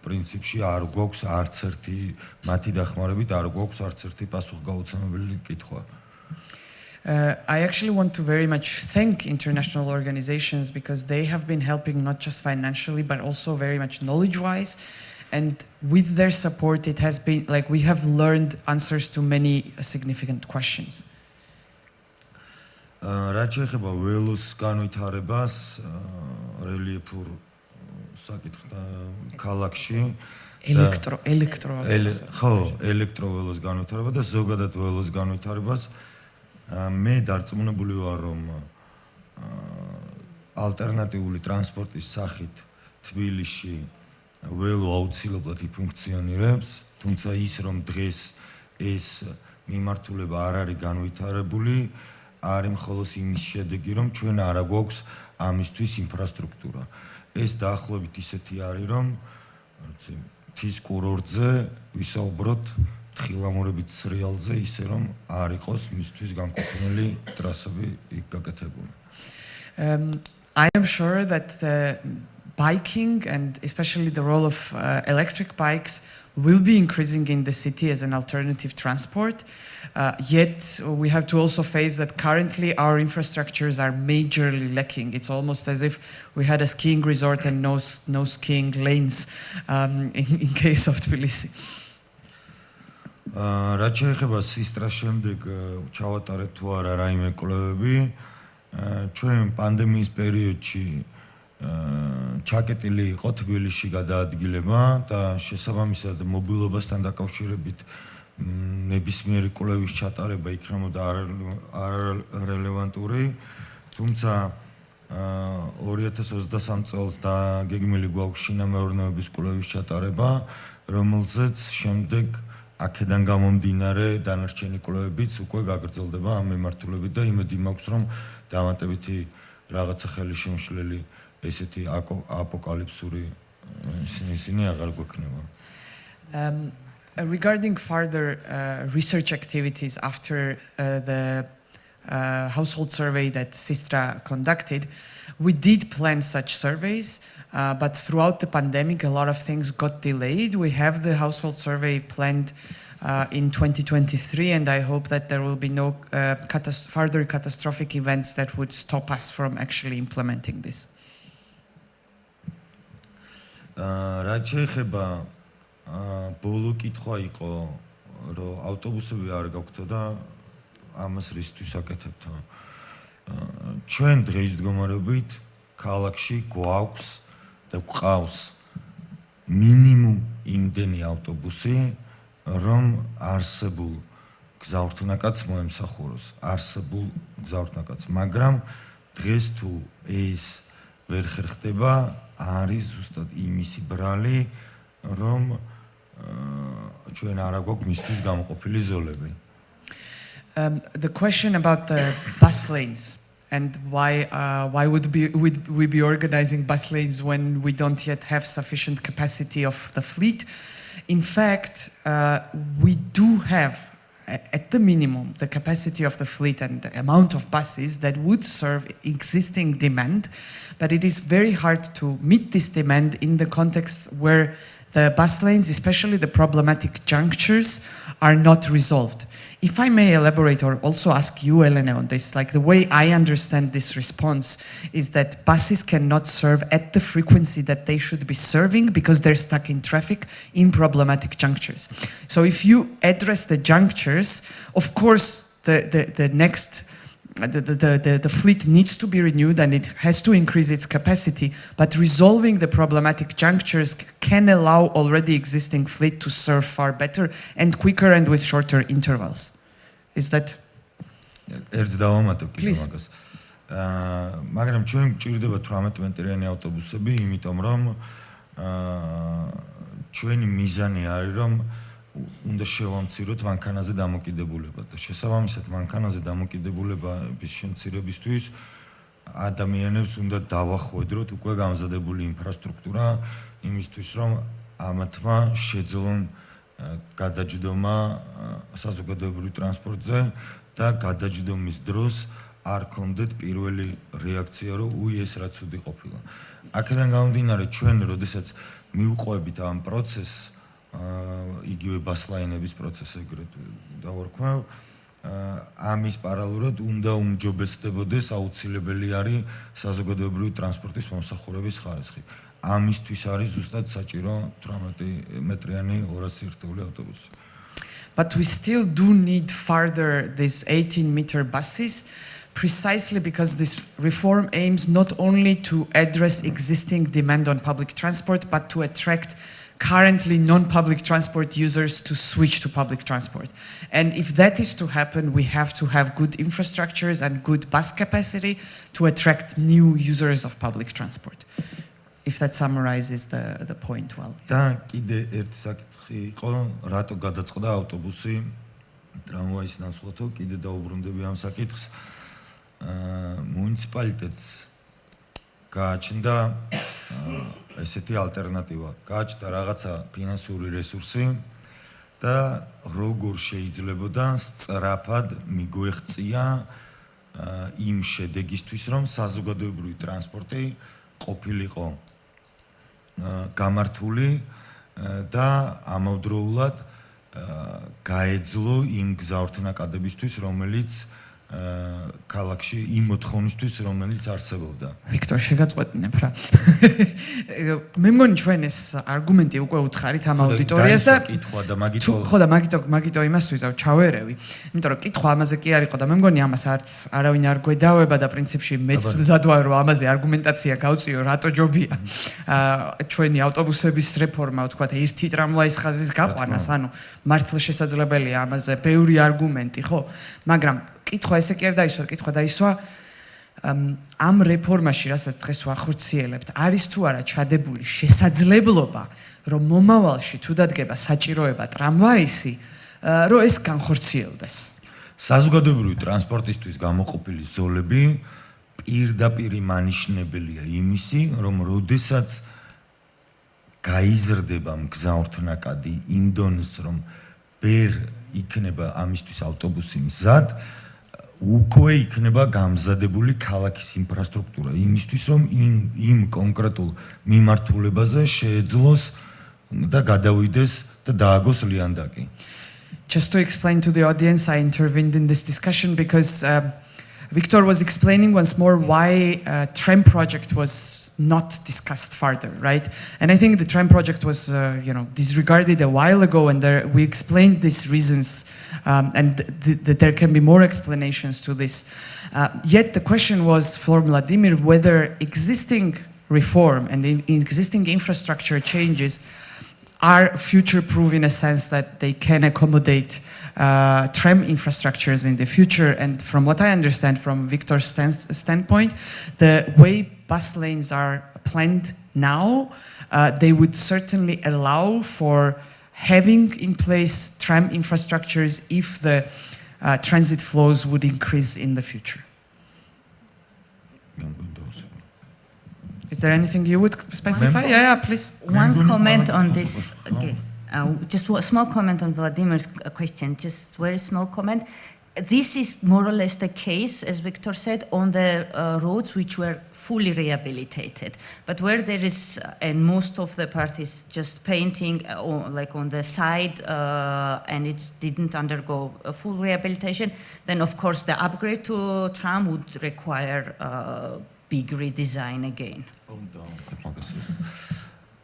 Speaker 10: პრინციპში არ გვაქვს არც ერთი მათი დახმარებით არ გვაქვს არც ერთი პასუხგაუცემებელი კითხვა.
Speaker 2: I actually want to very much thank international organizations, because they have been helping not just financially but also very much knowledge-wise, and with their support it has been like we have learned answers to many significant questions.
Speaker 10: რაც შეეხება ველოს განვითარებას რელიეფურ ქალაქში ელექტროველოს განვითარება და ზოგადად ველოს განვითარებას მე დარწმუნებული ვარ, რომ ალტერნატიული ტრანსპორტის სახით თბილისში ველო აუცილებლად იფუნქციონირებს, თუმცა ის რომ დღეს ეს მიმართულება არ არის განვითარებული, არის მხოლოდ იმის შედეგი, რომ ჩვენ არ გვაქვს ამისთვის ინფრასტრუქტურა. ეს დაახლოებით ისეთი არის, რომ მთის კურორტზე ვისაუბროთ თხილამურებით სრიალზე, ისე რომ არ იყოს მისთვის განკუთვნილი ტრასები იქ გაკეთებული.
Speaker 2: I am sure that biking, and especially the role of electric bikes, will be increasing in the city as an alternative transport. Yet we have to also face that currently our infrastructures are majorly lacking. It's almost as if we had a skiing resort and no skiing lanes in case of Tbilisi.
Speaker 10: რაც შეეხება სისტრას შემდეგ ჩავატარეთ თუ არა რაიმე კვლევები, ჩვენ პანდემიის პერიოდში ჩაკეტილი იყო თბილისში გადაადგილება და შესაბამისად მობილობასთან დაკავშირებით ნებისმიერი კვლევის ჩატარება იქნებოდა არარელევანტური, თუმცა 2023 წელს დაგეგმილი გვაქვს შინამეურნეობის კვლევის ჩატარება, რომელზეც შემდეგ აქედან გამომდინარე დანარჩენი კვლევებიც უკვე გაგრძელდება ამ მიმართულებით და იმედი მაქვს, რომ დამატებითი რაღაცა ხელისშემშლელი ესეთი აპოკალიფსური ისინი აღარ გვექნება.
Speaker 2: Regarding further research activities after the household survey that Sistra conducted, we did plan such surveys, but throughout the pandemic a lot of things got delayed. We have the household survey planned in 2023, and I hope that there will be no further catastrophic events that would stop us from actually implementing this.
Speaker 10: რაც შეეხება ბოლო კითხვა იყო, რომ ავტობუსები არ გაგვქონდა და ამას რისთვის აკეთებთ? ჩვენ დღეს მდგომარეობით ქალაქში გვაქვს და გვყავს მინიმუმ იმდენი ავტობუსი, რომ არსებულ გზავრთნაკაც მოემსახუროს, არსებულ გზავრთნაკაც, მაგრამ დღეს თუ ეს ვერ ხერხდება, არის ზუსტად იმისი ბრალი, რომ ჩვენ არ აგვაქვს მისთვის გამოყოფილი ზოლები.
Speaker 2: The question about the bus lanes and why would we be organizing bus lanes when we don't yet have sufficient capacity of the fleet? In fact, we do have, at the minimum, the capacity of the fleet and the amount of buses that would serve existing demand, but it is very hard to meet this demand in the context where the bus lanes, especially the problematic junctures, are not resolved. If I may elaborate or also ask you, Elena, on this, like the way I understand this response is that buses cannot serve at the frequency that they should be serving because they're stuck in traffic in problematic junctures. So if you address the junctures, of course, the fleet needs to be renewed and it has to increase its capacity, but resolving the problematic junctures can allow already existing fleet to serve far better and quicker and with shorter intervals. Is that?
Speaker 10: Please. მაგრამ ჩვენ გვჭირდება 18 მეტრიანი ავტობუსები, იმიტომ რომ ჩვენი მიზანი არის რომ უნდა შევამციროთ მანქანაზე დამოკიდებულება და შესაბამისად მანქანაზე დამოკიდებულების შემცირებისთვის ადამიანებს უნდა დავახვედროთ უკვე გამზადებული ინფრასტრუქტურა იმისთვის რომ ამათმა შეძლონ გადაჯდომა საზოგადოებრივ ტრანსპორტზე და გადაჯდომის დროს არ ქონდეთ პირველი რეაქცია რომ უი ეს რაც უდი ყოფილა. აქედან გამომდინარე ჩვენ როდესაც მივყვებით ამ პროცესს იგივე ბასლაინების პროცესს ეგრეთ დავარქვევ ამის პარალელურად უნდა უმჯობესდებოდეს აუცილებელი არის საზოგადოებრივი ტრანსპორტის მომსახურების ხარისხი. ამისთვის არის ზუსტად საჭირო 18 მეტრიანი 200 ერთეული ავტობუსი.
Speaker 2: But we still do need further these 18-meter buses precisely because this reform aims not only to address existing demand on public transport but to attract currently non-public transport users to switch to public transport. And if that is to happen, we have to have good infrastructures and good bus capacity to attract new users of public transport. If that summarizes the point well.
Speaker 10: და კიდე ერთი საკითხი იყო, რატო გადაწყდა ავტობუსი ტრამვაის ნაცვლად, კიდე დაუბრუნდები ამ საკითხს. მუნიციპალიტეტს გააჩნდა ესეთი ალტერნატივა. გააჩნდა რაღაცა ფინანსური რესურსი და როგორ შეიძლებოდა სწრაფად მიგვეღწია იმ შედეგისთვის, რომ საზოგადოებრივი ტრანსპორტი ყოფილიყო გამართული და ამავდროულად გაეძლო იმ გზავრთნაკადებისთვის, რომელიც ქალაქში იმ მოთხოვნისთვის, რომელიც არსებობდა.
Speaker 2: ვიქტორ, შეგაწყვეტინებ რა. მე მგონი ჩვენ ეს არგუმენტი უკვე უთხარით ამ აუდიტორიას და
Speaker 10: კითხვა და მაგიტო
Speaker 2: ხო და მაგიტო იმას ვიზავ ჩავერევი. იმიტომ რომ კითხვა ამაზე კი არ იყო და მე მგონი ამას არც არავინ არ გვედავება და პრინციპში მეც მზად ვარ რომ ამაზე არგუმენტაცია გავწიო, რატო ჯობია ჩვენი ავტობუსების რეფორმა, ვთქვათ, ერთი ტრამვაის ხაზის გაყვანას, ანუ მართლა შესაძლებელია ამაზე ბევრი არგუმენტი, ხო? მაგრამ კითხვა ესე კი არ დაისვა, კითხვა დაისვა ამ რეფორმაში, რასაც დღეს ვახორციელებთ, არის თუ არა ჩადებული შესაძლებლობა, რომ მომავალში თუ დადგება საჭიროება ტრამვაისი, რომ ეს განხორციელდეს.
Speaker 10: საზოგადოებრივი ტრანსპორტისთვის გამოყოფილი ზოლები პირდაპირ მანიშნებელია იმისი, რომ როდესაც გაიზრდება მგზავრთნაკადი იმ დონეს, რომ ვერ იქნება ამისთვის ავტობუსი მზად, უკვე იქნება გამზადებული ქალაქის ინფრასტრუქტურა იმისთვის, რომ იმ კონკრეტულ მიმართულებაზე შეეძლოს და გადავიდეს და დააგოს ლიანდაკი.
Speaker 2: Just to explain to the audience, I intervened in this discussion because Victor was explaining once more why tram project was not discussed further, right? And I think the tram project was, disregarded a while ago, and we explained these reasons, and that there can be more explanations to this. Yet the question was for Vladimir whether existing reform and existing infrastructure changes are future-proof in a sense that they can accommodate tram infrastructures in the future. And from what I understand from Victor's standpoint, the way bus lanes are planned now, they would certainly allow for having in place tram infrastructures if the transit flows would increase in the future. Is there anything you would specify? Yeah, please.
Speaker 3: One comment on this. Okay. Just a small comment on Vladimir's question, just very small comment. This is more or less the case, as Victor said, on the roads which were fully rehabilitated. But where there is, and most of the part is just painting, like on the side, and it didn't undergo a full rehabilitation, then of course the upgrade to tram would require big redesign again.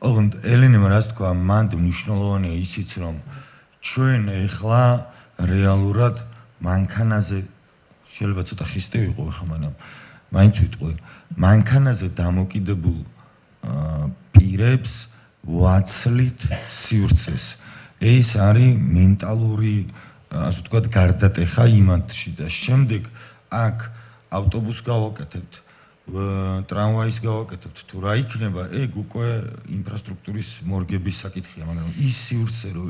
Speaker 10: ოღონდ ელენემ რას თქვა, მანდ მნიშვნელოვანია ისიც, რომ ჩვენ ეხლა რეალურად მანქანაზე შეიძლება ცოტა ხისტი ვიყო ხა, მაგრამ მაინც ვიტყვი, მანქანაზე დამოკიდებულ პირებს ვაცლით სივრცეს. ეს არის მენტალური, ასე ვთქვათ, გარდატეხა იმათში და შემდეგ აქ ავტობუსს გავაკეთებთ, ტრამვაის გავაკეთებთ, თუ რა იქნება, ეგ უკვე ინფრასტრუქტურის მორგების საკითხია, მაგრამ ის სივრცე რო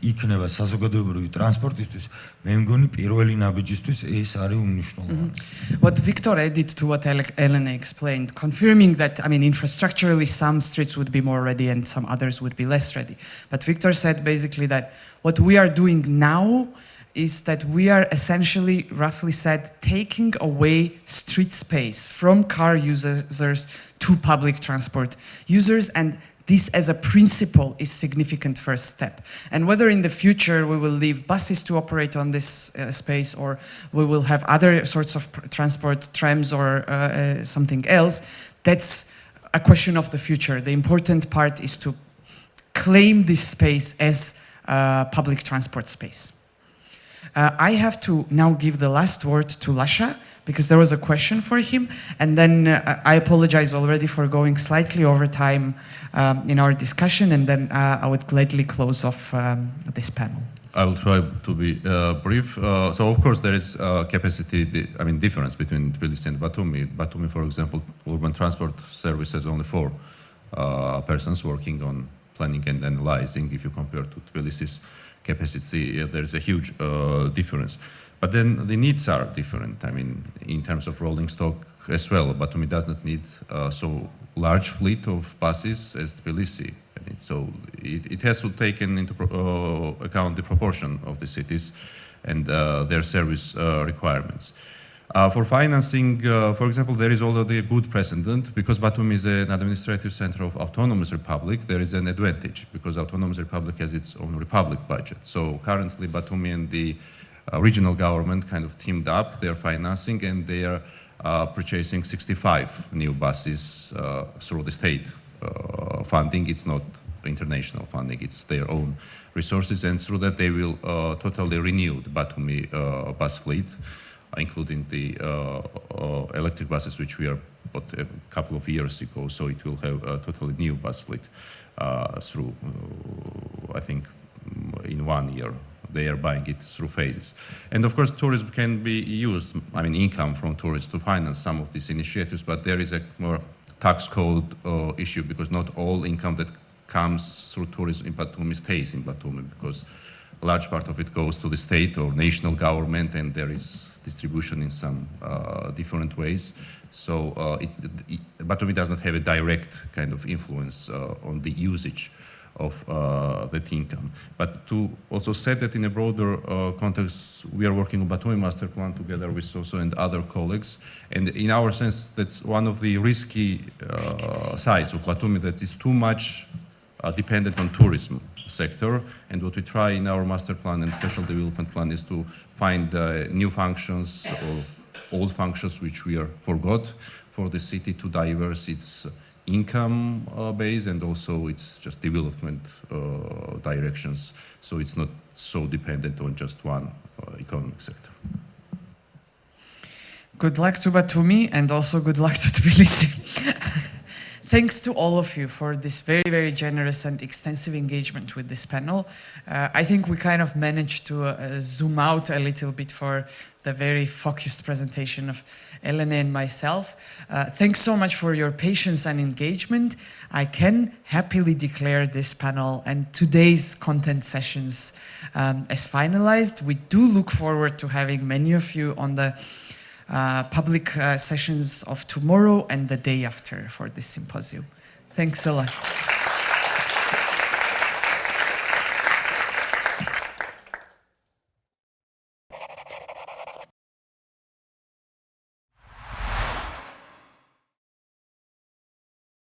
Speaker 10: იქნება საზოგადოებრივი ტრანსპორტისთვის, მე მგონი პირველი ნაბიჯისთვის ეს არის უმნიშვნელოვანესი.
Speaker 2: What Victor added to what Elena explained, confirming that, I mean, infrastructurally some streets would be more ready and some others would be less ready. But Victor said basically that what we are doing now is that we are essentially, roughly said, taking away street space from car users to public transport users, and this as a principle is significant first step. And whether in the future we will leave buses to operate on this space, or we will have other sorts of transport, trams or something else, that's a question of the future. The important part is to claim this space as public transport space. I have to now give the last word to Lasha, because there was a question for him, and then I apologize already for going slightly over time in our discussion, and then I would gladly close off this panel.
Speaker 11: I will try to be brief. So of course there is capacity, difference between Tbilisi and Batumi. Batumi, for example, urban transport service has only 4 persons working on planning and analyzing. If you compare to Tbilisi's capacity, there is a huge difference. But then the needs are different. I mean, in terms of rolling stock as well, Batumi does not need so large fleet of buses as Tbilisi. So it has to take into account the proportion of the cities and their service requirements. For financing, for example, there is already a good precedent because Batumi is an administrative center of autonomous republic. There is an advantage because autonomous republic has its own republic budget. So currently Batumi and the regional government kind of teamed up their financing, and they are purchasing 65 new buses through the state funding. It's not international funding, it's their own resources, and through that they will totally renew the Batumi bus fleet, including the electric buses which we are bought a couple of years ago. So it will have a totally new bus fleet through, I think, in 1 year. They are buying it through phases. And of course, tourism can be used, income from tourists to finance some of these initiatives, but there is a more tax code issue because not all income that comes through tourism in Batumi stays in Batumi, because a large part of it goes to the state or national government, and there is distribution in some different ways. So Batumi does not have a direct kind of influence on the usage of that income. But to also say that in a broader context, we are working on Batumi master plan together with Soso and other colleagues. And in our sense, that's one of the risky sides of Batumi, that is too much dependent on tourism sector. And what we try in our master plan and special development plan is to find new functions or old functions which we are forgot for the city to diverse its income base and also its just development directions, so it's not so dependent on just one economic sector.
Speaker 2: Good luck to Batumi and also good luck to Tbilisi. Thanks to all of you for this very, very generous and extensive engagement with this panel. I think we kind of managed to zoom out a little bit for the very focused presentation of Elena and myself. Thanks so much for your patience and engagement. I can happily declare this panel and today's content sessions as finalized. We do look forward to having many of you on the public sessions of tomorrow and the day after for this symposium. Thanks a lot.